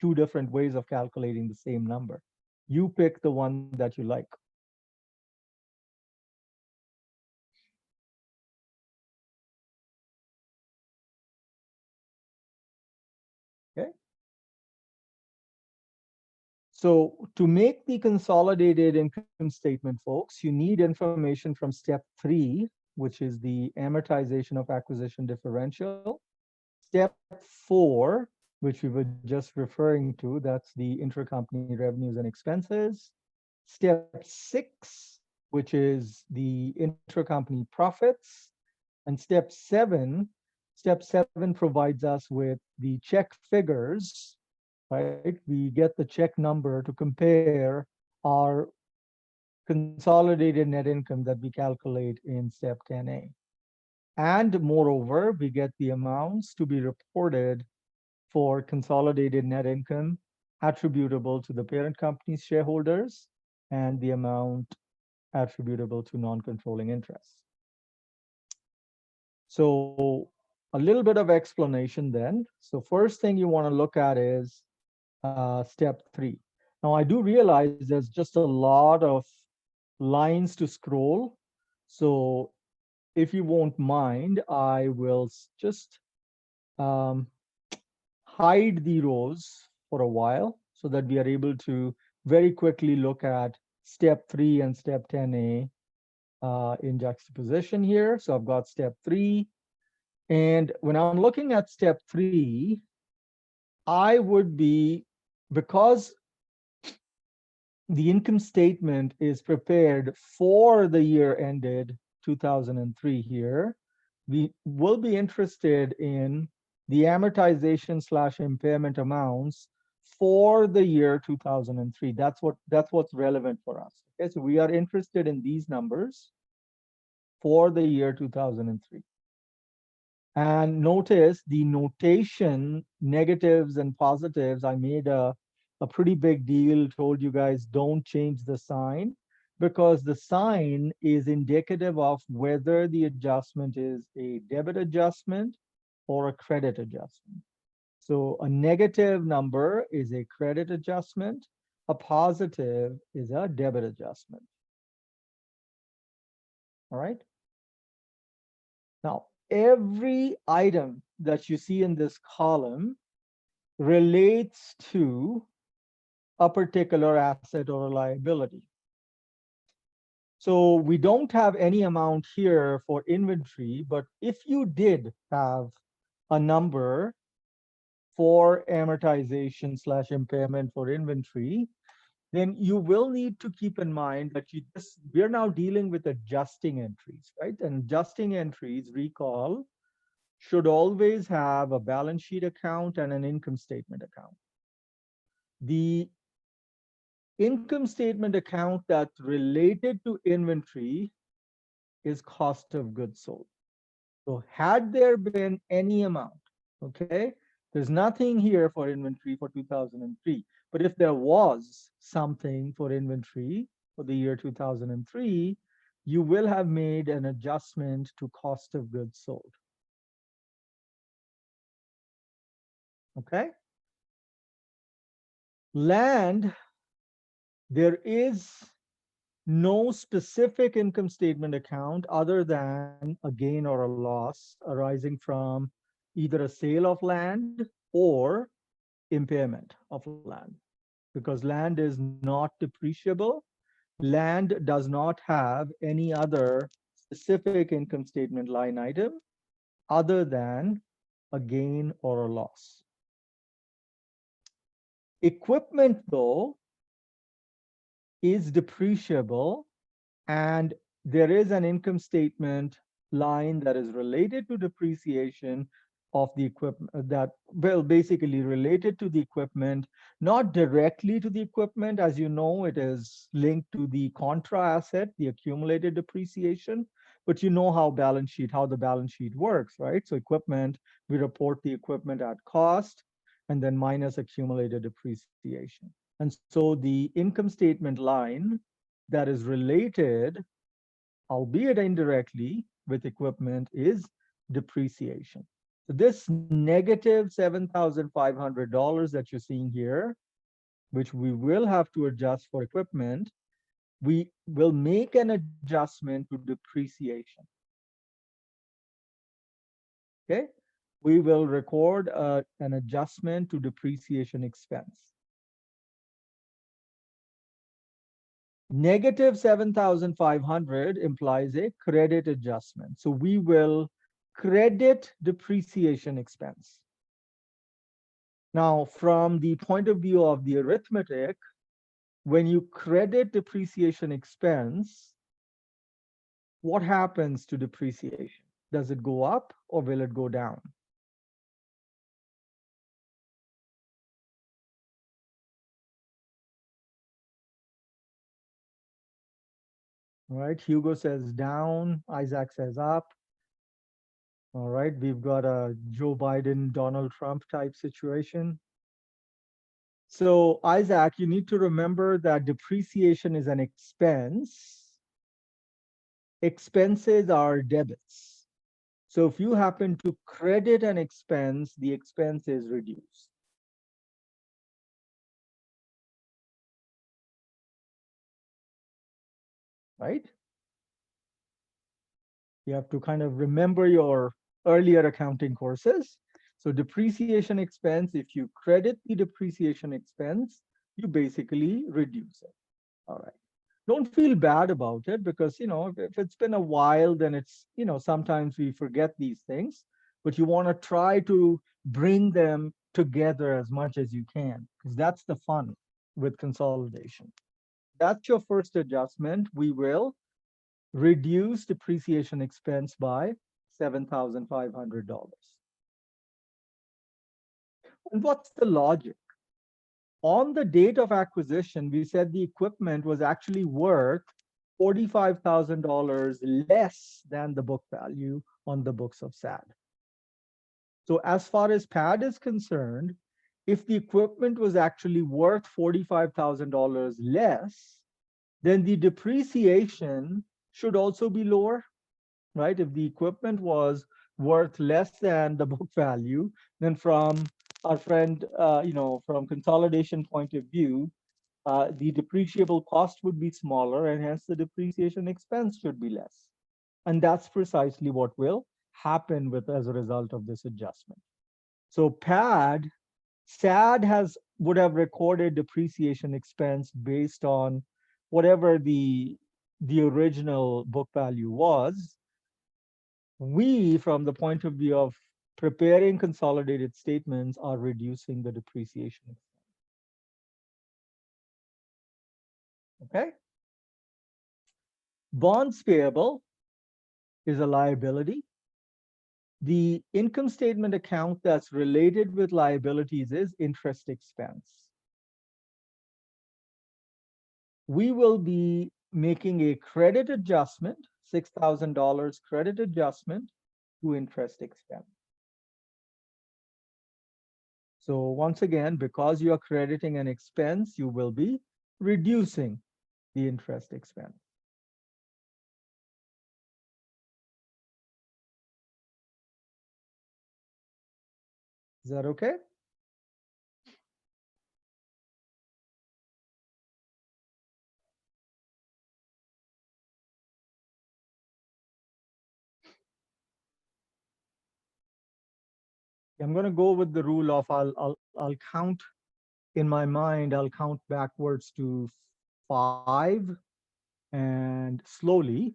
2 different ways of calculating the same number. You pick the one that you like. Okay. So to make the consolidated income statement, folks, you need information from step 3, which is the amortization of acquisition differential. Step 4, which we were just referring to, that's the intercompany revenues and expenses. Step 6, which is the intercompany profits. And step 7 provides us with the check figures, right? We get the check number to compare our consolidated net income that we calculate in step 10A. And moreover, we get the amounts to be reported for consolidated net income attributable to the parent company's shareholders and the amount attributable to non-controlling interests. So a little bit of explanation then. So first thing you want to look at is step 3. Now I do realize there's just a lot of lines to scroll. So if you won't mind, I will just hide the rows for a while so that we are able to very quickly look at step 3 and step 10A in juxtaposition here. So I've got step 3. And when I'm looking at step 3, I would be, because the income statement is prepared for the year ended 2003 here, we will be interested in the amortization / impairment amounts for the year 2003. That's what's relevant for us. Okay, so we are interested in these numbers for the year 2003. And notice the notation, negatives and positives. I made a pretty big deal, told you guys don't change the sign. because the sign is indicative of whether the adjustment is a debit adjustment or a credit adjustment. So a negative number is a credit adjustment, a positive is a debit adjustment. All right. Now, every item that you see in this column relates to a particular asset or a liability. So we don't have any amount here for inventory, but if you did have a number for amortization / impairment for inventory, then you will need to keep in mind that we're now dealing with adjusting entries, right? And adjusting entries, recall, should always have a balance sheet account and an income statement account. The income statement account that's related to inventory is cost of goods sold. So had there been any amount, okay, there's nothing here for inventory for 2003, but if there was something for inventory for the year 2003, you will have made an adjustment to cost of goods sold. Okay. Land, there is no specific income statement account other than a gain or a loss arising from either a sale of land or impairment of land, because land is not depreciable. Land does not have any other specific income statement line item other than a gain or a loss. Equipment, though, is depreciable, and there is an income statement line that is related to depreciation of the equipment that, well, basically related to the equipment, not directly to the equipment. As you know, it is linked to the contra asset, the accumulated depreciation, but you know how the balance sheet works, right? So equipment, we report the equipment at cost and then minus accumulated depreciation. And so the income statement line that is related, albeit indirectly, with equipment is depreciation. So this negative $7,500 that you're seeing here, which we will have to adjust for equipment, we will make an adjustment to depreciation. Okay, we will record an adjustment to depreciation expense. Negative 7,500 implies a credit adjustment. So we will credit depreciation expense. Now, from the point of view of the arithmetic, when you credit depreciation expense, what happens to depreciation? Does it go up or will it go down? All right, Hugo says down, Isaac says up. All right, we've got a Joe Biden, Donald Trump type situation. So Isaac, you need to remember that depreciation is an expense. Expenses are debits. So if you happen to credit an expense, the expense is reduced. Right? You have to kind of remember your earlier accounting courses. So depreciation expense, if you credit the depreciation expense, you basically reduce it. All right. Don't feel bad about it, because, if it's been a while, then it's, sometimes we forget these things, but you want to try to bring them together as much as you can, because that's the fun with consolidation. That's your first adjustment. We will reduce depreciation expense by $7,500. And what's the logic? On the date of acquisition, we said the equipment was actually worth $45,000 less than the book value on the books of SAD. So as far as PAD is concerned, if the equipment was actually worth $45,000 less, then the depreciation should also be lower, right? If the equipment was worth less than the book value, then from our friend, from consolidation point of view, the depreciable cost would be smaller and hence the depreciation expense should be less. And that's precisely what will happen with as a result of this adjustment. So SAD would have recorded depreciation expense based on whatever the original book value was. We, from the point of view of preparing consolidated statements, are reducing the depreciation. Okay. Bonds payable is a liability. The income statement account that's related with liabilities is interest expense. We will be making a credit adjustment, $6,000 credit adjustment to interest expense. So once again, because you are crediting an expense, you will be reducing the interest expense. Is that okay? I'm going to go with the rule of I'll count in my mind. I'll count backwards to 5 and slowly.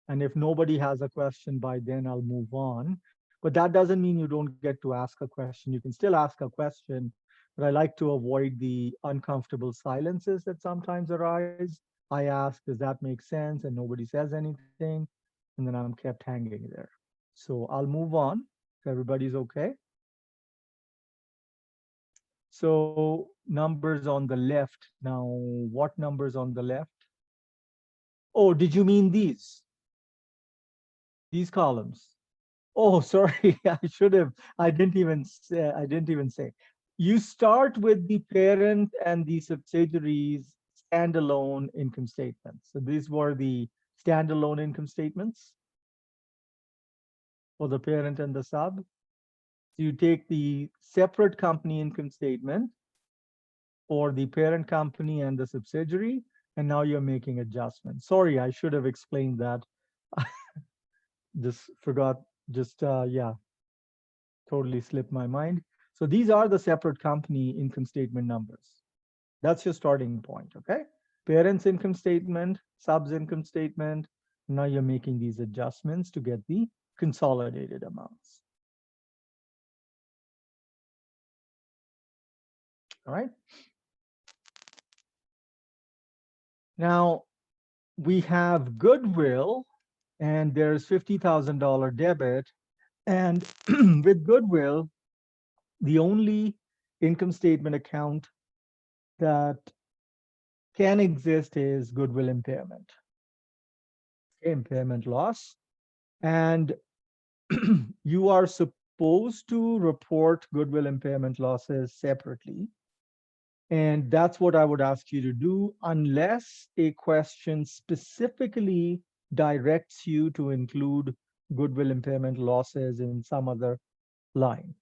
And if nobody has a question by then, I'll move on. But that doesn't mean you don't get to ask a question. You can still ask a question, but I like to avoid the uncomfortable silences that sometimes arise. I ask, does that make sense? And nobody says anything. And then I'm kept hanging there. So I'll move on if everybody's okay. So numbers on the left. Now, what numbers on the left? Oh, did you mean these columns? Oh, sorry. I didn't even say. You start with the parent and the subsidiaries standalone income statements. So these were the standalone income statements for the parent and the sub. So you take the separate company income statement for the parent company and the subsidiary, and now you're making adjustments. Sorry, I should have explained that. Just forgot, yeah, totally slipped my mind. So these are the separate company income statement numbers. That's your starting point, okay? Parents income statement, subs income statement. Now you're making these adjustments to get the consolidated amounts. All right. Now we have Goodwill, and there's $50,000 debit. And with Goodwill, the only income statement account that can exist is goodwill impairment. Okay, impairment loss. And you are supposed to report goodwill impairment losses separately. And that's what I would ask you to do, unless a question specifically directs you to include goodwill impairment losses in some other line.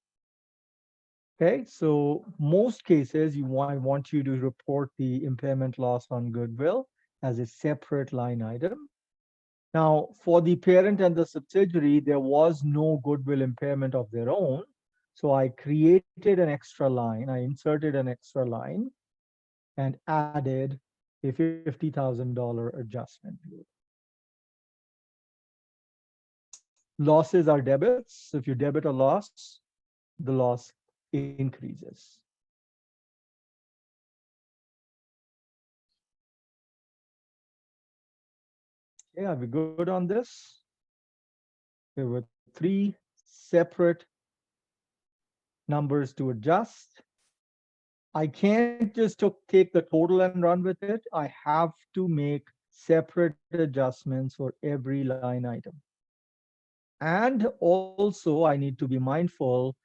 Okay, so most cases, I want you to report the impairment loss on goodwill as a separate line item. Now, for the parent and the subsidiary, there was no goodwill impairment of their own. So I created an extra line, I inserted an extra line and added a $50,000 adjustment. Losses are debits. So if you debit a loss, the loss increases. Okay, are we good on this? There were 3 separate numbers to adjust. I can't just take the total and run with it. I have to make separate adjustments for every line item. And also, I need to be mindful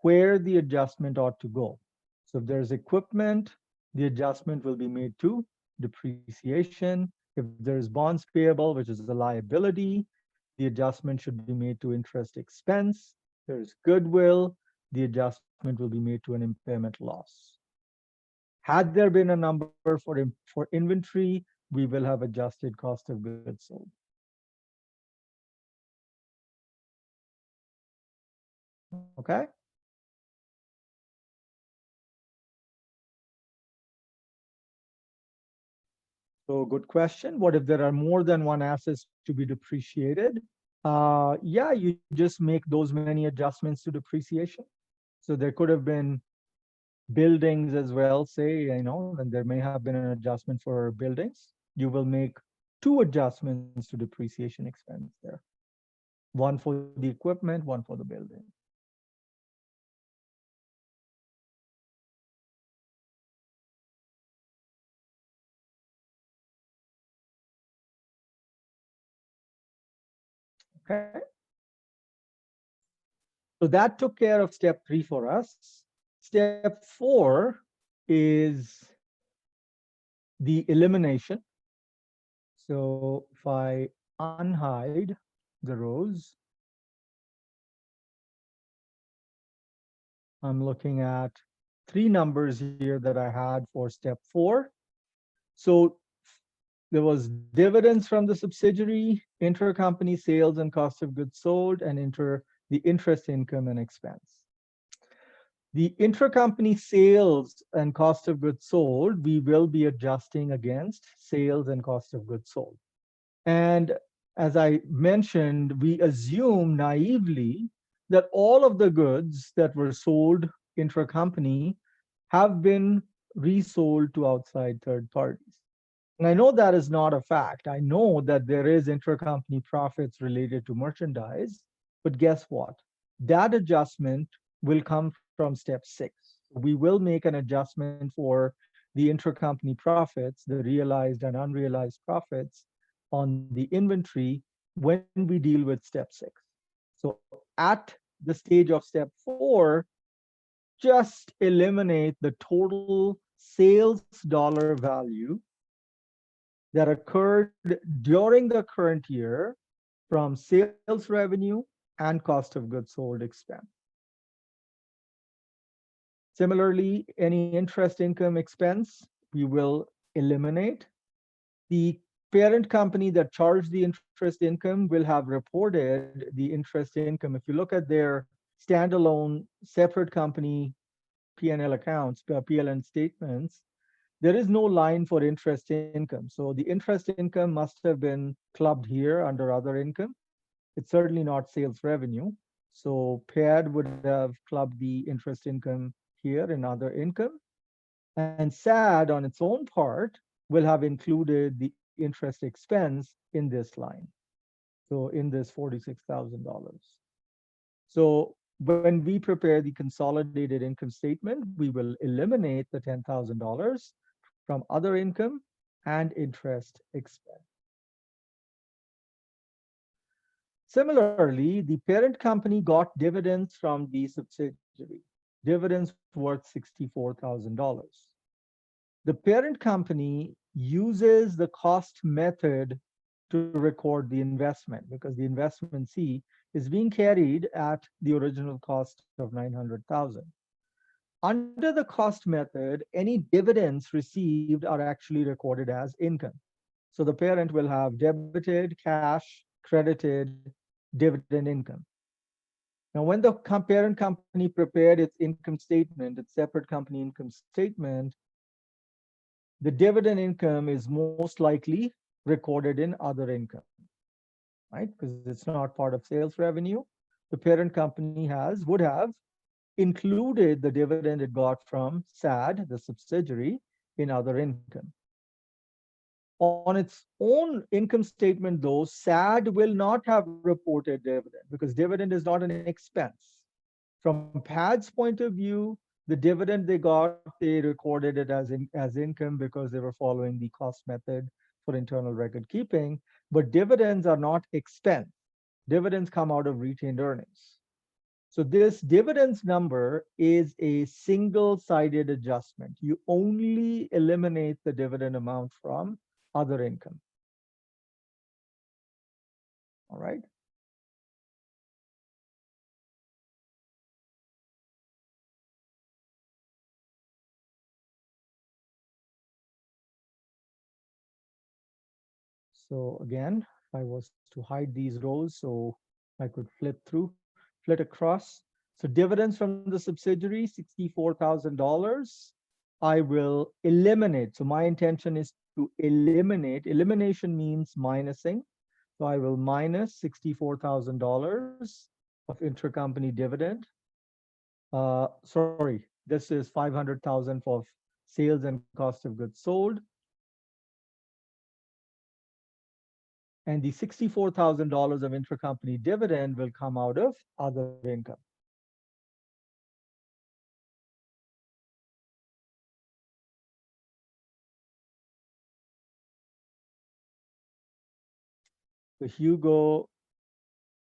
where the adjustment ought to go. So if there's equipment, the adjustment will be made to depreciation. If there's bonds payable, which is a liability, the adjustment should be made to interest expense. There's goodwill, the adjustment will be made to an impairment loss. Had there been a number for inventory, we will have adjusted cost of goods sold. Okay. So good question. What if there are more than one assets to be depreciated? Yeah, you just make those many adjustments to depreciation. So there could have been buildings as well, say, and there may have been an adjustment for buildings. You will make two adjustments to depreciation expense there. One for the equipment, one for the building. Okay. So that took care of step 3 for us. Step 4 is the elimination. So if I unhide the rows, I'm looking at 3 numbers here that I had for step 4. So there was dividends from the subsidiary, intercompany sales and cost of goods sold, and the interest income and expense. The intercompany sales and cost of goods sold, we will be adjusting against sales and cost of goods sold. And as I mentioned, we assume naively that all of the goods that were sold intracompany have been resold to outside third parties. And I know that is not a fact. I know that there is intercompany profits related to merchandise, but guess what? That adjustment will come from step 6. We will make an adjustment for the intercompany profits, the realized and unrealized profits on the inventory when we deal with step 6. So at the stage of step 4, just eliminate the total sales dollar value that occurred during the current year from sales revenue and cost of goods sold expense. Similarly, any interest income expense, we will eliminate. The parent company that charged the interest income will have reported the interest income. If you look at their standalone separate company P&L accounts, PLN statements, there is no line for interest income. So the interest income must have been clubbed here under other income. It's certainly not sales revenue. So PAD would have clubbed the interest income here in other income. And SAD on its own part will have included the interest expense in this line. So in this $46,000. So when we prepare the consolidated income statement, we will eliminate the $10,000 from other income and interest expense. Similarly, the parent company got dividends from the subsidiary, dividends worth $64,000. The parent company uses the cost method to record the investment because the investment C is being carried at the original cost of 900,000. Under the cost method, any dividends received are actually recorded as income. So the parent will have debited, cash, credited, dividend income. Now, when the parent company prepared its income statement, its separate company income statement, the dividend income is most likely recorded in other income, right? Because it's not part of sales revenue. The parent company would have included the dividend it got from SAD, the subsidiary, in other income. On its own income statement, though, SAD will not have reported dividend because dividend is not an expense. From PAD's point of view, the dividend they got, they recorded it as income because they were following the cost method for internal record keeping. But dividends are not expense. Dividends come out of retained earnings. So this dividends number is a single-sided adjustment. You only eliminate the dividend amount from other income. All right. So again, if I was to hide these rows, so I could flip across. So dividends from the subsidiary, $64,000. I will eliminate. So my intention is to eliminate. Elimination means minusing. So I will minus $64,000 of intercompany dividend. Sorry, this is 500,000 for sales and cost of goods sold. And the $64,000 of intercompany dividend will come out of other income. So Hugo,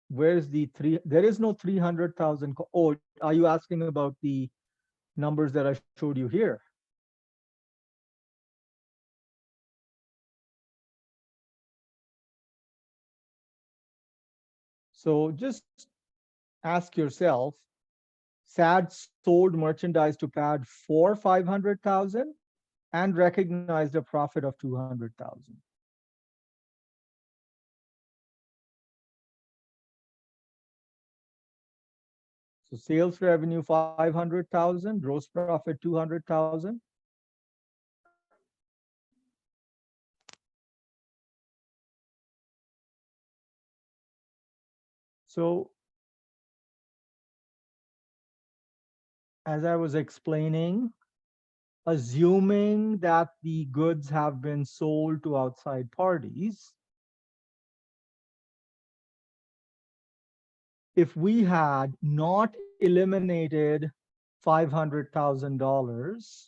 where's the three? There is no 300,000. Oh, are you asking about the numbers that I showed you here? So just ask yourself, SAD sold merchandise to PAD for 500,000 and recognized a profit of 200,000. So sales revenue 500,000, gross profit 200,000. So as I was explaining, assuming that the goods have been sold to outside parties, if we had not eliminated $500,000,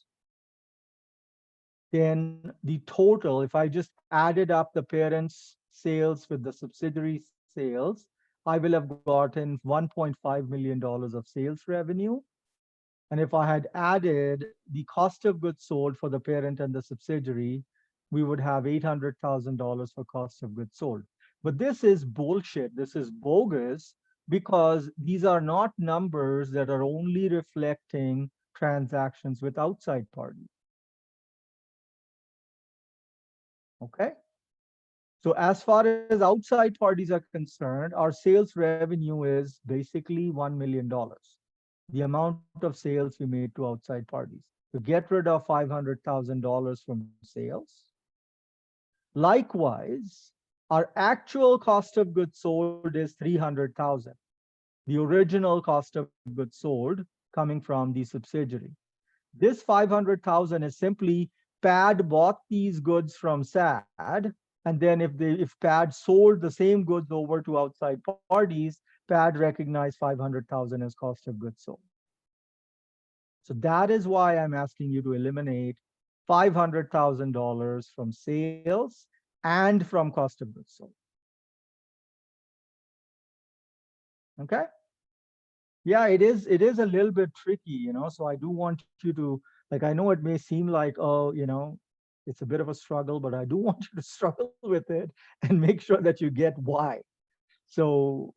then the total, if I just added up the parent's sales with the subsidiary sales, I will have gotten $1.5 million of sales revenue. And if I had added the cost of goods sold for the parent and the subsidiary, we would have $800,000 for cost of goods sold. But this is bullshit. This is bogus because these are not numbers that are only reflecting transactions with outside parties. Okay. So as far as outside parties are concerned, our sales revenue is basically $1 million. The amount of sales we made to outside parties. To get rid of $500,000 from sales. Likewise, our actual cost of goods sold is 300,000. The original cost of goods sold coming from the subsidiary. This 500,000 is simply PAD bought these goods from SAD, and then if PAD sold the same goods over to outside parties, PAD recognized 500,000 as cost of goods sold. So that is why I'm asking you to eliminate $500,000 from sales and from cost of goods sold. Okay. Yeah, it is a little bit tricky, so I do want you to, like, I know it may seem like, oh, it's a bit of a struggle, but I do want you to struggle with it and make sure that you get why. So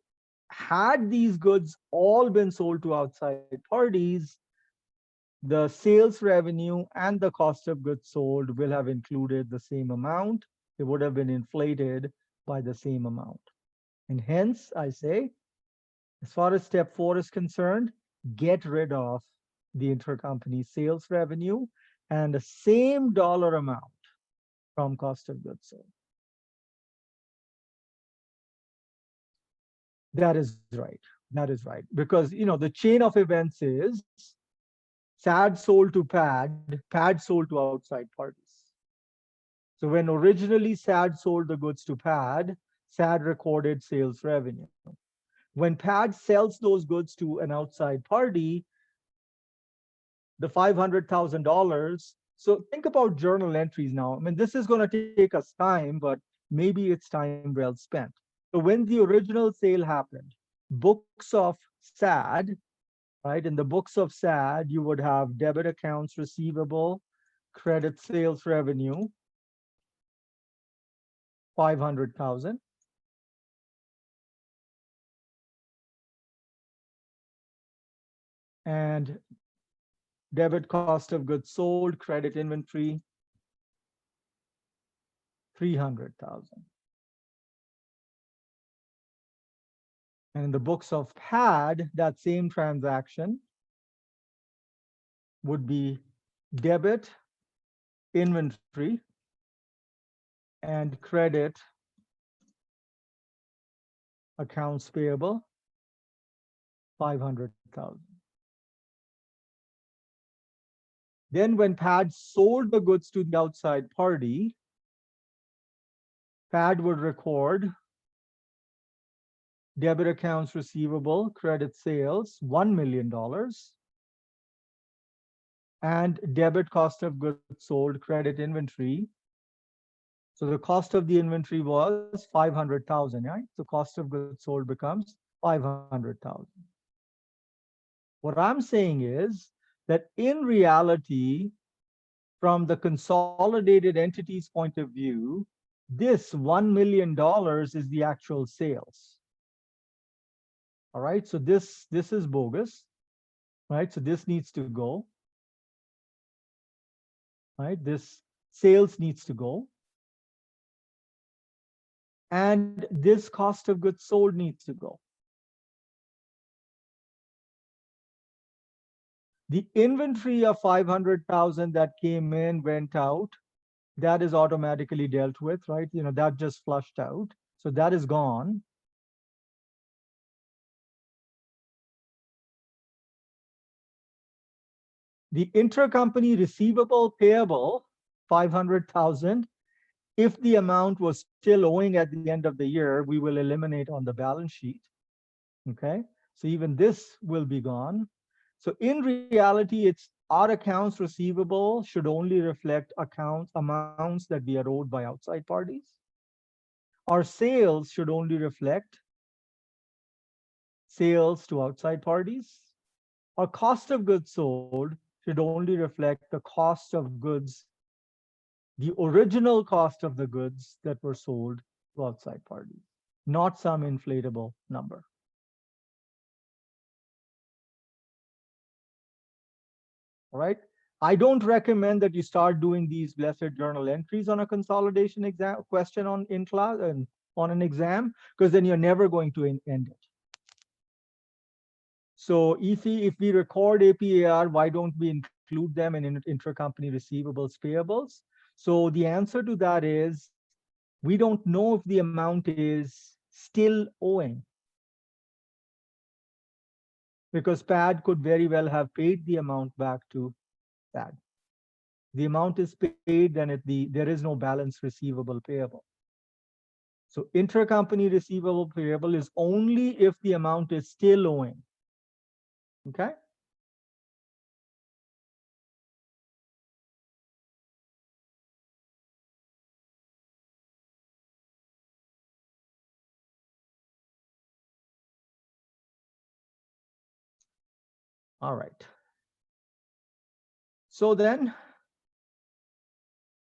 had these goods all been sold to outside parties, the sales revenue and the cost of goods sold will have included the same amount. It would have been inflated by the same amount. And hence, I say, as far as step 4 is concerned, get rid of the intercompany sales revenue and the same dollar amount from cost of goods sold. That is right. That is right. Because, the chain of events is SAD sold to PAD, PAD sold to outside parties. So when originally SAD sold the goods to PAD, SAD recorded sales revenue. When PAD sells those goods to an outside party, the $500,000. So think about journal entries now. I mean, this is going to take us time, but maybe it's time well spent. So when the original sale happened, books of SAD, right? In the books of SAD, you would have debit accounts receivable, credit sales revenue, 500,000. And debit cost of goods sold, credit inventory, 300,000. And in the books of PAD, that same transaction would be debit inventory and credit accounts payable, 500,000. Then when PAD sold the goods to the outside party, PAD would record debit accounts receivable, credit sales, $1 million, and debit cost of goods sold, credit inventory. So the cost of the inventory was 500,000, right? So cost of goods sold becomes 500,000. What I'm saying is that in reality, from the consolidated entity's point of view, this $1 million is the actual sales. All right, so this is bogus, right? So this needs to go, right? This sales needs to go. And this cost of goods sold needs to go. The inventory of 500,000 that came in, went out, that is automatically dealt with, right? You know, that just flushed out. So that is gone. The intercompany receivable payable, 500,000, if the amount was still owing at the end of the year, we will eliminate on the balance sheet. Okay, so even this will be gone. So in reality, it's our accounts receivable should only reflect amounts that we are owed by outside parties. Our sales should only reflect sales to outside parties. Our cost of goods sold should only reflect the cost of goods, the original cost of the goods that were sold to outside parties, not some inflatable number. All right. I don't recommend that you start doing these blessed journal entries on a consolidation exam question on in class and on an exam, because then you're never going to end it. So if we record APAR, why don't we include them in intercompany receivables, payables? So the answer to that is we don't know if the amount is still owing, because PAD could very well have paid the amount back to PAD. The amount is paid, then there is no balance receivable payable. So intercompany receivable payable is only if the amount is still owing. Okay. All right. So then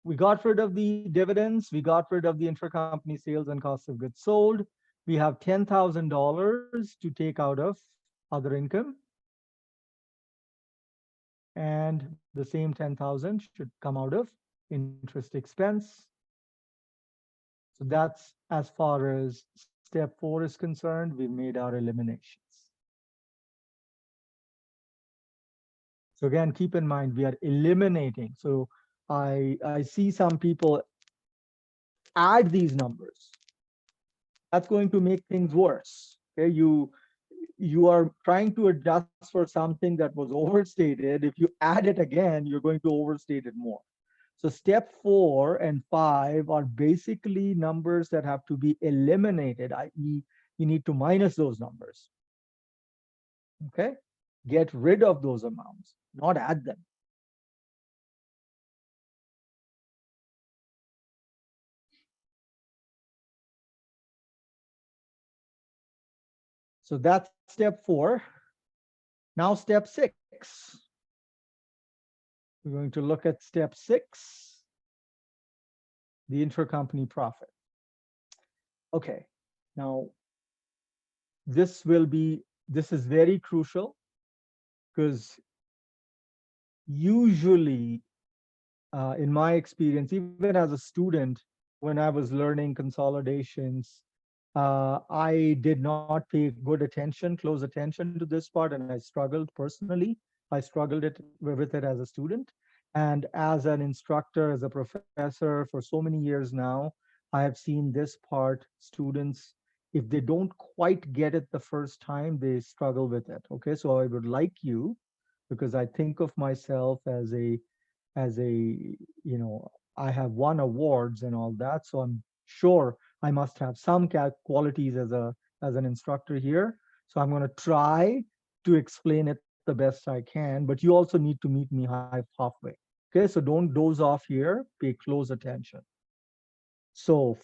we got rid of the dividends, we got rid of the intercompany sales and cost of goods sold. We have $10,000 to take out of other income. And the same 10,000 should come out of interest expense. So that's as far as step 4 is concerned. We've made our eliminations. So again, keep in mind, we are eliminating. So I see some people add these numbers. That's going to make things worse. Okay, you are trying to adjust for something that was overstated. If you add it again, you're going to overstate it more. So step 4 and 5 are basically numbers that have to be eliminated, i.e., you need to minus those numbers. Okay, get rid of those amounts, not add them. So that's step 4. Now step 6. We're going to look at step 6, the intercompany profit. Okay, now this is very crucial because usually, in my experience, even as a student, when I was learning consolidations, I did not pay good attention, close attention to this part, and I struggled personally. I struggled with it as a student. And as an instructor, as a professor for so many years now, I have seen this part, students, if they don't quite get it the first time, they struggle with it. Okay, so I would like you, because I think of myself as a I have won awards and all that, so I'm sure I must have some qualities as an instructor here. So I'm going to try to explain it the best I can, but you also need to meet me halfway. Okay, so don't doze off here, pay close attention. So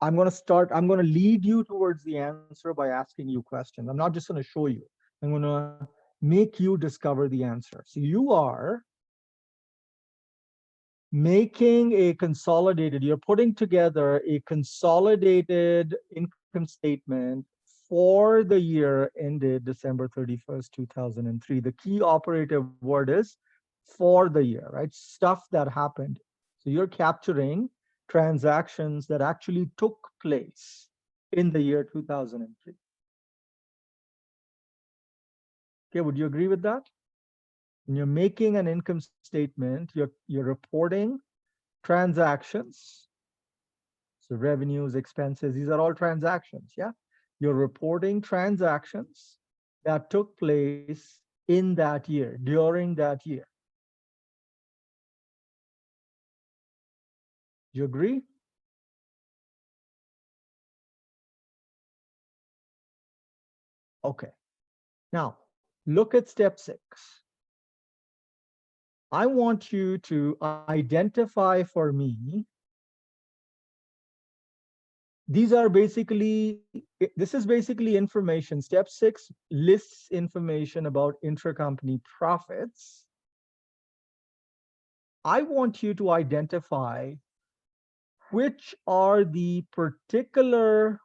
I'm going to lead you towards the answer by asking you questions. I'm not just going to show you. I'm going to make you discover the answer. So you are making a consolidated, you're putting together a consolidated income statement for the year ended December 31st, 2003. The key operative word is for the year, right? Stuff that happened. So you're capturing transactions that actually took place in the year 2003. Okay, would you agree with that? When you're making an income statement, you're reporting transactions. So revenues, expenses, these are all transactions, yeah? You're reporting transactions that took place in that year, during that year. Do you agree? Okay. Now, look at step 6. I want you to identify for me, this is basically information. Step 6 lists information about intercompany profits. I want you to identify which are the particular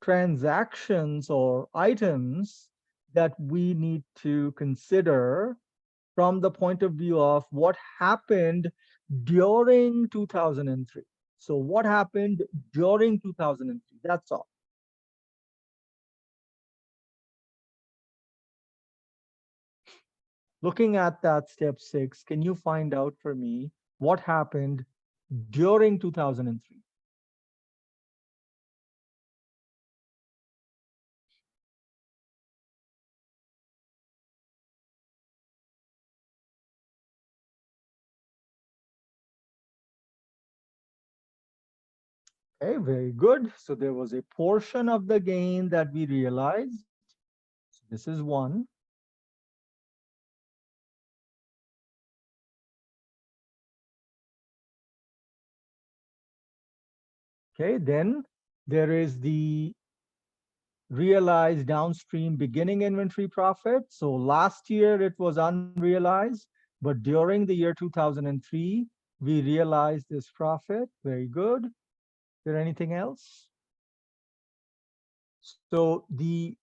transactions or items that we need to consider from the point of view of what happened during 2003. So what happened during 2003? That's all. Looking at that step 6, can you find out for me what happened during 2003? Okay, very good. So there was a portion of the gain that we realized. So this is 1. Okay, then there is the realized downstream beginning inventory profit. So last year it was unrealized, but during the year 2003, we realized this profit. Very good. Is there anything else? So the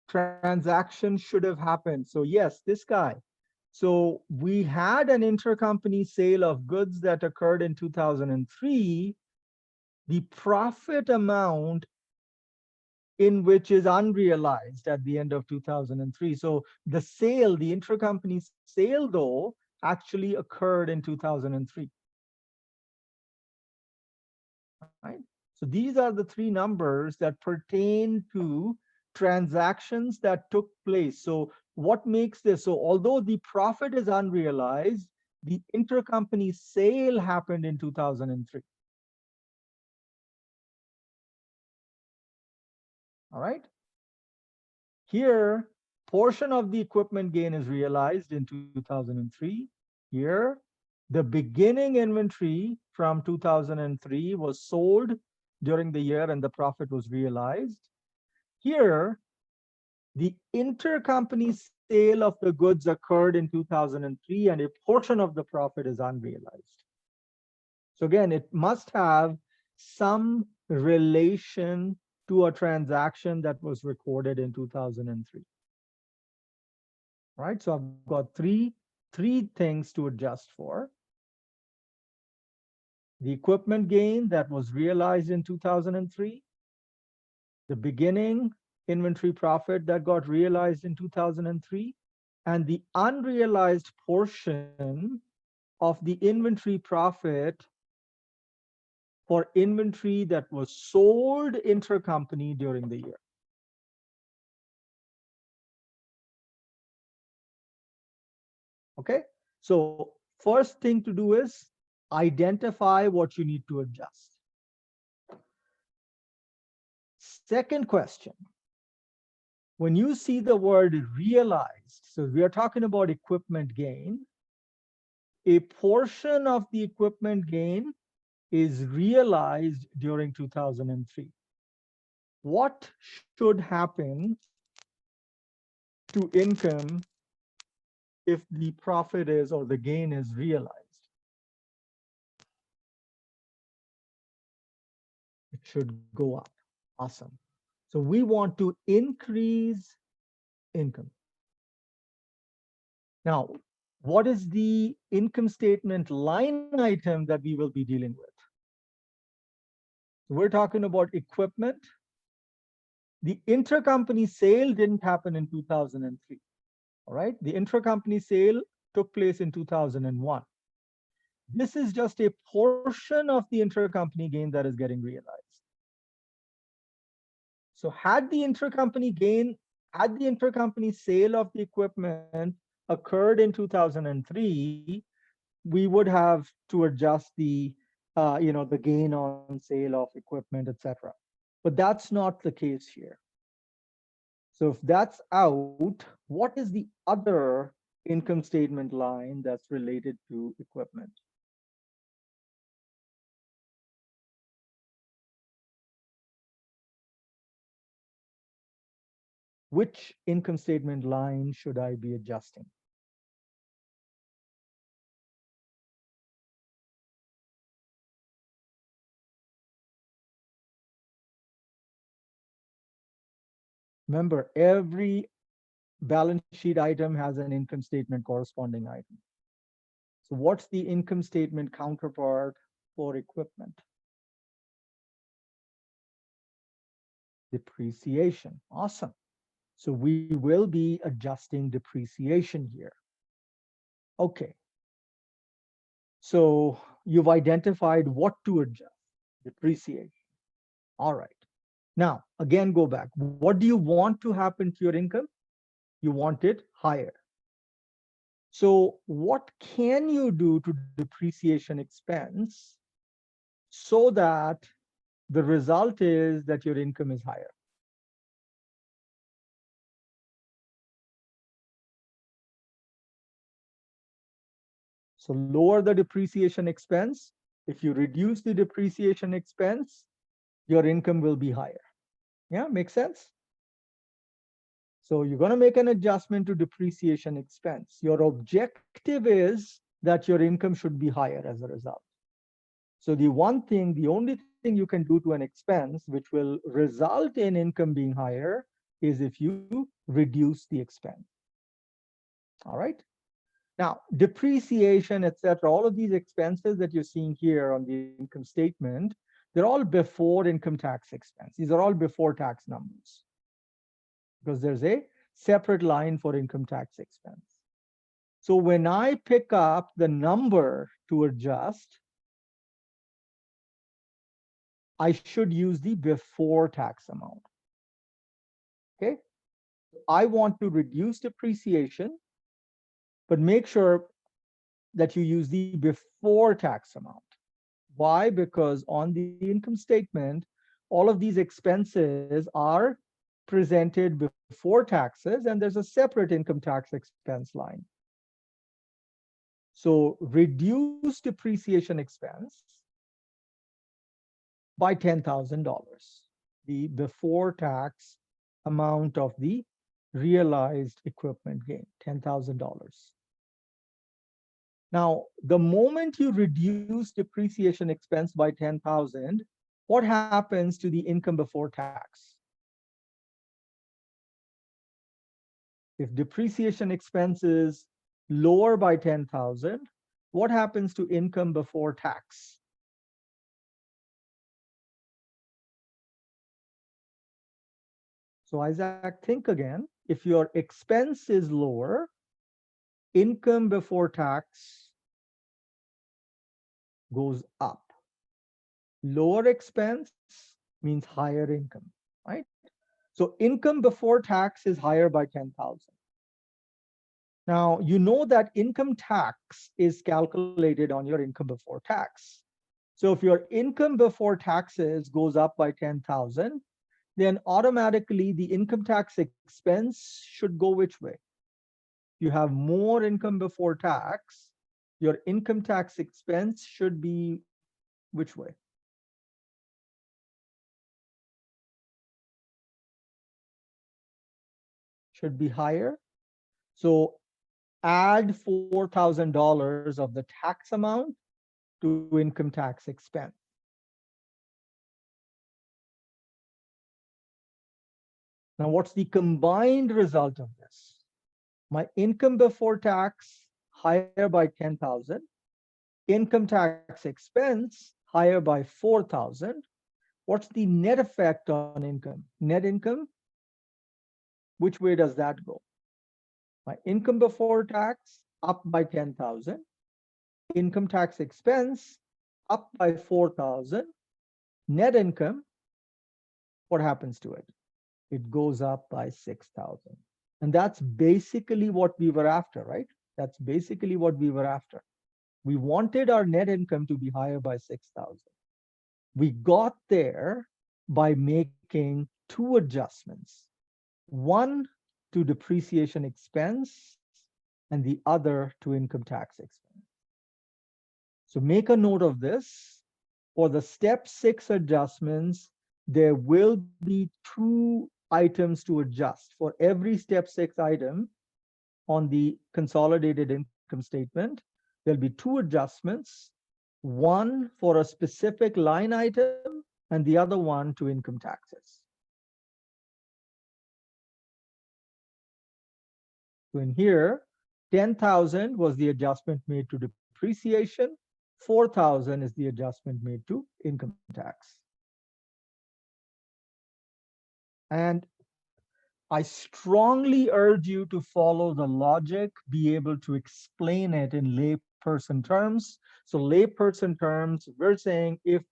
transaction should have happened. So yes, this guy. So we had an intercompany sale of goods that occurred in 2003. The profit amount in which is unrealized at the end of 2003. So the sale, the intercompany sale though, actually occurred in 2003. Right? So these are the 3 numbers that pertain to transactions that took place. So what makes this? So although the profit is unrealized, the intercompany sale happened in 2003. All right. Here, portion of the equipment gain is realized in 2003. Here, the beginning inventory from 2003 was sold during the year and the profit was realized. Here, the intercompany sale of the goods occurred in 2003, and a portion of the profit is unrealized. So again, it must have some relation to a transaction that was recorded in 2003. Right? So I've got three things to adjust for. The equipment gain that was realized in 2003, the beginning inventory profit that got realized in 2003, and the unrealized portion of the inventory profit for inventory that was sold intercompany during the year. Okay, so first thing to do is identify what you need to adjust. Second question, when you see the word realized, so we are talking about equipment gain, a portion of the equipment gain is realized during 2003. What should happen to income if the profit is or the gain is realized? It should go up. Awesome. So we want to increase income. Now, what is the income statement line item that we will be dealing with? We're talking about equipment. The intercompany sale didn't happen in 2003. All right. The intercompany sale took place in 2001. This is just a portion of the intercompany gain that is getting realized. So had the intercompany sale of the equipment occurred in 2003, we would have to adjust the the gain on sale of equipment, etc. But that's not the case here. So if that's out, what is the other income statement line that's related to equipment? Which income statement line should I be adjusting? Remember, every balance sheet item has an income statement corresponding item. So what's the income statement counterpart for equipment? Depreciation. Awesome. So we will be adjusting depreciation here. Okay. So you've identified what to adjust, depreciation. All right. Now, again, go back. What do you want to happen to your income? You want it higher. So what can you do to depreciation expense so that the result is that your income is higher? So lower the depreciation expense. If you reduce the depreciation expense, your income will be higher. Yeah, makes sense? So you're going to make an adjustment to depreciation expense. Your objective is that your income should be higher as a result. So the only thing you can do to an expense which will result in income being higher is if you reduce the expense. All right. Now, depreciation, etc., all of these expenses that you're seeing here on the income statement, they're all before income tax expense. These are all before tax numbers because there's a separate line for income tax expense. So when I pick up the number to adjust, I should use the before tax amount. Okay. I want to reduce depreciation, but make sure that you use the before tax amount. Why? Because on the income statement, all of these expenses are presented before taxes, and there's a separate income tax expense line. So reduce depreciation expense by $10,000, the before tax amount of the realized equipment gain, $10,000. Now, the moment you reduce depreciation expense by 10,000, what happens to the income before tax? If depreciation expense is lower by 10,000, what happens to income before tax? So Isaac, think again. If your expense is lower, income before tax goes up. Lower expense means higher income, right? So income before tax is higher by 10,000. Now, you know that income tax is calculated on your income before tax. So if your income before taxes goes up by 10,000, then automatically the income tax expense should go which way? You have more income before tax, your income tax expense should be which way? Should be higher. So add $4,000 of the tax amount to income tax expense. Now, what's the combined result of this? My income before tax higher by 10,000, income tax expense higher by 4,000. What's the net effect on income? Net income, which way does that go? My income before tax up by 10,000, income tax expense up by 4,000, net income, what happens to it? It goes up by 6,000. And that's basically what we were after, right? That's basically what we were after. We wanted our net income to be higher by 6,000. We got there by making two adjustments, one to depreciation expense and the other to income tax expense. So make a note of this. For the step 6 adjustments, there will be two items to adjust. For every step 6 item on the consolidated income statement, there'll be two adjustments, one for a specific line item and the other one to income taxes. So in here, 10,000 was the adjustment made to depreciation, 4,000 is the adjustment made to income tax. And I strongly urge you to follow the logic, be able to explain it in layperson terms. So layperson terms, we're saying if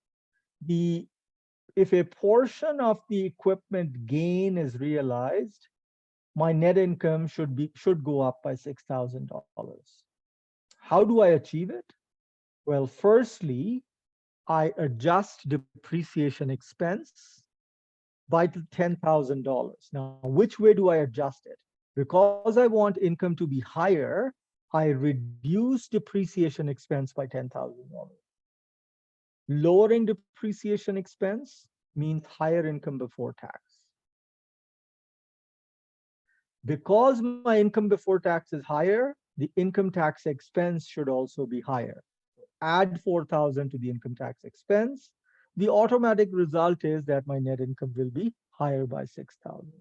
a portion of the equipment gain is realized, my net income should go up by $6,000. How do I achieve it? Well, firstly, I adjust depreciation expense by $10,000. Now, which way do I adjust it? Because I want income to be higher, I reduce depreciation expense by $10,000. Lowering depreciation expense means higher income before tax. Because my income before tax is higher, the income tax expense should also be higher. Add 4,000 to the income tax expense. The automatic result is that my net income will be higher by 6,000.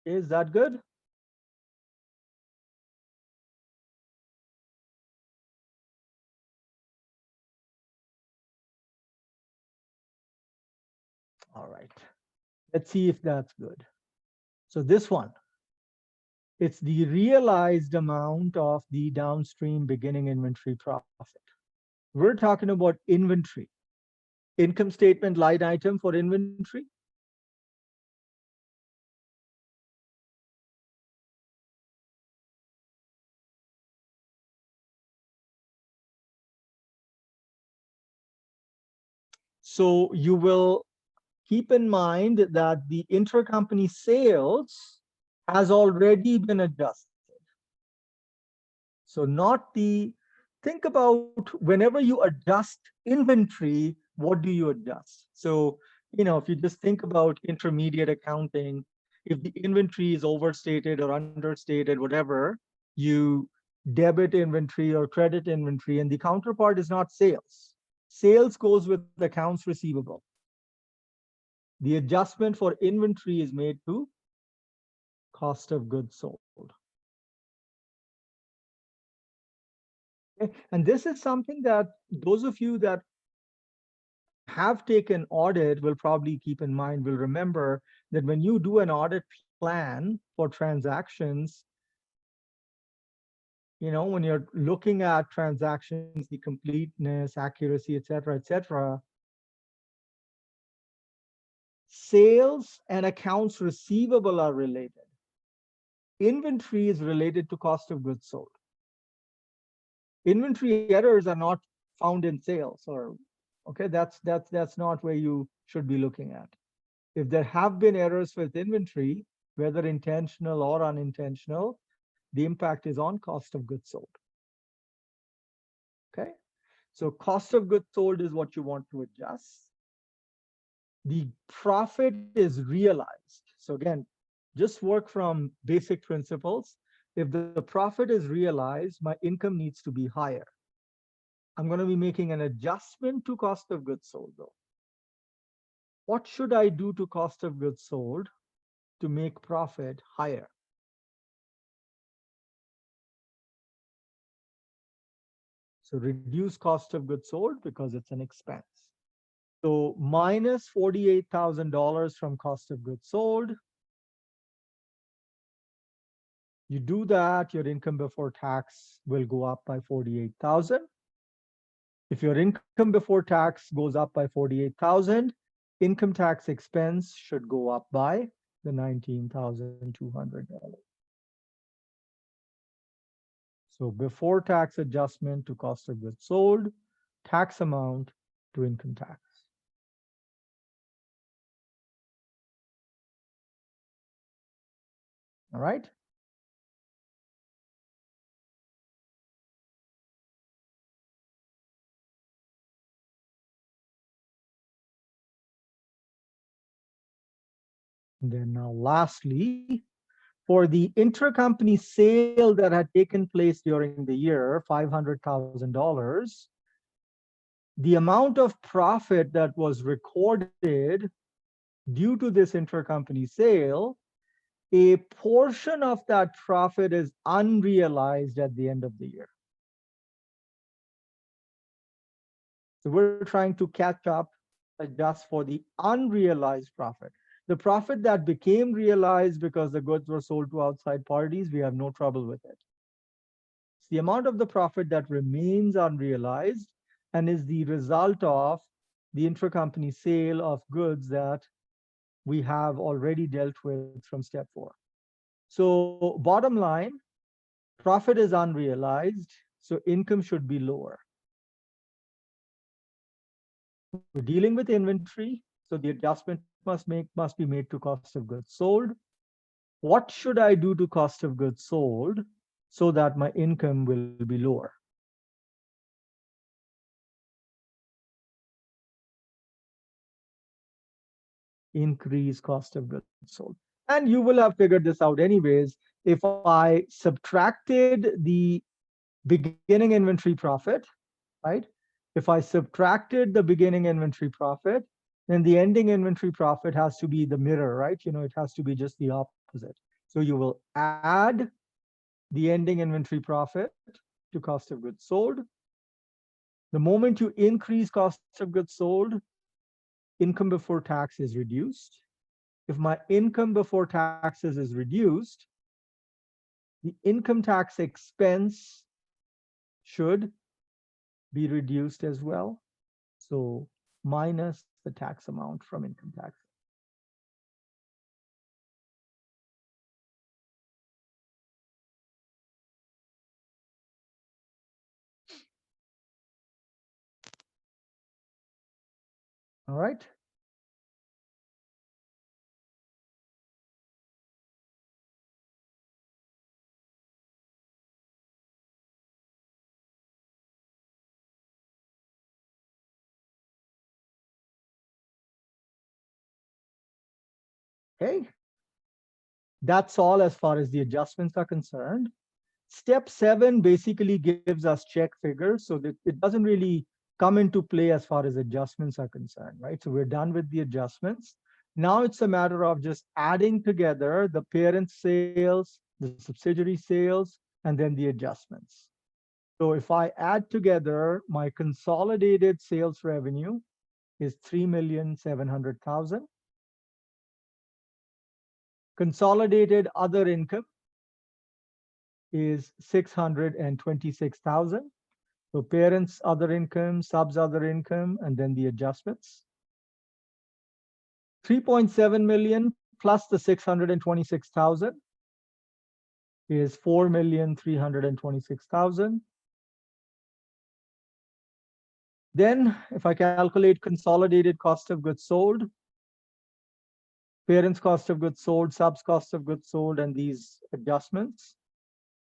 Is that good? All right. Let's see if that's good. So this one, it's the realized amount of the downstream beginning inventory profit. We're talking about inventory. Income statement line item for inventory. So you will keep in mind that the intercompany sales has already been adjusted. So not the, think about whenever you adjust inventory, what do you adjust? So, if you just think about intermediate accounting, if the inventory is overstated or understated, whatever, you debit inventory or credit inventory, and the counterpart is not sales. Sales goes with accounts receivable. The adjustment for inventory is made to cost of goods sold. Okay? And this is something that those of you that have taken audit will probably keep in mind, will remember that when you do an audit plan for transactions, when you're looking at transactions, the completeness, accuracy, et cetera, sales and accounts receivable are related. Inventory is related to cost of goods sold. Inventory errors are not found in sales, or okay, that's not where you should be looking at. If there have been errors with inventory, whether intentional or unintentional, the impact is on cost of goods sold. Okay, so cost of goods sold is what you want to adjust. The profit is realized. So again, just work from basic principles. If the profit is realized, my income needs to be higher. I'm going to be making an adjustment to cost of goods sold though. What should I do to cost of goods sold to make profit higher? So reduce cost of goods sold because it's an expense. So minus $48,000 from cost of goods sold. You do that, your income before tax will go up by 48,000. If your income before tax goes up by 48,000, income tax expense should go up by the $19,200. So before tax adjustment to cost of goods sold, tax amount to income tax. All right. And then now lastly, for the intercompany sale that had taken place during the year, $500,000, the amount of profit that was recorded due to this intercompany sale, a portion of that profit is unrealized at the end of the year. So we're trying to catch up, adjust for the unrealized profit. The profit that became realized because the goods were sold to outside parties, we have no trouble with it. It's the amount of the profit that remains unrealized and is the result of the intercompany sale of goods that we have already dealt with from step 4. So bottom line, profit is unrealized, so income should be lower. We're dealing with inventory, so the adjustment must be made to cost of goods sold. What should I do to cost of goods sold so that my income will be lower? Increase cost of goods sold. And you will have figured this out anyways. If I subtracted the beginning inventory profit, right? If I subtracted the beginning inventory profit, then the ending inventory profit has to be the mirror, right? It has to be just the opposite. So you will add the ending inventory profit to cost of goods sold. The moment you increase cost of goods sold, income before tax is reduced. If my income before taxes is reduced, the income tax expense should be reduced as well. So minus the tax amount from income tax. All right. Okay. That's all as far as the adjustments are concerned. Step 7 basically gives us check figures, so that it doesn't really come into play as far as adjustments are concerned, right? So we're done with the adjustments. Now it's a matter of just adding together the parent sales, the subsidiary sales, and then the adjustments. So if I add together, my consolidated sales revenue is 3,700,000. Consolidated other income is 626,000. So parents other income, subs other income, and then the adjustments. 3.7 million plus the 626,000 is 4,326,000. Then if I calculate consolidated cost of goods sold, parents cost of goods sold, subs cost of goods sold, and these adjustments,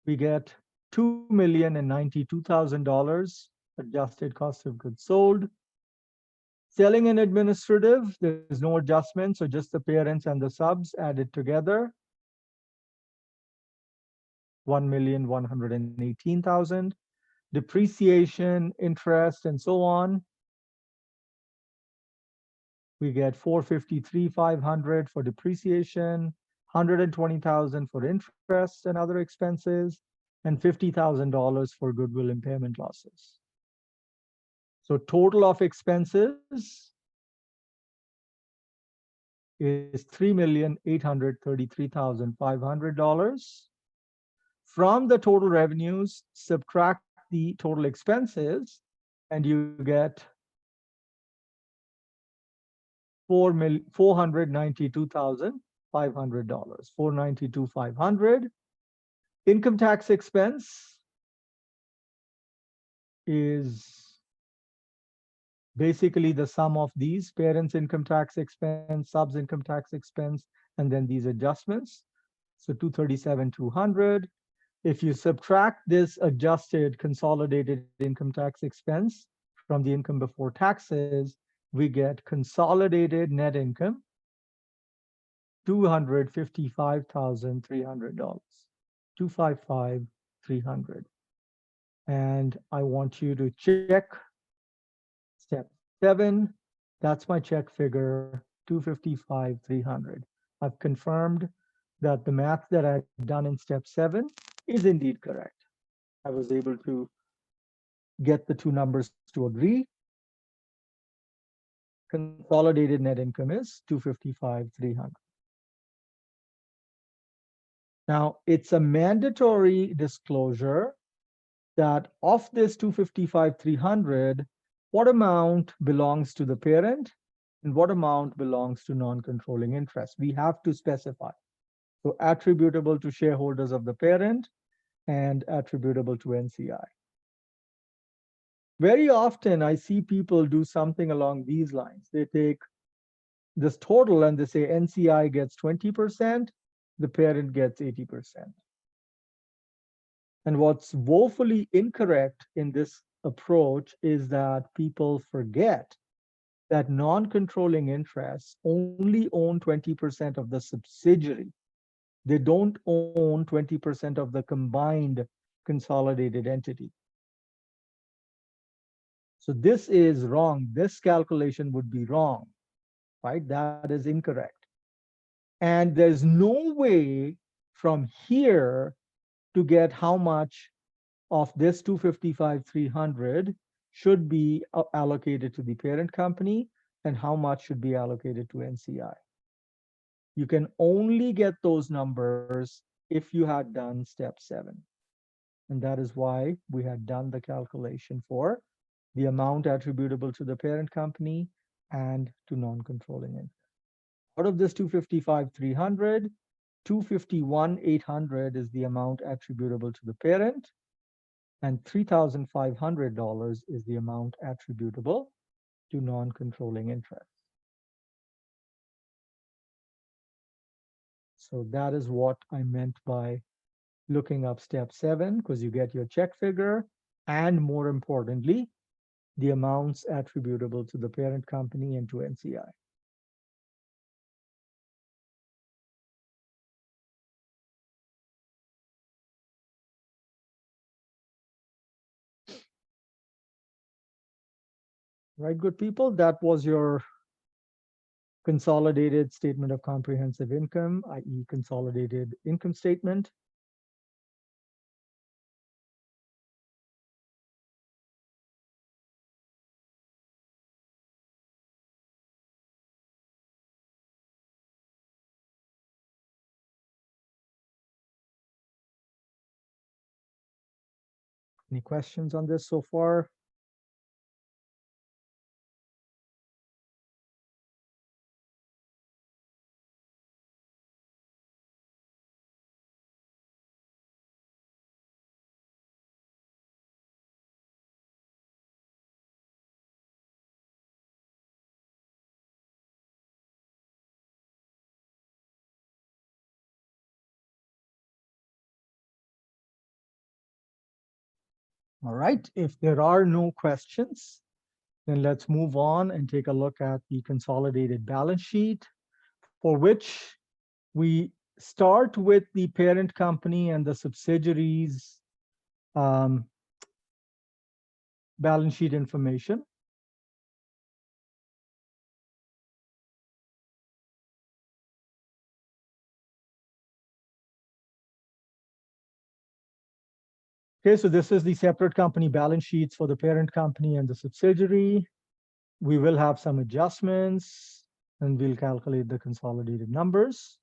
we get $2,092,000 adjusted cost of goods sold. Selling and administrative, there's no adjustment, so just the parents and the subs added together, 1,118,000. Depreciation, interest, and so on, we get 453,500 for depreciation, 120,000 for interest and other expenses, and $50,000 for goodwill impairment losses. So total of expenses is $3,833,500. From the total revenues, subtract the total expenses, and you get $492,500. $492,500. Income tax expense is basically the sum of these: parents' income tax expense, subs' income tax expense, and then these adjustments. So 237,200. If you subtract this adjusted consolidated income tax expense from the income before taxes, we get consolidated net income, $255,300. 255,300. And I want you to check step 7. That's my check figure, 255,300. I've confirmed that the math that I've done in step 7 is indeed correct. I was able to get the two numbers to agree. Consolidated net income is 255,300. Now, it's a mandatory disclosure that of this 255,300, what amount belongs to the parent and what amount belongs to non-controlling interest. We have to specify. So attributable to shareholders of the parent and attributable to NCI. Very often I see people do something along these lines. They take this total and they say NCI gets 20%, the parent gets 80%. And what's woefully incorrect in this approach is that people forget that non-controlling interests only own 20% of the subsidiary. They don't own 20% of the combined consolidated entity. So this is wrong. This calculation would be wrong, right? That is incorrect. And there's no way from here to get how much of this 255,300 should be allocated to the parent company and how much should be allocated to NCI. You can only get those numbers if you had done step 7. And that is why we had done the calculation for the amount attributable to the parent company and to non-controlling interest. Out of this 255,300, 251,800 is the amount attributable to the parent, and $3,500 is the amount attributable to non-controlling interest. So that is what I meant by looking up step 7, because you get your check figure and, more importantly, the amounts attributable to the parent company and to NCI. Right, good people? That was your consolidated statement of comprehensive income, i.e. consolidated income statement. Any questions on this so far? All right, if there are no questions, then let's move on and take a look at the consolidated balance sheet, for which we start with the parent company and the subsidiaries um, balance sheet information. Okay, so this is the separate company balance sheets for the parent company and the subsidiary. We will have some adjustments and we'll calculate the consolidated numbers.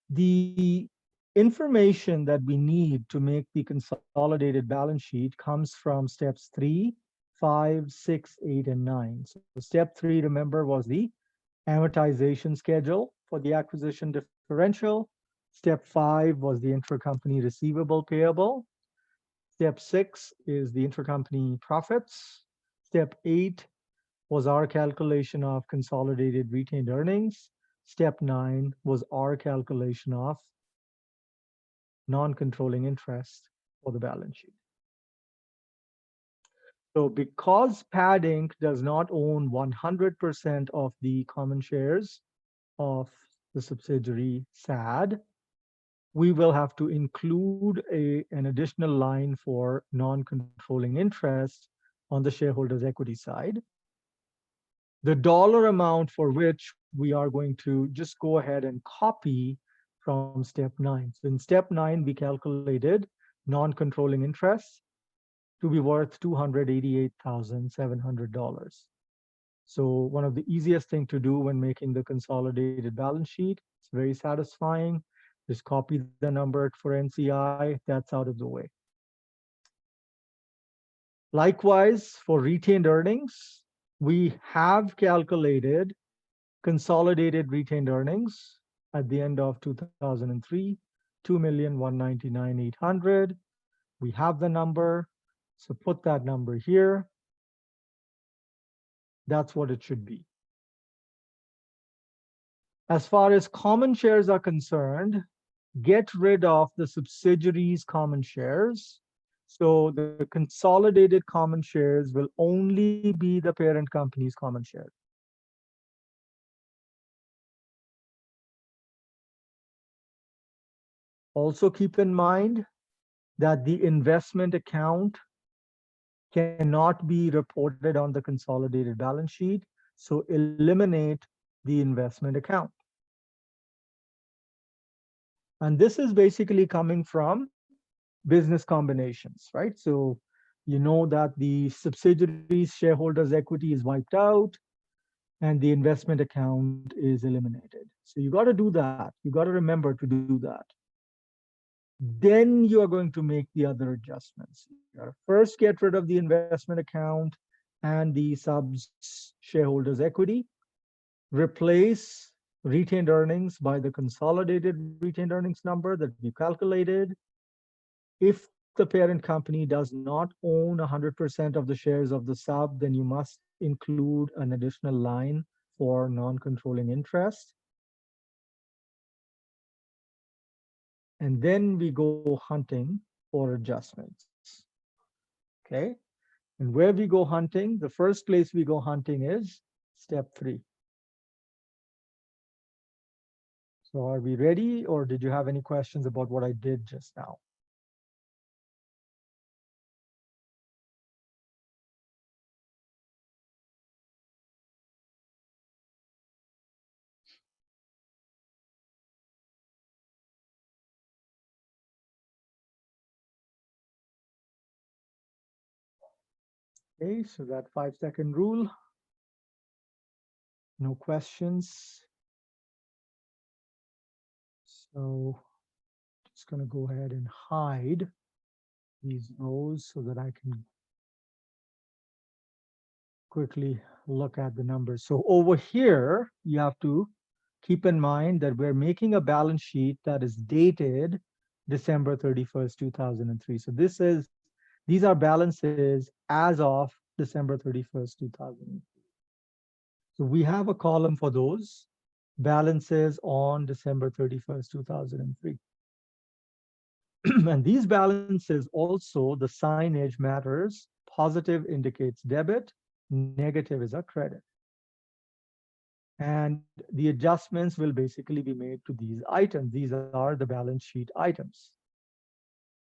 The information that we need to make the consolidated balance sheet comes from steps 3, 5, 6, 8, and 9. So step 3, remember, was the amortization schedule for the acquisition differential. Step 5 was the intercompany receivable payable. Step 6 is the intercompany profits. Step 8 was our calculation of consolidated retained earnings. Step 9 was our calculation of non-controlling interest for the balance sheet. So because PAD Inc. does not own 100% of the common shares of the subsidiary SAD, we will have to include an additional line for non-controlling interest on the shareholders' equity side. The dollar amount for which we are going to just go ahead and copy from step 9. So in step 9, we calculated non-controlling interest to be worth $288,700. So one of the easiest thing to do when making the consolidated balance sheet, it's very satisfying. Just copy the number for NCI, that's out of the way. Likewise, for retained earnings, we have calculated consolidated retained earnings at the end of 2003, 2,199,800. We have the number, so put that number here. That's what it should be. As far as common shares are concerned, get rid of the subsidiaries' common shares. So the consolidated common shares will only be the parent company's common shares. Also keep in mind that the investment account cannot be reported on the consolidated balance sheet, so eliminate the investment account. And this is basically coming from business combinations, right? So you know that the subsidiaries shareholders equity is wiped out and the investment account is eliminated. So you got to do that. You got to remember to do that. Then you are going to make the other adjustments. You got to first get rid of the investment account and the subs shareholders equity, replace retained earnings by the consolidated retained earnings number that we calculated. If the parent company does not own 100% of the shares of the sub, then you must include an additional line for non-controlling interest. And then we go hunting for adjustments. Okay. And where we go hunting, the first place we go hunting is step 3. So are we ready, or did you have any questions about what I did just now? Okay, so that 5-second rule. No questions. So just going to go ahead and hide these rows so that I can quickly look at the numbers. So over here, you have to keep in mind that we're making a balance sheet that is dated December 31st, 2003. So these are balances as of December 31st, 2003. So we have a column for those balances on December 31st, 2003. And these balances also, the signage matters. Positive indicates debit, negative is a credit. And the adjustments will basically be made to these items. These are the balance sheet items.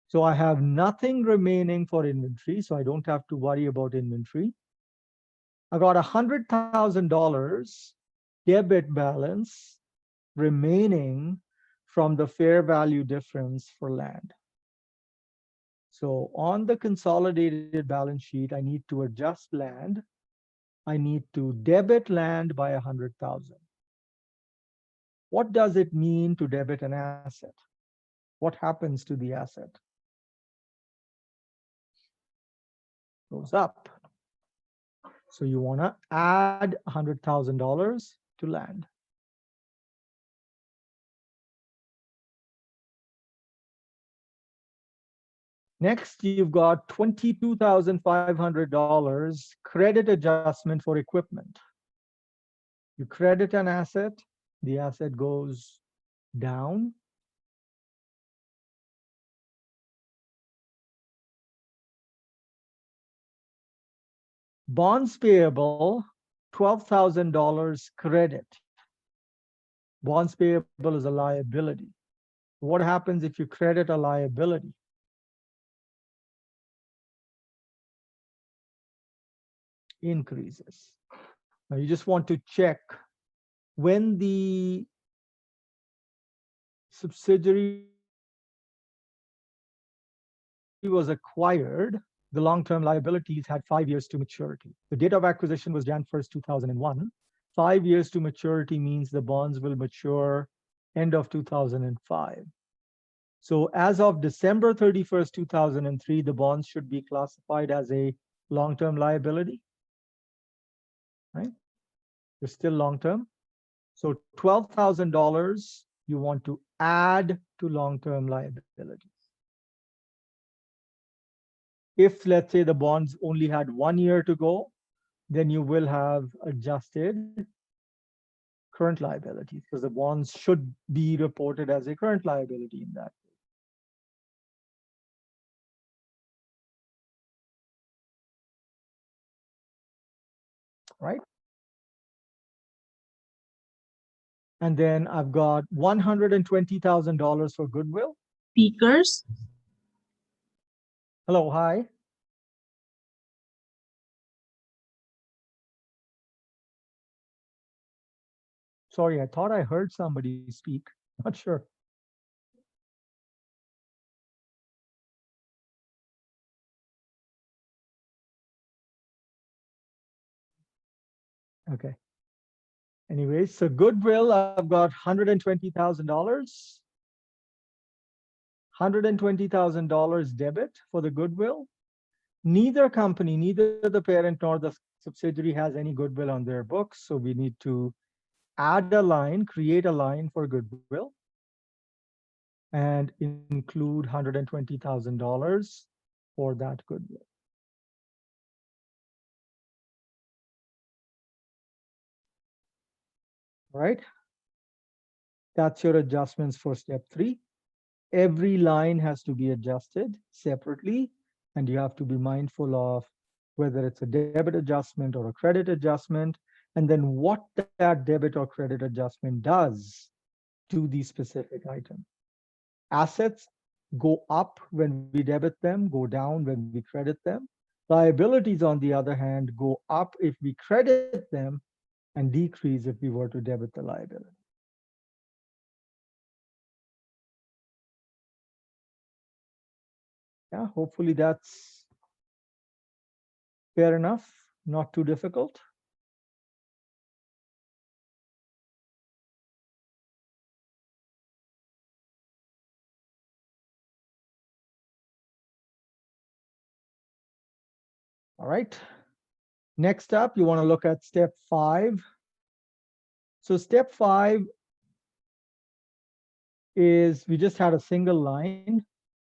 So I have nothing remaining for inventory, so I don't have to worry about inventory. I got $100,000 debit balance remaining from the fair value difference for land. So on the consolidated balance sheet, I need to adjust land. I need to debit land by 100,000. What does it mean to debit an asset? What happens to the asset? Goes up. So you want to add $100,000 to land. Next, you've got $22,500 credit adjustment for equipment. You credit an asset, the asset goes down. Bonds payable, $12,000 credit. Bonds payable is a liability. What happens if you credit a liability? Increases. Now you just want to check when the subsidiary was acquired, the long-term liabilities had 5 years to maturity. The date of acquisition was Jan 1st, 2001. 5 years to maturity means the bonds will mature end of 2005. So as of December 31st, 2003, the bonds should be classified as a long-term liability, right? They're still long-term. So $12,000 you want to add to long-term liabilities. If, let's say, the bonds only had 1 year to go, then you will have adjusted current liabilities because the bonds should be reported as a current liability in that. Right? And then I've got $120,000 for Goodwill. Speakers. Hello, hi. Sorry, I thought I heard somebody speak. Not sure. Okay. Anyways, so Goodwill, I've got $120,000. $120,000 debit for the Goodwill. Neither company, neither the parent nor the subsidiary has any Goodwill on their books. So we need to add a line, create a line for Goodwill and include $120,000 for that Goodwill. All right. That's your adjustments for step 3. Every line has to be adjusted separately, and you have to be mindful of whether it's a debit adjustment or a credit adjustment, and then what that debit or credit adjustment does to the specific item. Assets go up when we debit them, go down when we credit them. Liabilities, on the other hand, go up if we credit them and decrease if we were to debit the liability. Yeah, hopefully that's Fair enough, not too difficult. All right. Next up, you want to look at step 5. So step 5 is we just had a single line.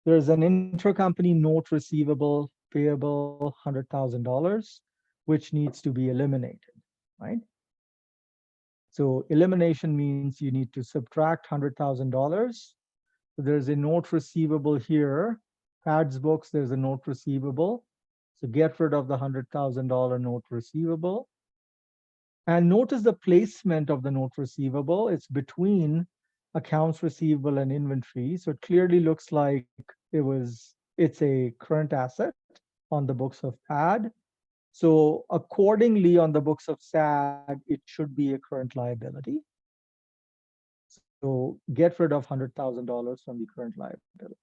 There's an intercompany note receivable payable $100,000, which needs to be eliminated, right? So elimination means you need to subtract $100,000. So there's a note receivable here. PADS books, there's a note receivable. So get rid of the $100,000 note receivable. And notice the placement of the note receivable. It's between accounts receivable and inventory. So it clearly looks like it's a current asset on the books of PAD. So accordingly, on the books of SAG, it should be a current liability. So get rid of $100,000 from the current liability.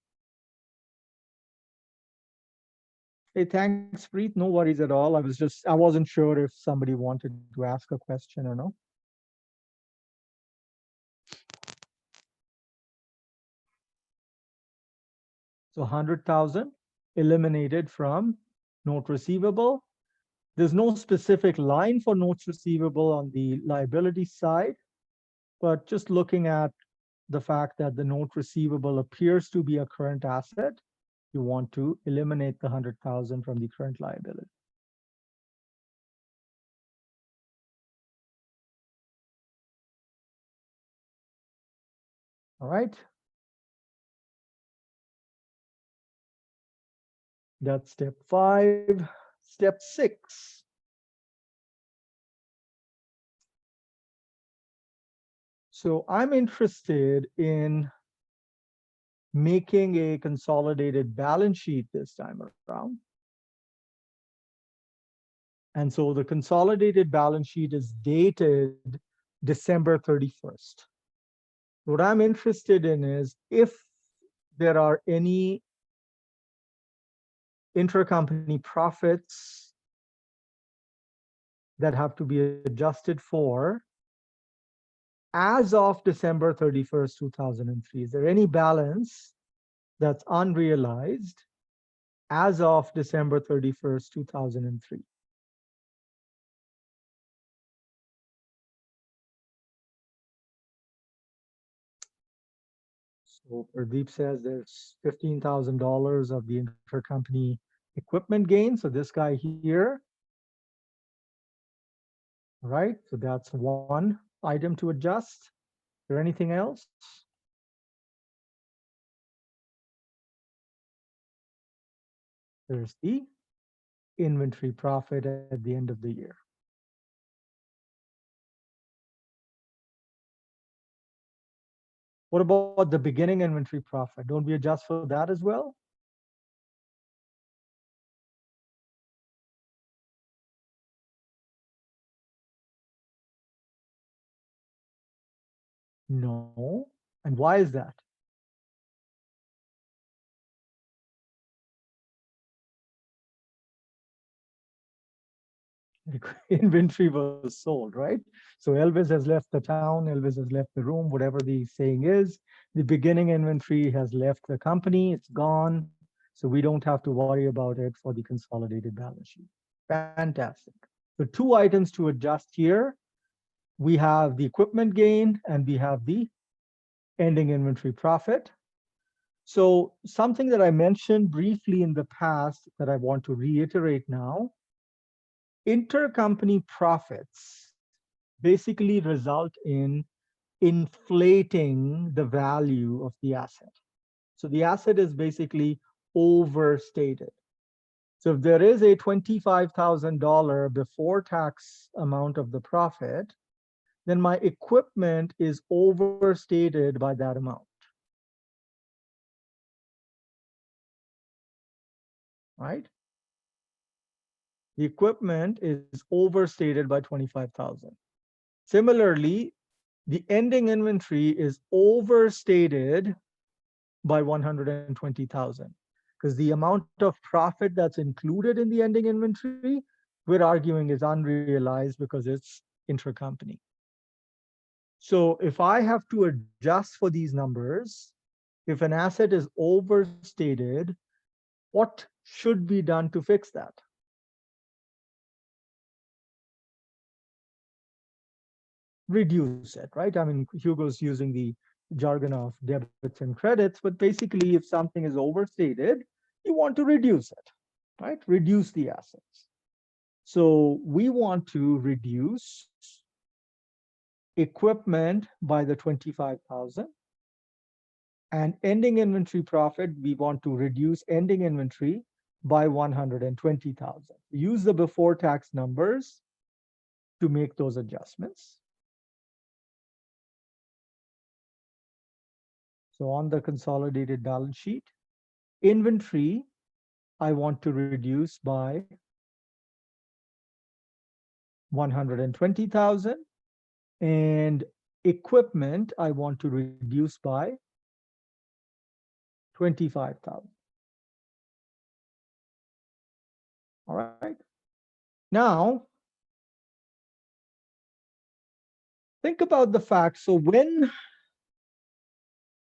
Hey, thanks, Preet. No worries at all. I wasn't sure if somebody wanted to ask a question or no. So 100,000 eliminated from note receivable. There's no specific line for notes receivable on the liability side, but just looking at the fact that the note receivable appears to be a current asset, you want to eliminate the 100,000 from the current liability. All right. That's step 5. Step 6. So I'm interested in making a consolidated balance sheet this time around. And so the consolidated balance sheet is dated December 31st. What I'm interested in is if there are any intercompany profits that have to be adjusted for as of December 31st, 2003. Is there any balance that's unrealized as of December 31st, 2003? So Pradeep says there's $15,000 of the intercompany equipment gain. So this guy here, right? So that's one item to adjust. Is there anything else? There's the inventory profit at the end of the year. What about the beginning inventory profit? Don't we adjust for that as well? No. And why is that? Inventory was sold, right? So Elvis has left the town, Elvis has left the room, whatever the saying is. The beginning inventory has left the company, it's gone. So we don't have to worry about it for the consolidated balance sheet. Fantastic. So two items to adjust here. We have the equipment gain and we have the ending inventory profit. So something that I mentioned briefly in the past that I want to reiterate now, intercompany profits basically result in inflating the value of the asset. So the asset is basically overstated. So if there is a $25,000 before tax amount of the profit, then my equipment is overstated by that amount. Right? The equipment is overstated by 25,000. Similarly, the ending inventory is overstated by 120,000 because the amount of profit that's included in the ending inventory we're arguing is unrealized because it's intracompany. So if I have to adjust for these numbers, if an asset is overstated, what should be done to fix that? Reduce it, right? I mean, Hugo's using the jargon of debits and credits, but basically, if something is overstated, you want to reduce it, right? Reduce the assets. So we want to reduce equipment by the 25,000 and ending inventory profit. We want to reduce ending inventory by 120,000. Use the before tax numbers to make those adjustments. So on the consolidated balance sheet, inventory, I want to reduce by 120,000, and equipment, I want to reduce by 25,000. All right. Now, think about the fact. So when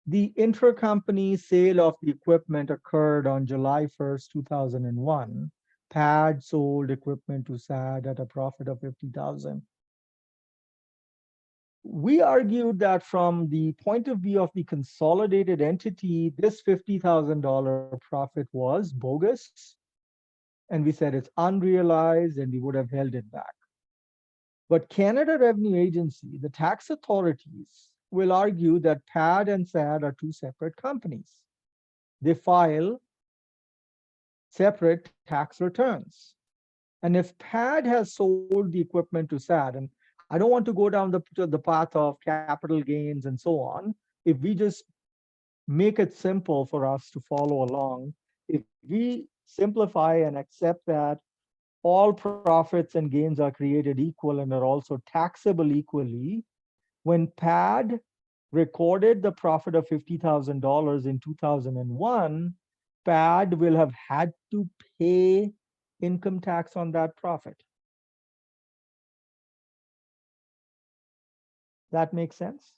the intracompany sale of the equipment occurred on July 1st, 2001, PAD sold equipment to SAD at a profit of 50,000. We argued that from the point of view of the consolidated entity, this $50,000 profit was bogus. And we said it's unrealized and we would have held it back. But Canada Revenue Agency, the tax authorities, will argue that PAD and SAD are two separate companies. They file separate tax returns. And if PAD has sold the equipment to SAD, and I don't want to go down the path of capital gains and so on, if we just make it simple for us to follow along, if we simplify and accept that all profits and gains are created equal and are also taxable equally, when PAD recorded the profit of $50,000 in 2001, PAD will have had to pay income tax on that profit. That makes sense?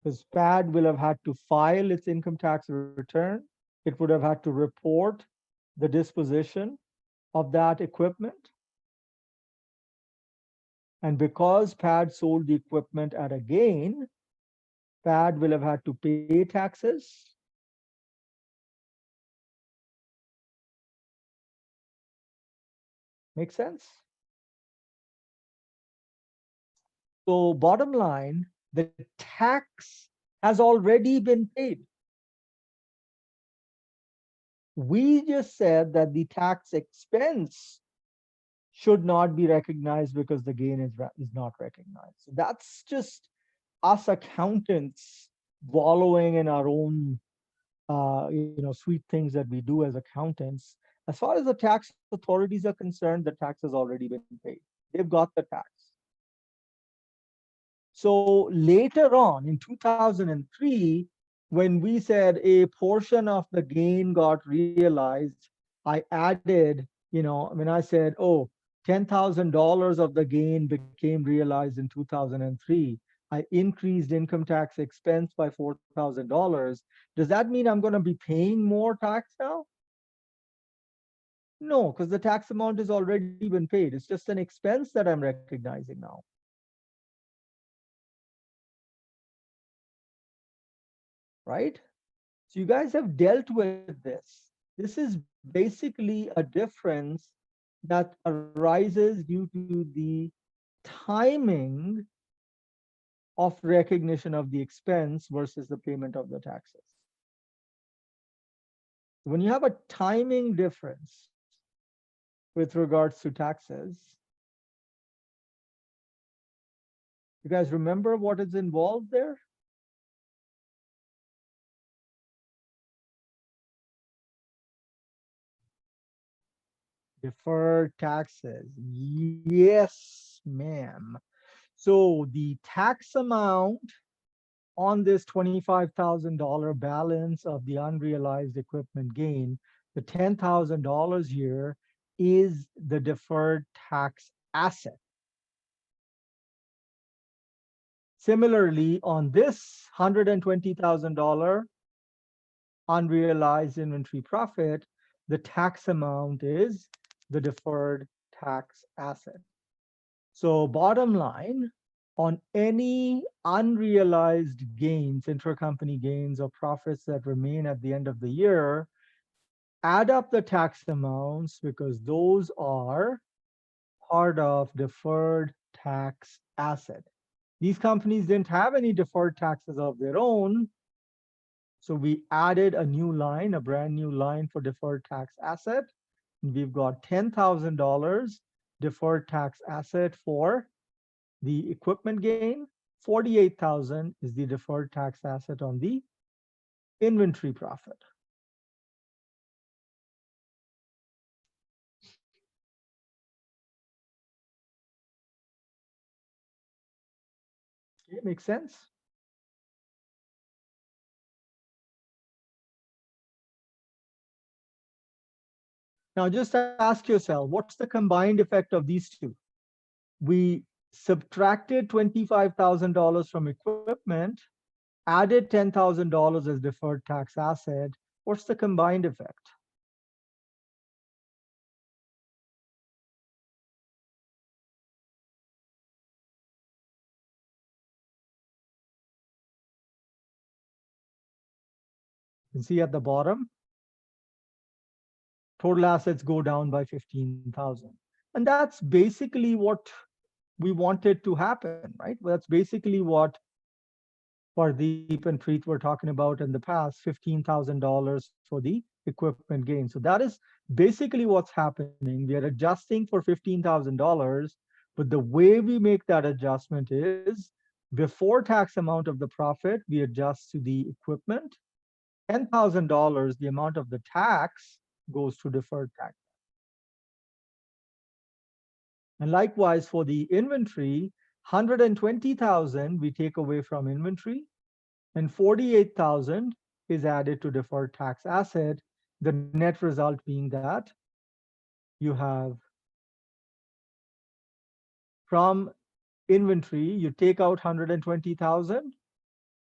Because PAD will have had to file its income tax return. It would have had to report the disposition of that equipment. And because PAD sold the equipment at a gain, PAD will have had to pay taxes. Make sense? So bottom line, the tax has already been paid. We just said that the tax expense should not be recognized because the gain is not recognized. So that's just us accountants wallowing in our own sweet things that we do as accountants. As far as the tax authorities are concerned, the tax has already been paid. They've got the tax. So later on in 2003, when we said a portion of the gain got realized, I added, when I said, oh, $10,000 of the gain became realized in 2003, I increased income tax expense by $4,000. Does that mean I'm going to be paying more tax now? No, because the tax amount has already been paid. It's just an expense that I'm recognizing now. Right? So you guys have dealt with this. This is basically a difference that arises due to the timing of recognition of the expense versus the payment of the taxes. When you have a timing difference with regards to taxes, you guys remember what is involved there? Deferred taxes. Yes, ma'am. So the tax amount on this $25,000 balance of the unrealized equipment gain, the $10,000 here is the deferred tax asset. Similarly, on this $120,000 unrealized inventory profit, the tax amount is the deferred tax asset. So bottom line, on any unrealized gains, intercompany gains or profits that remain at the end of the year, add up the tax amounts because those are part of deferred tax asset. These companies didn't have any deferred taxes of their own, so we added a new line, a brand new line for deferred tax asset. And we've got $10,000 deferred tax asset for the equipment gain. 48,000 is the deferred tax asset on the inventory profit. Okay, makes sense? Now just ask yourself, what's the combined effect of these two? We subtracted $25,000 from equipment, added $10,000 as deferred tax asset. What's the combined effect? You can see at the bottom, total assets go down by 15,000. And that's basically what we wanted to happen, right? Well, that's basically what Pardeep and Preet were talking about in the past, $15,000 for the equipment gain. So that is basically what's happening. We are adjusting for $15,000, but the way we make that adjustment is before tax amount of the profit, we adjust to the equipment. $10,000, the amount of the tax goes to deferred tax. And likewise for the inventory, 120,000 we take away from inventory and 48,000 is added to deferred tax asset, the net result being that you have from inventory, you take out 120,000,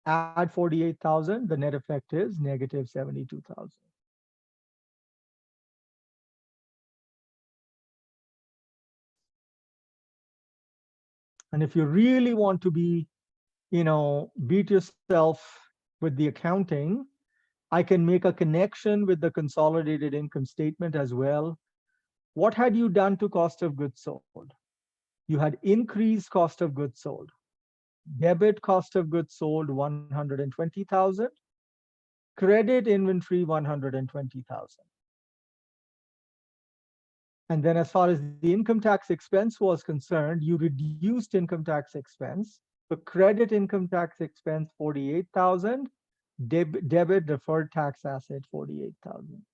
add 48,000, the net effect is negative 72,000. And if you really want to be, beat yourself with the accounting, I can make a connection with the consolidated income statement as well. What had you done to cost of goods sold? You had increased cost of goods sold. Debit cost of goods sold 120,000, credit inventory 120,000. And then as far as the income tax expense was concerned, you reduced income tax expense. So credit income tax expense 48,000, debit deferred tax asset 48,000.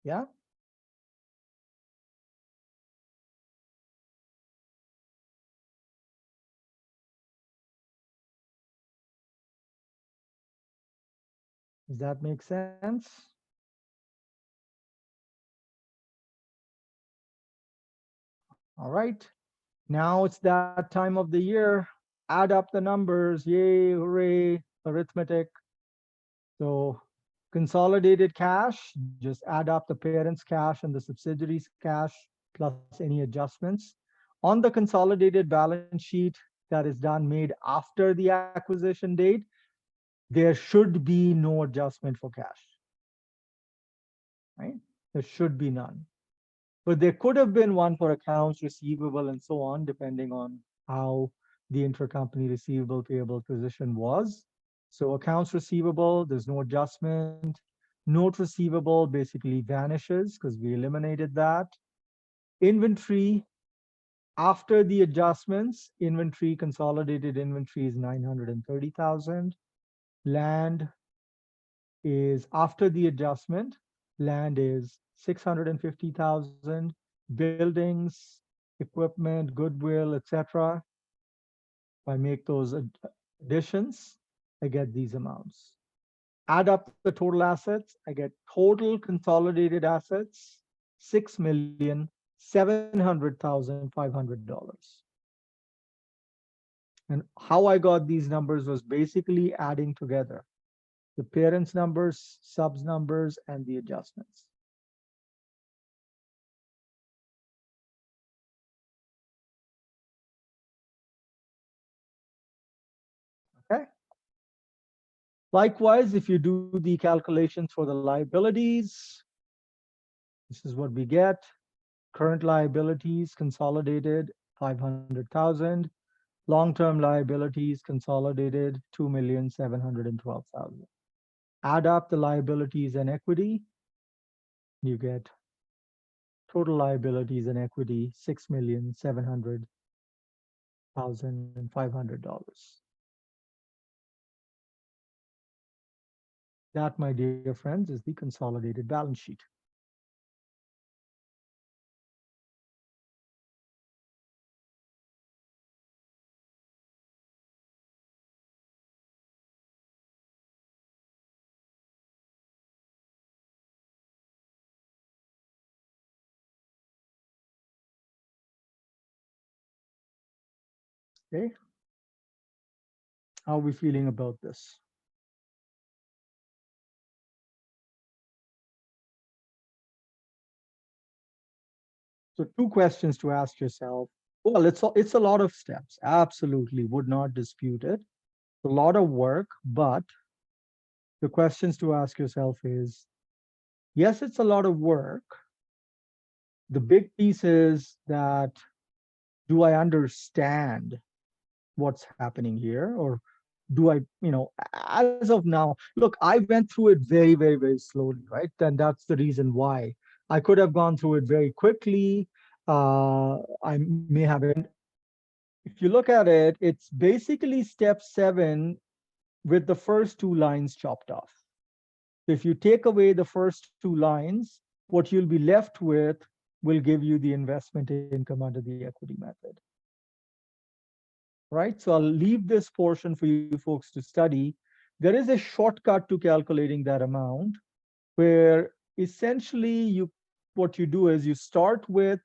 Yeah. Does that make sense? All right. Now it's that time of the year. Add up the numbers. Yay, hooray, arithmetic. So consolidated cash, just add up the parent's cash and the subsidiary's cash plus any adjustments. On the consolidated balance sheet that is done made after the acquisition date, there should be no adjustment for cash, right? There should be none. But there could have been one for accounts receivable and so on, depending on how the intercompany receivable payable position was. So accounts receivable, there's no adjustment. Note receivable basically vanishes because we eliminated that. Inventory, after the adjustments, inventory, consolidated inventory is 930,000. Land is after the adjustment, land is 650,000. Buildings, equipment, goodwill, etc. If I make those additions, I get these amounts. Add up the total assets, I get total consolidated assets, $6,700,500. And how I got these numbers was basically adding together the parents' numbers, subs numbers, and the adjustments. Okay. Likewise, if you do the calculations for the liabilities, this is what we get. Current liabilities consolidated 500,000. Long-term liabilities consolidated 2,712,000. Add up the liabilities and equity, you get total liabilities and equity $6,700,500. That, my dear friends, is the consolidated balance sheet. Okay. How are we feeling about this? So 2 questions to ask yourself. Well, it's a lot of steps. Absolutely, would not dispute it. A lot of work, but the questions to ask yourself is, yes, it's a lot of work. The big piece is that, do I understand what's happening here? Or do I, as of now, look, I went through it very, very, very slowly, right? And that's the reason why. I could have gone through it very quickly. I may have, if you look at it, it's basically step 7 with the first 2 lines chopped off. If you take away the first 2 lines, what you'll be left with will give you the investment income under the equity method. Right? So I'll leave this portion for you folks to study. There is a shortcut to calculating that amount where essentially what you do is you start with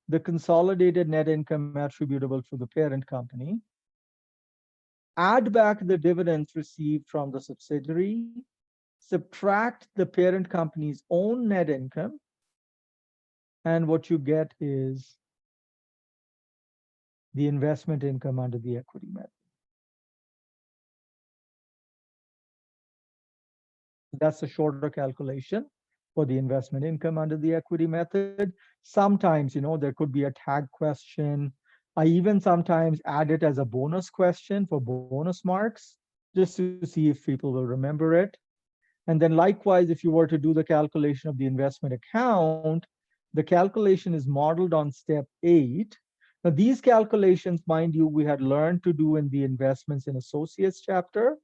the consolidated net income attributable to the parent company, add back the dividends received from the subsidiary, subtract the parent company's own net income, and what you get is the investment income under the equity method. That's a shorter calculation for the investment income under the equity method. Sometimes, there could be a tag question. I even sometimes add it as a bonus question for bonus marks, just to see if people will remember it. And then likewise, if you were to do the calculation of the investment account, the calculation is modeled on step 8. Now, these calculations, mind you, we had learned to do in the investments in associates chapter.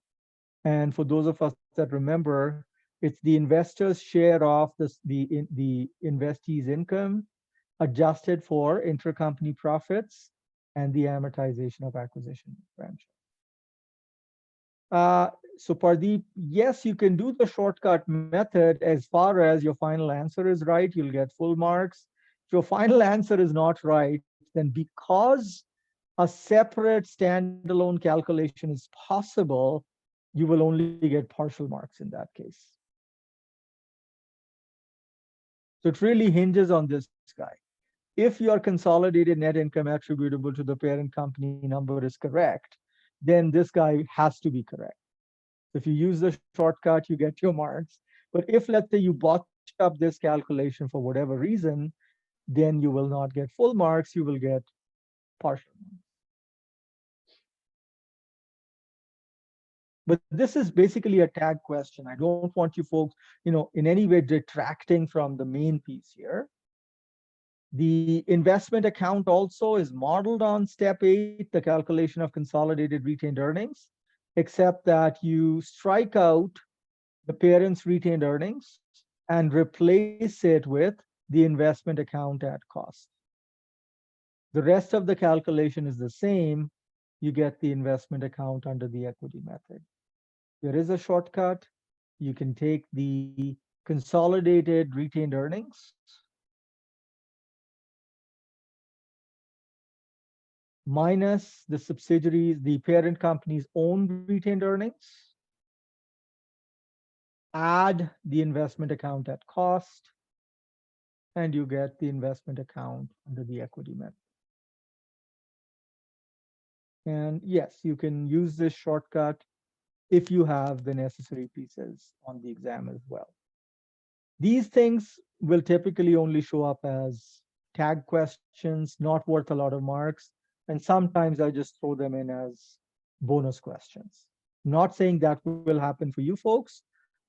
And for those of us that remember, it's the investor's share of the investee's income adjusted for intercompany profits and the amortization of acquisition differential. So Pardeep, yes, you can do the shortcut method as far as your final answer is right, you'll get full marks. If your final answer is not right, then because a separate standalone calculation is possible, you will only get partial marks in that case. So it really hinges on this guy. If your consolidated net income attributable to the parent company number is correct, then this guy has to be correct. If you use the shortcut, you get your marks. But if, let's say, you botch up this calculation for whatever reason, then you will not get full marks, you will get partial marks. But this is basically a tag question. I don't want you folks, in any way detracting from the main piece here. The investment account also is modeled on step 8, the calculation of consolidated retained earnings, except that you strike out the parent's retained earnings and replace it with the investment account at cost. The rest of the calculation is the same, you get the investment account under the equity method. There is a shortcut. You can take the consolidated retained earnings minus the subsidiaries, the parent company's own retained earnings, add the investment account at cost, and you get the investment account under the equity method. And yes, you can use this shortcut if you have the necessary pieces on the exam as well. These things will typically only show up as tag questions, not worth a lot of marks. And sometimes I just throw them in as bonus questions. Not saying that will happen for you folks,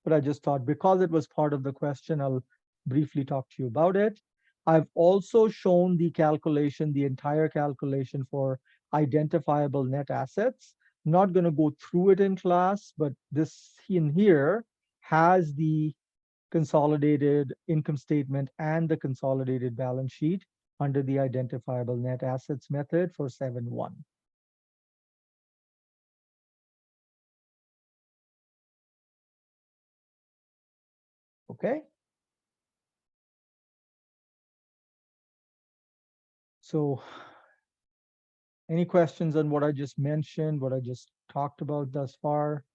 but I just thought because it was part of the question, I'll briefly talk to you about it. I've also shown the calculation, the entire calculation for identifiable net assets. Not going to go through it in class, but this in here has the consolidated income statement and the consolidated balance sheet under the identifiable net assets method for 7.1. Okay. So any questions on what I just mentioned, what I just talked about thus far?